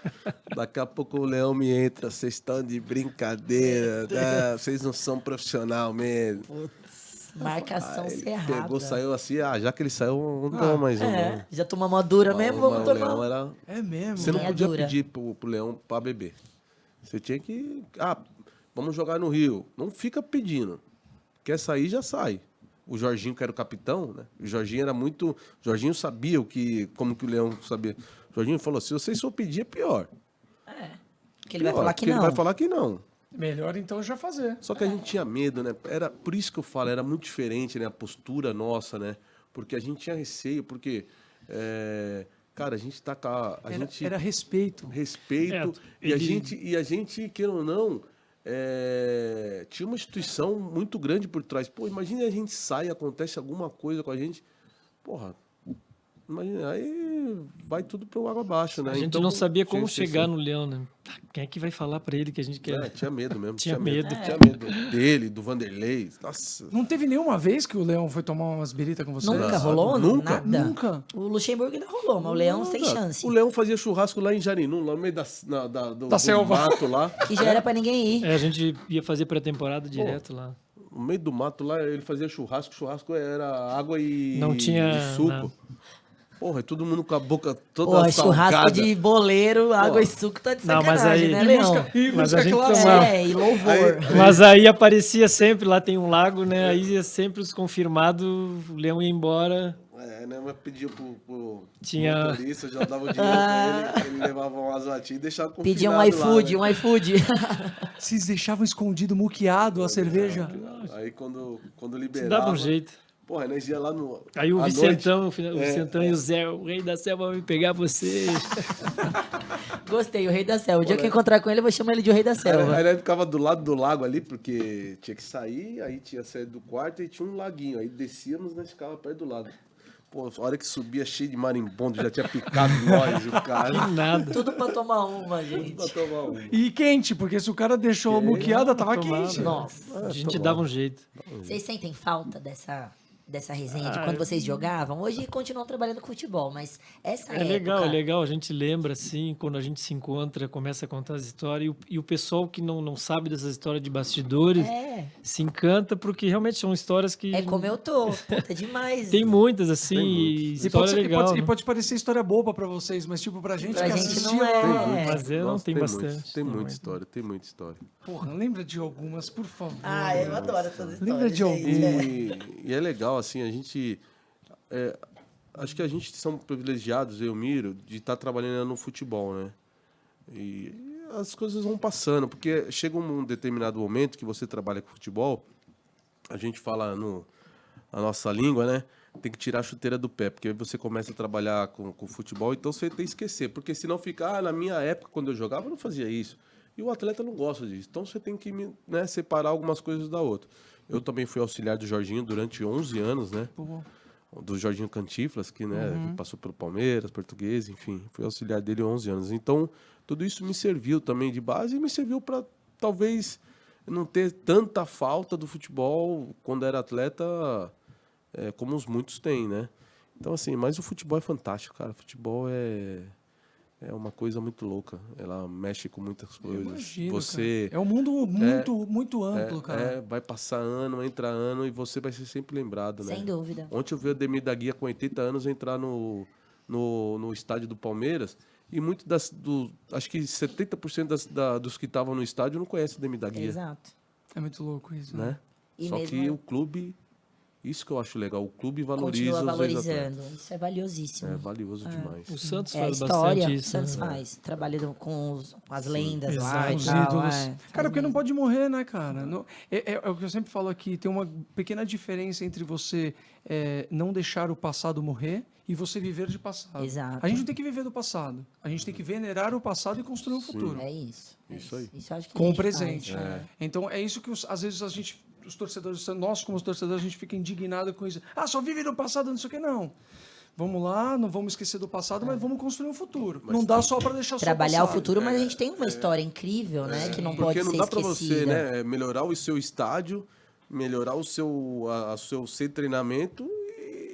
Daqui a pouco o Leão me entra. Vocês estão de brincadeira, tá? Vocês não são profissional mesmo. Marcação Aí ele cerrada. pegou, saiu assim. Já que ele saiu, vamos tomar mais um. É, já tomamos uma dura mesmo, vamos Mas o Leão tomar. era... É mesmo. Você não Meia podia dura. pedir pro Leão pra beber. Você tinha que... vamos jogar no Rio. Não fica pedindo. Quer sair, já sai. O Jorginho, que era o capitão, né? O Jorginho era muito... O Jorginho sabia como que o Leão sabia. O Jorginho falou, se vocês for pedir, é pior. Que ele vai Pior, falar que porque não. ele vai falar que não. Melhor então já fazer. Só que a gente tinha medo, né? Por isso que eu falo, era muito diferente, né? A postura nossa, né? Porque a gente tinha receio, porque... cara, a gente tá com Era respeito. respeito. E a gente, queira ou não, tinha uma instituição muito grande por trás. Pô, imagina a gente sai, acontece alguma coisa com a gente. Porra, imagina, aí vai tudo pro água abaixo, né? A gente Então, não sabia tinha como esse- chegar no Leão, né? Quem é que vai falar pra ele que a gente quer? Tinha medo mesmo. Tinha medo. Tinha medo dele, do Vanderlei. Nossa. Não teve nenhuma vez que o Leão foi tomar umas biritas com você? Nunca Não, rolou? nunca, Nada. Nunca. O Luxemburgo ainda rolou, mas o Leão sem Nada. chance. O Leão fazia churrasco lá em Jarinu, lá no meio do selva. mato lá. Que já era pra ninguém ir. A gente ia fazer pré-temporada direto lá. No meio do mato lá, ele fazia churrasco. Churrasco era água e, Não tinha e suco. nada. Porra, e todo mundo com a boca toda Pô, churrasco salgada. de boleiro, água e suco tá de Não, mas sacanagem, aí- né, E Leão? E Mas música a gente clássica. tomava. E louvor. Mas aí aparecia sempre, lá tem um lago, né? Aí ia sempre os confirmados, o Leão ia embora. Né? Mas pedia pro Tinha- motorista, já dava o dinheiro pra ele levava umas latinhas e deixava confinado Pedia um lá, iFood, né? um iFood. Vocês deixavam escondido, muqueado a cerveja? Aí quando Se liberava... dava um jeito. Porra, nós ia lá no... Aí o à Vicentão, noite, o Vicentão e o Zé, o rei da selva vai pegar vocês. Gostei, o Rei da Selva. O dia que eu encontrar com ele, eu vou chamar ele de o Rei da Selva. Aí nós ficava do lado do lago ali, porque tinha que sair, aí tinha saído do quarto e tinha um laguinho. Aí descíamos, nós ficava perto do lago. Pô, a hora que subia cheio de marimbondo, já tinha picado nós, o cara. Nada. Tudo pra tomar uma, gente. Pra tomar um. E quente, porque se o cara deixou a muqueada, tava Tomava. quente. Nossa. A gente dava um jeito. Vocês sentem falta dessa resenha de quando vocês jogavam? Hoje continuam trabalhando com futebol, mas essa É legal, época... é legal. A gente lembra, assim, quando a gente se encontra, começa a contar as histórias. E o pessoal que não sabe dessas histórias de bastidores se encanta, porque realmente são histórias que... É como eu tô. Puta, demais. Tem muitas, assim, Tem e E história pode, ser- e legal. pode- e né? pode parecer história boba pra vocês, mas tipo, pra gente Pra que gente assistiu... não é. Mas não Nossa, tem muito, bastante. Tem muita história, tem muita história. Porra, lembra de algumas, por favor. Ah, eu adoro essas histórias. Lembra de gente. E é legal, assim, a gente... acho que a gente são privilegiados, eu e o Miro, de estar trabalhando no futebol, né? E as coisas vão passando, porque chega um determinado momento que você trabalha com futebol, a gente fala a nossa língua, né? Tem que tirar a chuteira do pé, porque aí você começa a trabalhar com futebol, então você tem que esquecer, porque senão fica, na minha época, quando eu jogava, eu não fazia isso. E o atleta não gosta disso, então você tem que separar algumas coisas da outra. Eu também fui auxiliar do Jorginho durante 11 anos, né? Pô, Do Jorginho Cantinflas, que, que passou pelo Palmeiras, Português, enfim, fui auxiliar dele 11 anos. Então, tudo isso me serviu também de base e me serviu para talvez não ter tanta falta do futebol quando era atleta, como os muitos têm, né? Então, assim, mas o futebol é fantástico, cara. O futebol é uma coisa muito louca. Ela mexe com muitas coisas. imagino, Você cara. É um mundo muito amplo, cara. vai passar ano, entra ano e você vai ser sempre lembrado, né? Sem dúvida. Ontem eu vi o Ademir da Guia com 80 anos entrar no estádio do Palmeiras e acho que 70% dos que estavam no estádio não conhecem o Ademir da Guia, Exato. É muito louco isso, né? né? E Só mesmo que o clube, isso que eu acho legal, o clube valoriza continua os ex-atletas. valorizando. Isso é valiosíssimo. É valioso demais. O Santos É a faz história, bastante o isso. Santos né? faz. Trabalha com as lendas lá Exato. e Os tal. ídolos. é. Cara, porque não pode morrer, né, cara? É o que eu sempre falo aqui, tem uma pequena diferença entre você não deixar o passado morrer e você viver de passado. Exato. A gente não tem que viver do passado. A gente tem que venerar o passado e construir o futuro. É isso. Isso aí. Isso eu acho que a Com o gente presente. faz, Então é isso que às vezes os torcedores, nós como os torcedores, a gente fica indignado com isso. Ah, só vive no passado, não sei o que, não. Vamos lá, não vamos esquecer do passado, mas vamos construir um futuro. Não dá só para deixar só Trabalhar o passado. futuro, mas a gente tem uma história incrível, né? Que não pode Porque não ser dá para esquecida. você, né, melhorar o seu estádio, melhorar o seu treinamento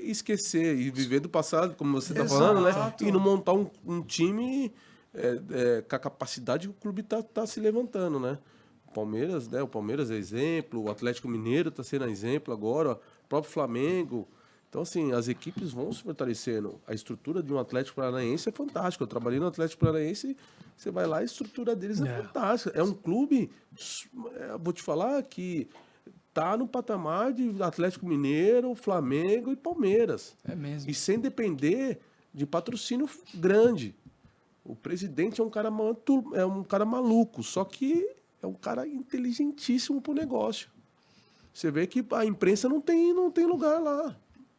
e esquecer e viver do passado, como você está falando, né? Exato. E não montar um time com a capacidade que o clube tá se levantando, né? Palmeiras, né? O Palmeiras é exemplo, o Atlético Mineiro está sendo exemplo agora, o próprio Flamengo. Então, assim, as equipes vão se fortalecendo. A estrutura de um Atlético Paranaense é fantástica. Eu trabalhei no Atlético Paranaense, você vai lá, a estrutura deles é fantástica. É um clube, vou te falar, que tá no patamar de Atlético Mineiro, Flamengo e Palmeiras. É mesmo. E sem depender de patrocínio grande. O presidente é um cara maluco, só que é um cara inteligentíssimo pro negócio. Você vê que a imprensa não tem lugar lá.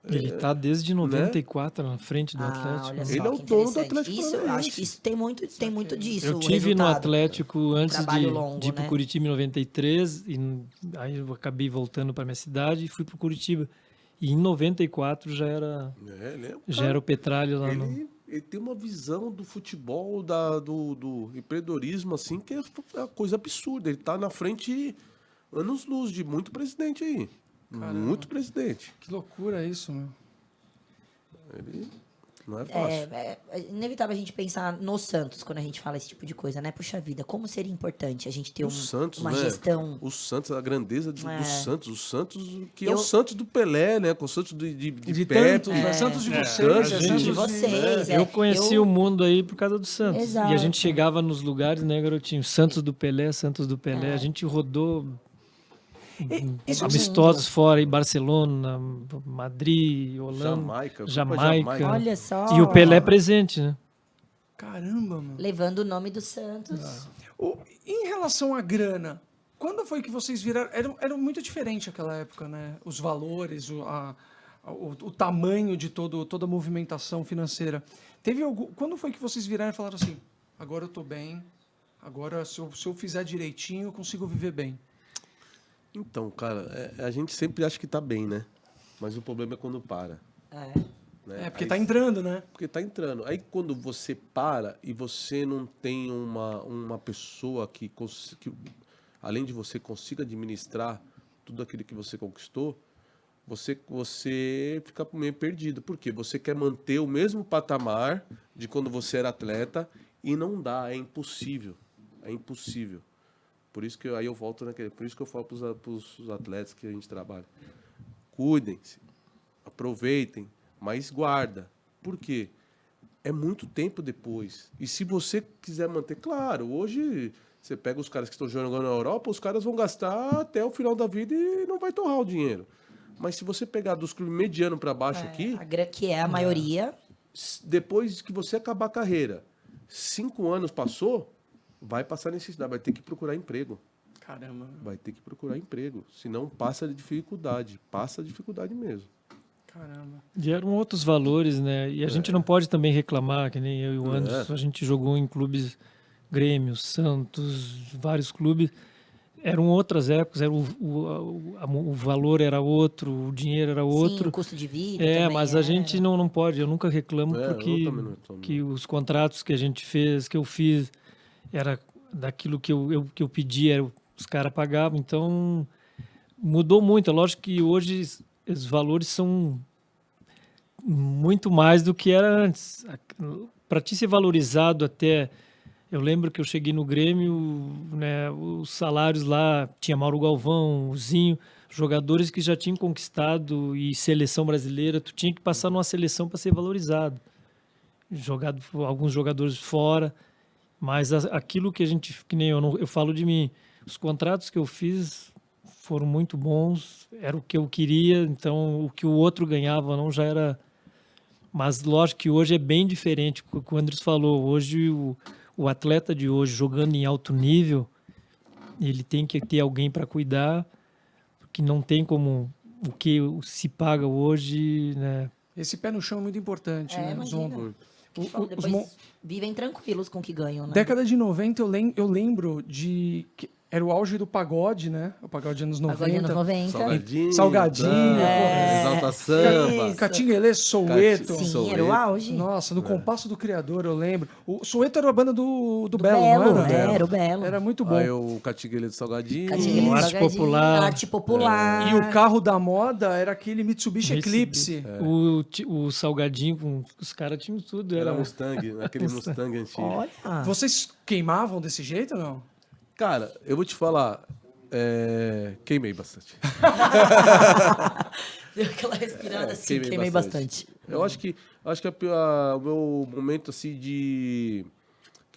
Ele tá desde 94 na frente do Olha Atlético. só, Ele é o que dono do interessante. Atlético Isso, eu Paranaense. acho que isso tem muito disso. Eu o tive no resultado. Atlético antes Trabalho de longo, ir pro né? Curitiba em 93, e aí eu acabei voltando para minha cidade e fui pro Curitiba. E em 94 já era Ele é um já cara- era o Petralha lá no... Ele tem uma visão do futebol, do empreendedorismo, assim, que é uma coisa absurda. Ele tá na frente anos-luz de muito presidente aí. Caramba. Muito presidente. Que loucura isso, meu. Ele não é fácil. É inevitável a gente pensar no Santos quando a gente fala esse tipo de coisa, né? Puxa vida, como seria importante a gente ter O Santos, uma né? gestão. O Santos, a grandeza do Santos. O Santos, que é Eu- o Santos do Pelé, né? Com o Santos de De Pepe. tantos, né? Santos de vocês, Santos é de Santos de vocês. Eu conheci o mundo aí por causa do Santos. Exato. E a gente chegava nos lugares, né, garotinho? Santos do Pelé. A gente rodou Esse amistosos mundo. fora, em Barcelona, Madrid, Holanda, Jamaica. Jamaica. Olha só. E o Pelé presente, né? Caramba, meu. Levando o nome do Santos. Em relação à grana, quando foi que vocês viraram? Era muito diferente aquela época, né? Os valores, o tamanho de toda a movimentação financeira. Quando foi que vocês viraram e falaram assim, agora eu tô bem, agora se eu fizer direitinho eu consigo viver bem? Então, cara, a gente sempre acha que tá bem, né? Mas o problema é quando para. Né? Porque Aí- tá entrando, né? Porque tá entrando. Aí quando você para e você não tem uma pessoa que, além de você, consiga administrar tudo aquilo que você conquistou, você fica meio perdido. Por quê? Você quer manter o mesmo patamar de quando você era atleta e não dá, é impossível. É impossível. Por isso que aí eu volto naquele. Por isso que eu falo para os atletas que a gente trabalha. Cuidem-se, aproveitem, mas guarda. Por quê? É muito tempo depois. E se você quiser manter, claro, hoje você pega os caras que estão jogando na Europa, os caras vão gastar até o final da vida e não vai torrar o dinheiro. Mas se você pegar dos clubes mediano para baixo aqui, Que é a maioria. depois que você acabar a carreira, 5 anos passou, vai passar necessidade, vai ter que procurar emprego. Caramba. Vai ter que procurar emprego. Senão passa dificuldade. Passa dificuldade mesmo. Caramba. E eram outros valores, né? E a gente não pode também reclamar, que nem eu e o Anderson, a gente jogou em clubes Grêmio, Santos, vários clubes. Eram outras épocas, o valor era outro, o dinheiro era Sim, outro. o custo de vida. também Mas a gente não pode, eu nunca reclamo Eu porque também não reclamo, que os contratos que a gente fez, que eu fiz, era daquilo que eu pedi, os caras pagavam, então mudou muito. É lógico que hoje os valores são muito mais do que era antes. Para te ser valorizado até... Eu lembro que eu cheguei no Grêmio, né, os salários lá, tinha Mauro Galvão, o Zinho, jogadores que já tinham conquistado e seleção brasileira, tu tinha que passar numa seleção para ser valorizado. Jogado por alguns jogadores fora, mas aquilo que a gente, que nem eu falo de mim, os contratos que eu fiz foram muito bons, era o que eu queria, então o que o outro ganhava não já era... Mas lógico que hoje é bem diferente, o que o Andres falou, hoje o atleta de hoje jogando em alto nível, ele tem que ter alguém para cuidar, porque não tem como o que se paga hoje, né? Esse pé no chão é muito importante, né? Imagina. Depois vivem tranquilos com o que ganham, né? Década de 90, eu lembro de... era o auge do pagode, né? O pagode anos 90. Pagode anos 90. Salgadinho. Salgadinho, Exalta Samba. Isso. Catinguelê, Soweto. Sim, Soweto. era o auge. Nossa, no Compasso do Criador, eu lembro. O Soweto era a banda do Do Belo, Belo, não era? era o Belo. Era muito bom. Aí o Catinguele de Salgadinho. Catinguele, Arte Salgadinho, Popular. Arte Popular. E o carro da moda era aquele Mitsubishi Eclipse. O Salgadinho, os caras tinham tudo. Era Era Mustang, aquele Mustang antigo. Olha. Vocês queimavam desse jeito ou não? Cara, eu vou te falar, queimei bastante. Deu aquela respirada assim, queimei bastante. Eu acho que o meu momento assim que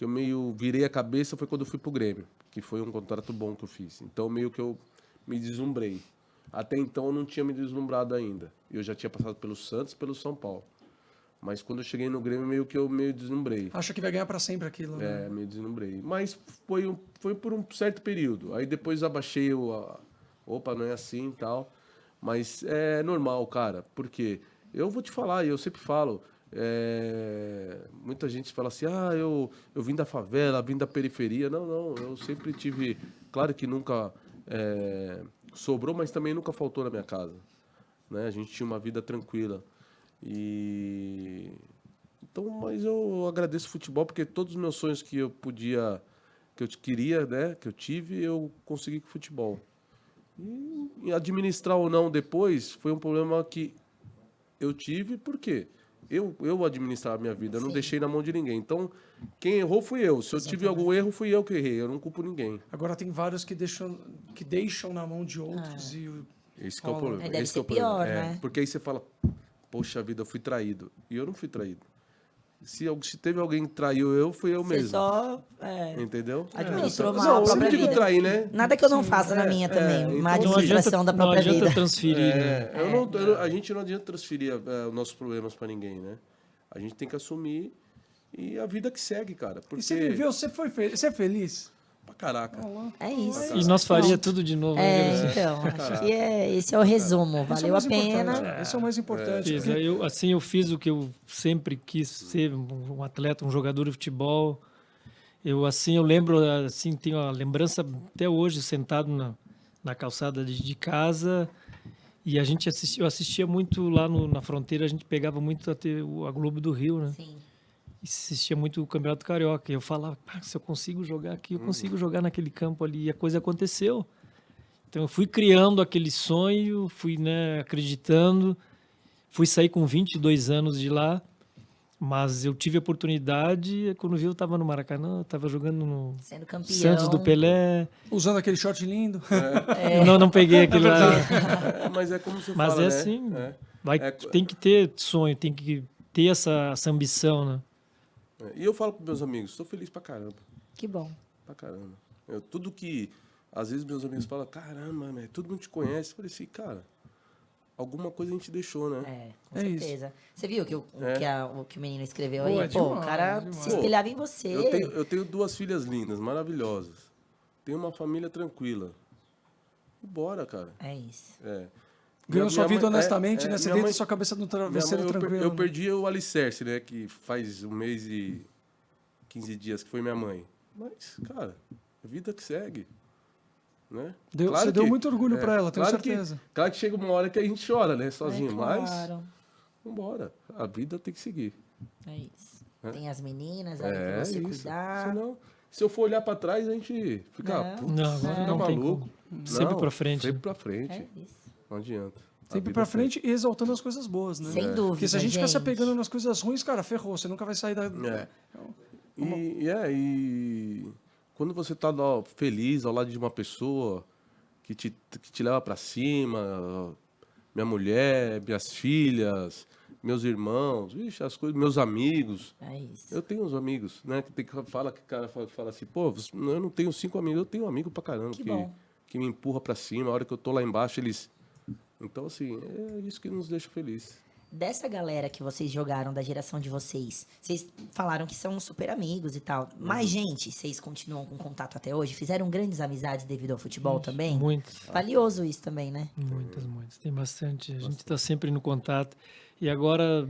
eu meio virei a cabeça foi quando eu fui pro Grêmio, que foi um contrato bom que eu fiz. Então meio que eu me deslumbrei. Até então eu não tinha me deslumbrado ainda. Eu já tinha passado pelo Santos, pelo São Paulo. Mas quando eu cheguei no Grêmio meio que eu meio deslumbrei. Acha que vai ganhar pra sempre aquilo, né? Meio deslumbrei. Mas foi por um certo período. Aí depois abaixei opa, não é assim e tal. Mas é normal, cara. Porque eu vou te falar, e eu sempre falo, muita gente fala assim, eu vim da favela, vim da periferia. Não, eu sempre tive... Claro que nunca sobrou, mas também nunca faltou na minha casa. Né? A gente tinha uma vida tranquila. Então, mas eu agradeço o futebol porque todos os meus sonhos que eu queria, né, que eu tive, eu consegui com o futebol. E administrar ou não depois foi um problema que eu tive, porque eu administrava a minha vida, eu não deixei na mão de ninguém. Então, quem errou fui eu. Se eu tive algum erro, fui eu que errei, eu não culpo ninguém. Agora tem vários que deixam na mão de outros Esse que é o problema. Deve Esse que é ser o problema. pior, né? Porque aí você fala, poxa vida, eu fui traído. E eu não fui traído. Se teve alguém que traiu eu, fui eu Você mesmo. só Entendeu? administrou mal Não, a eu própria não digo vida. trair, né? Nada que eu não faça na minha também. então Uma não administração da própria não adianta vida. transferir, né? A gente não adianta transferir os nossos problemas pra ninguém, né? A gente tem que assumir e a vida que segue, cara. Porque... E você viveu, você é feliz? Pra caraca. É isso. E nós faria tudo de novo. né? Então, acho que esse é o resumo. Esse é o Valeu a mais pena. importante. Esse é o mais importante. Fiz, porque- eu fiz o que eu sempre quis ser, um atleta, um jogador de futebol. Eu lembro, assim, tenho a lembrança até hoje, sentado na calçada de casa, e eu assistia muito lá na fronteira, a gente pegava muito a Globo do Rio, né? Sim. E assistia muito o Campeonato Carioca. E eu falava, se eu consigo jogar aqui, eu consigo jogar naquele campo ali. E a coisa aconteceu. Então eu fui criando aquele sonho, fui, né, acreditando. Fui sair com 22 anos de lá, mas eu tive a oportunidade. Quando vi, eu estava no Maracanã, estava jogando no Sendo campeão. Santos do Pelé. Usando aquele short lindo. Não peguei aquele lá. Mas é como você Mas fala, é né? assim. É. Tem que ter sonho, tem que ter essa ambição, né? E eu falo pros meus amigos, estou feliz pra caramba. Que bom. Pra caramba. Tudo que... Às vezes meus amigos falam, caramba, todo mundo te conhece. Eu falei assim, cara, alguma coisa a gente deixou, né? Com É isso. certeza. Você viu o que o menino escreveu Pô, aí? é Pô, o demais, cara demais. se espelhava em você. Eu tenho 2 filhas lindas, maravilhosas. Tenho uma família tranquila. E bora, cara. É isso. Ganhou sua vida honestamente, né? Você minha deita mãe- sua cabeça no minha travesseiro mãe, tranquilo. eu né? perdi o alicerce, né? Que faz 1 mês e 15 dias que foi minha mãe. Mas, cara, a vida que segue. Né? Você deu muito orgulho pra ela, tenho claro certeza. Claro que chega uma hora que a gente chora, né? Sozinho. Mas, Claro. vambora. A vida tem que seguir. É isso. Tem as meninas aí É pra você isso. cuidar. Senão, se eu for olhar pra trás, a gente fica... Não. putz, Não, agora fica não tem maluco. como. Sempre pra frente. Sempre pra frente. É isso. Não adianta. A Sempre vida pra segue. frente e exaltando as coisas boas, né? Sem dúvida, Porque se a gente ficar se gente. apegando nas coisas ruins, cara, ferrou. Você nunca vai sair da... É. E quando você tá feliz ao lado de uma pessoa que te leva pra cima, minha mulher, minhas filhas, meus irmãos, vixe, as coisas, meus amigos. É isso. Eu tenho uns amigos, né? Que o cara fala assim, pô, eu não tenho 5 amigos, eu tenho um amigo pra caramba Que bom. que me empurra pra cima. A hora que eu tô lá embaixo, eles. Então, assim, é isso que nos deixa felizes. Dessa galera que vocês jogaram, da geração de vocês falaram que são super amigos e tal. Mais gente, vocês continuam com contato até hoje? Fizeram grandes amizades devido ao futebol também? Muitas. Valioso isso também, né? Muitas. Tem bastante. A gente está sempre no contato. E agora,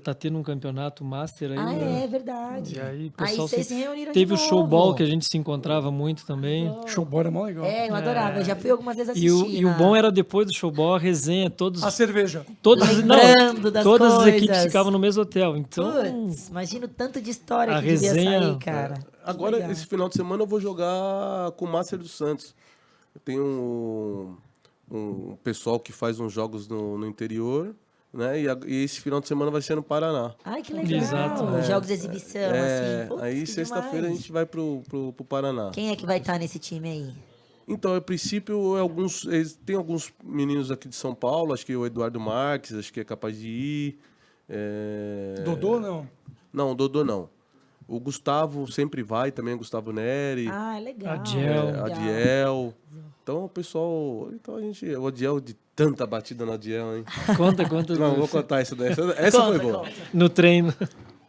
Tá tendo um campeonato master aí, Ah, né? é verdade. E aí, o Aí pessoal vocês se sempre... reuniram Teve de o novo. showball, que a gente se encontrava muito também. Showball é mó legal. É, eu adorava. Eu já fui algumas vezes E assistir. o bom era depois do showball, a resenha, A cerveja. Lembrando das todas as coisas. equipes ficavam no mesmo hotel. Então, Putz, imagina o tanto de história A que devia resenha- sair, cara. Que Agora, legal. esse final de semana, eu vou jogar com o Master do Santos. Eu tenho um pessoal que faz uns jogos no interior, né? E esse final de semana vai ser no Paraná. Ai, que legal. Exato. Jogos de exibição, assim. Putz, Aí que sexta-feira a demais. gente vai pro Paraná. Quem é que vai estar nesse time aí? Então, a princípio, tem alguns meninos aqui de São Paulo, acho que o Eduardo Marques, acho que é capaz de ir. Dodô, não. Não, o Dodô não. O Gustavo sempre vai, também o Gustavo Neri, Ah, legal. Adiel. legal. Adiel. Então, o pessoal... Então, o Adiel, de tanta batida no Adiel, hein? conta Não, vou contar isso daí. Essa foi boa. no treino.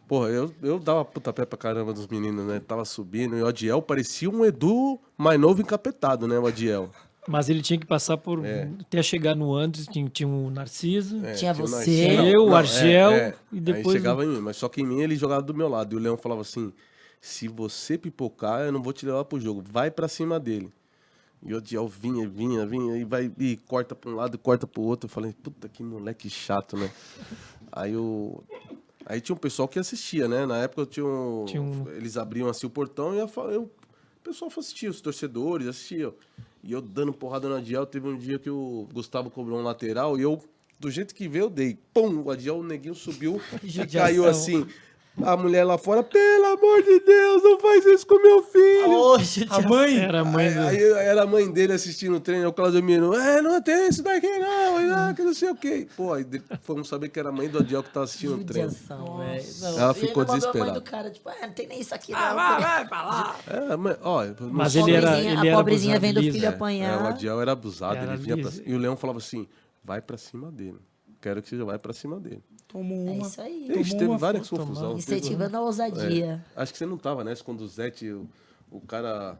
Porra, eu dava pé pra caramba dos meninos, né? Tava subindo e o Adiel parecia um Edu mais novo encapetado, né? O Adiel. Mas ele tinha que passar por... Até chegar no Andes, tinha o Narciso. Tinha o você. Narciso. Eu, o Argel, e Aí depois chegava em mim, mas só que em mim ele jogava do meu lado. E o Leão falava assim, se você pipocar, eu não vou te levar pro jogo. Vai pra cima dele. E o Adiel vinha, e vai e corta pra um lado e corta pro outro. Eu falei, puta, que moleque chato, né? Aí tinha um pessoal que assistia, né? Na época eles abriam assim o portão e o pessoal assistia, os torcedores assistiam. E eu dando porrada no Adiel, teve um dia que o Gustavo cobrou um lateral e eu, do jeito que veio, eu dei. Pum! O Adiel, o neguinho subiu e Judiação. caiu assim. A mulher lá fora, pelo amor de Deus, não faz isso com meu filho! Hoje, A mãe. era a mãe do... Aí era a mãe dele assistindo o treino, o Claudemiro, não tem isso daqui não, que não sei o quê. Pô, aí fomos saber que era a mãe do Adiel que tava assistindo o treino. Judiação, velho. Não, Ela e ficou ainda mandou a mãe desesperada. do cara, tipo, não tem nem isso aqui, não. Vai pra lá. Mas ele era A pobrezinha abusado, vendo o liso. filho o apanhar. Adiel era abusado, Era ele vinha pra, liso. e o Leão falava assim, vai pra cima dele. Quero que você vá pra cima dele. Tomou É uma. isso aí. Ixi, teve várias confusões. Incentivando a ousadia. Acho que você não tava, né? Quando o Zete, o cara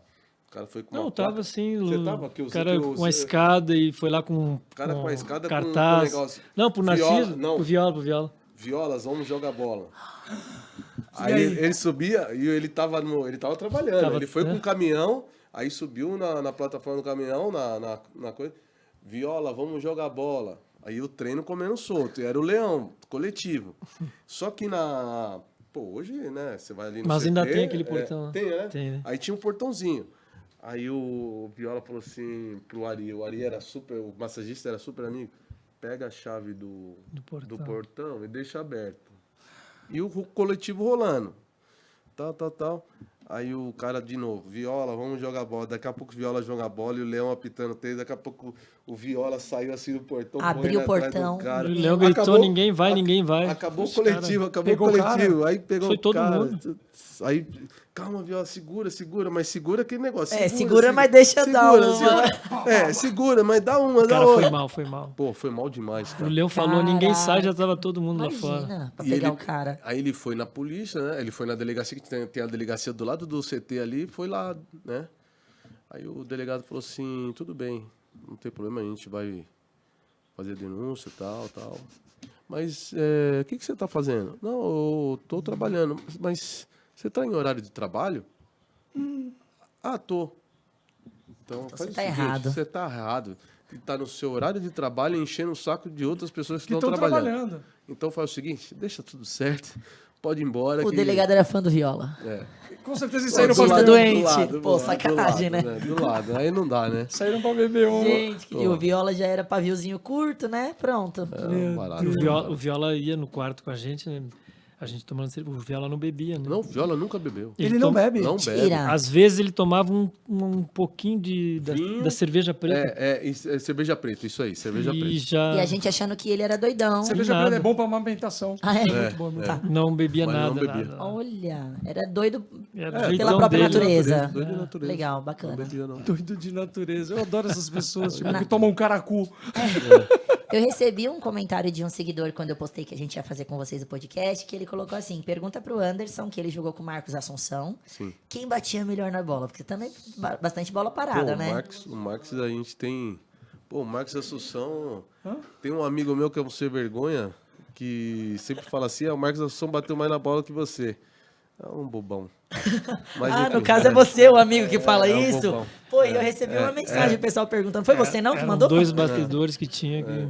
foi com uma Não, tava placa. assim, Você tava? Que o cara com a escada e foi lá com cara com a escada com cartaz. um negócio. Não, pro Viola, Narciso, não. pro Viola. Violas, vamos jogar bola. Aí ele subia e ele tava trabalhando. Ele foi com o caminhão, aí subiu na plataforma do caminhão, na coisa. Viola, vamos jogar bola. Aí o treino comendo solto. E era o Leão, coletivo. Só que hoje, né, você vai ali no Mas CT, ainda tem aquele portão, né? Tem, né? Tem, né? Aí tinha um portãozinho. Aí o Viola falou assim pro Ari. O Ari o massagista era super amigo. Pega a chave do portão e deixa aberto. E o coletivo rolando. Tal. Aí o cara de novo, Viola, vamos jogar bola. Daqui a pouco o Viola joga a bola e o Leão apitando tênis. Daqui a pouco o Viola saiu assim do portão. Abriu o correndo atrás portão. do cara. O Leão gritou, ninguém vai. Acabou o Os coletivo, pegou o cara. Aí pegou Foi o todo cara. mundo. Aí, calma, Viola, segura, mas segura aquele negócio. Segura, mas deixa dar uma. Segura, mas dá uma, O dá cara outra. foi mal. Pô, foi mal demais, O cara. Leão falou, ninguém sai, já tava todo mundo lá fora. Imagina, pra E pegar ele- o cara. Aí ele foi na polícia, né? Ele foi na delegacia, que tem a delegacia do lado do CT ali, foi lá, né? Aí o delegado falou assim, tudo bem, não tem problema, a gente vai fazer denúncia e tal. Mas o que você tá fazendo? Não, eu tô trabalhando. Mas você tá em horário de trabalho? Tô. Então Você faz o tá seguinte, errado. Você tá errado. E tá no seu horário de trabalho enchendo o saco de outras pessoas que Que estão estão trabalhando. Então faz o seguinte, deixa tudo certo, pode ir embora. O que- delegado era fã do Viola. Com certeza eles Pô, saíram do pra lado beber doente. uma. Pô, sacanagem, né? Do lado, aí não dá, né? Saíram pra beber uma. Gente, e o Viola já era paviozinho curto, né? Pronto. Barato. O Viola ia no quarto com a gente, né? A gente tomando cerveja. O Viola não bebia, né? Não, Viola nunca bebeu. Ele não bebe. Não bebe. Mentira. Às vezes ele tomava um pouquinho Vinho. da cerveja preta. É cerveja preta, isso aí, cerveja E preta. já E a gente achando que ele era doidão. Cerveja nada. preta é bom pra amamentação. Ah, é? Muito bom, muito bom. não bebia Mas não nada. bebia. nada. Olha, era doido Era do pela jeitão própria dele. natureza. Doido de natureza. Legal, Não bacana. bebia, não. Doido de natureza. Eu adoro essas pessoas tipo, que tomam caracu. Eu recebi um comentário de um seguidor quando eu postei que a gente ia fazer com vocês o podcast, que ele colocou assim, pergunta pro Anderson, que ele jogou com o Marcos Assunção, Sim. quem batia melhor na bola? Porque também bastante bola Pô, parada, né? o Marcos a gente tem... Pô, o Marcos Assunção... Tem um amigo meu que é um sem vergonha, que sempre fala assim, o Marcos Assunção bateu mais na bola que você. É um bobão. Mas, Ah, enfim, no caso é você, o amigo que fala é um isso? bobão. Pô, e eu recebi uma mensagem, o pessoal perguntando, foi você não que Eram mandou? 2 batedores que tinha que...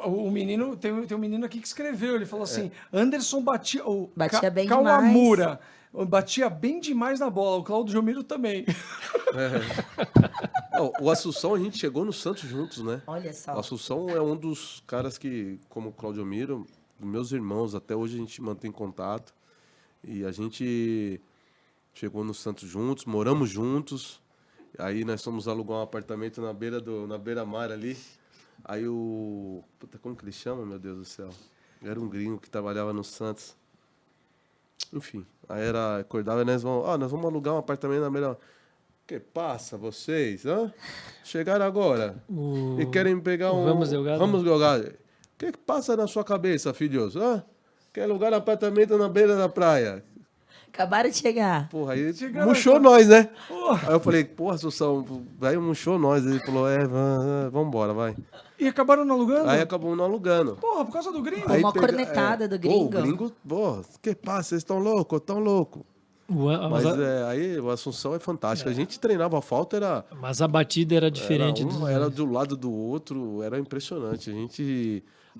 O menino, tem um menino aqui que escreveu, ele falou assim, Anderson batia... Batia bem Kawamura, batia bem demais na bola, o Claudio Jomiro também. Não, o Assunção, a gente chegou no Santos juntos, né? Olha O só. Assunção é um dos caras que, como o Claudio Miro, meus irmãos, até hoje a gente mantém contato. E a gente chegou no Santos juntos, moramos juntos. Aí nós fomos alugar um apartamento na beira-mar ali. Aí o... Puta, como que ele chama, meu Deus do céu? Era um gringo que trabalhava no Santos. Enfim, aí acordava e nós vamos alugar um apartamento na beira-mar. Que passa, vocês? Hã? Chegaram agora e querem pegar o um... Ramos Delgado. Ramos Delgado. O que passa na sua cabeça, filhos? Hã? Quer alugar um apartamento na beira da praia? Acabaram de chegar. Porra, aí Chegaram murchou agora. nós, né? Porra. Aí eu falei, porra, Assunção, velho, murchou nós. Ele falou, vambora, vai. E acabaram não alugando? Aí acabamos não alugando. Porra, por causa do gringo. Uma cornetada do gringo. O gringo, pô, que passa, vocês estão loucos, tão loucos. Mas aí o Assunção é fantástico. A gente treinava a falta, Mas a batida era diferente. era do lado do outro, era impressionante.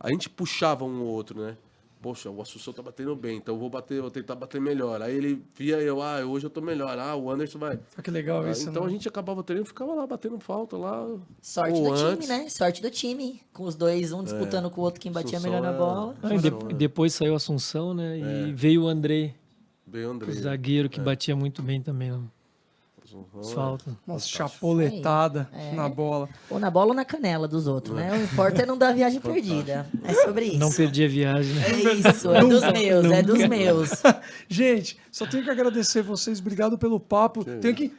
A gente puxava um ou outro, né? Poxa, o Assunção tá batendo bem, então eu vou tentar bater melhor. Aí ele via hoje eu tô melhor. O Anderson vai. Que legal isso, Então né? a gente acabava treinando e ficava lá batendo falta lá. Sorte ou do antes. time, né? Sorte do time. Com os dois, um disputando com o outro, quem batia Assunção melhor na bola. Depois saiu Assunção, né? E veio o André, Veio o André. o zagueiro, que batia muito bem também. As faltas. Nossa, chapoletada na bola. Ou na bola ou na canela dos outros, né? O importa é não dar viagem perdida. É sobre isso. Não perdi a viagem, né? É isso, é dos meus, é dos meus. Gente, só tenho que agradecer vocês. Obrigado pelo papo. Tenho que...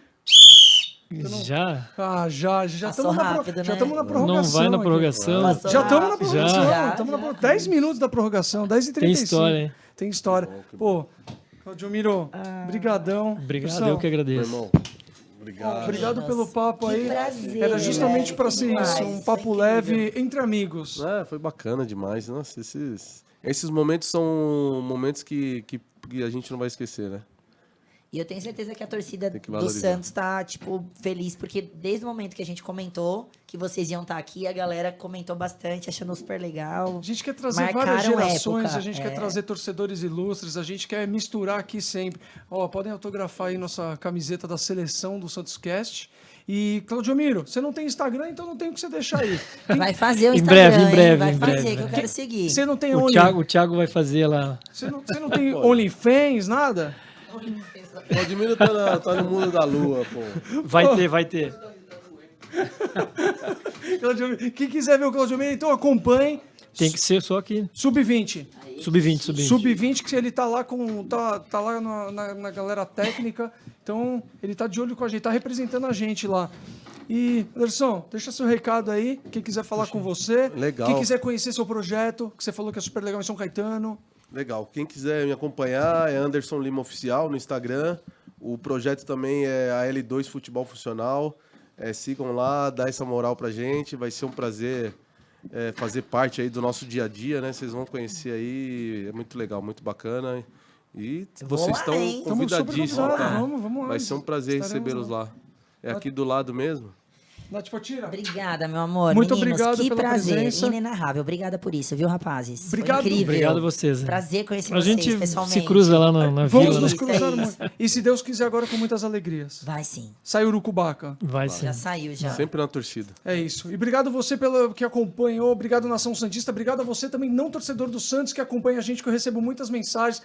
Já? Já Passou estamos rápido, já né? estamos na prorrogação. Não vai na aqui. prorrogação. Passou Já estamos na rápido. prorrogação. Já. Estamos na 10 minutos da prorrogação, 10h35. Tem história, hein? Tem história. Pô, Claudio Miro, brigadão. Obrigado, Pessoal, eu que Meu agradeço. irmão, obrigado. Obrigado pelo papo Que aí. prazer, Era justamente velho. para ser Demais, isso, um foi papo incrível. leve entre amigos. Foi bacana demais. Nossa, esses momentos são momentos que a gente não vai esquecer, né? E eu tenho certeza que a torcida Tem que do valorizar. Santos tá, feliz, porque desde o momento que a gente comentou que vocês iam estar aqui, a galera comentou bastante, achando super legal. A gente quer trazer Marcaram várias gerações, época, a gente quer trazer torcedores ilustres, a gente quer misturar aqui sempre. Ó, podem autografar aí nossa camiseta da seleção do Santos Cast. E, Claudio Miro, você não tem Instagram, então não tem o que você deixar aí. Vai fazer o Em Instagram, breve, em hein? breve, Vai em fazer, breve, que eu né? quero seguir. Você não tem O Thiago vai fazer lá. Você não tem OnlyFans, nada? O Vladimir tá no mundo da lua, pô. Vai ter. Claudio Miro, quem quiser ver o Claudio Miro, então acompanhe. Tem que ser só aqui. Sub-20. Sub-20. Sub-20, que ele tá lá tá lá na galera técnica. Então, ele tá de olho com a gente, tá representando a gente lá. E, Anderson, deixa seu recado aí. Quem quiser falar com você. Legal. Quem quiser conhecer seu projeto, que você falou que é super legal em São Caetano. Legal. Quem quiser me acompanhar é Anderson Lima Oficial no Instagram. O projeto também é a L2 Futebol Funcional. Sigam lá, dá essa moral pra gente. Vai ser um prazer fazer parte aí do nosso dia a dia, né? Vocês vão conhecer aí. É muito legal, muito bacana. E vocês lá, estão hein? Estamos super convidadíssimos, convidados. tá? Vamos lá. Vai ser um prazer Estaremos recebê-los lá. É aqui do lado mesmo? Nath Potira. Obrigada, meu amor. Muito Meninos, obrigado que pela prazer. presença. Inenarrável. Obrigada por isso, viu, rapazes? Obrigado. Foi incrível. Obrigado a vocês. né? Prazer conhecer A vocês gente pessoalmente. se cruza lá na Vamos vila, nos né? Isso, cruzar é muito. isso. E se Deus quiser, agora com muitas alegrias. Vai sim. Sai Urucubaca. Vai sim. Já saiu, já. Sempre na torcida. É isso. E obrigado você pelo que acompanhou. Obrigado, Nação Santista. Obrigado a você também, não torcedor do Santos, que acompanha a gente, que eu recebo muitas mensagens.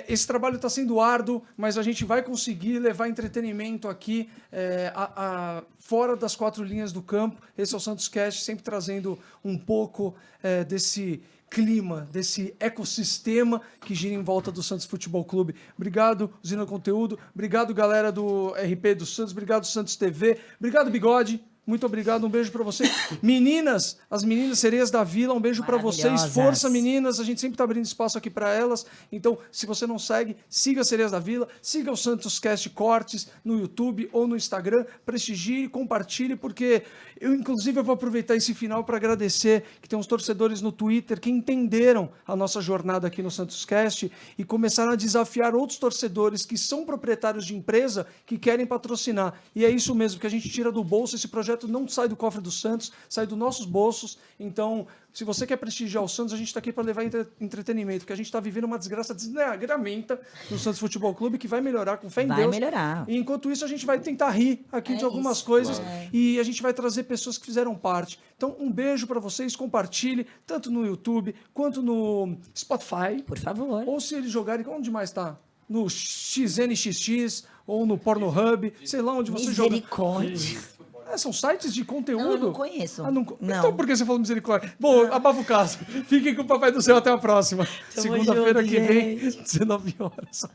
Esse trabalho está sendo árduo, mas a gente vai conseguir levar entretenimento aqui fora das quatro linhas do campo. Esse é o Santos Cast, sempre trazendo um pouco desse clima, desse ecossistema que gira em volta do Santos Futebol Clube. Obrigado, Usina Conteúdo. Obrigado, galera do RP do Santos. Obrigado, Santos TV. Obrigado, Bigode. muito obrigado, um beijo para você. Meninas, as meninas Sereias da Vila, um beijo para vocês. Maravilhosas. Força, meninas, a gente sempre tá abrindo espaço aqui para elas. Então, se você não segue, siga as Sereias da Vila, siga o Santos Cast Cortes no YouTube ou no Instagram, prestigie, compartilhe, porque inclusive, eu vou aproveitar esse final para agradecer que tem uns torcedores no Twitter que entenderam a nossa jornada aqui no Santos Cast e começaram a desafiar outros torcedores que são proprietários de empresa que querem patrocinar. E é isso mesmo, que a gente tira do bolso. Esse projeto não sai do cofre do Santos, sai dos nossos bolsos. Então, se você quer prestigiar o Santos, a gente está aqui para levar entretenimento, porque a gente está vivendo uma desgraça desnegramenta no Santos Futebol Clube, que vai melhorar com fé em Deus. Vai melhorar. E enquanto isso, a gente vai tentar rir aqui de algumas isso. coisas e a gente vai trazer pessoas que fizeram parte. Então, um beijo para vocês, compartilhe, tanto no YouTube quanto no Spotify. Por favor. Ou se eles jogarem, onde mais tá? No XNXX ou no Pornhub, sei lá onde você joga. Misericórdia. São sites de conteúdo? Não, eu não conheço. Não. Não. Então por que você falou misericórdia? Bom, abafa o caso. Fiquem com o Papai do Céu, até a próxima. Tamo Segunda-feira junto, que vem, gente. 19 horas.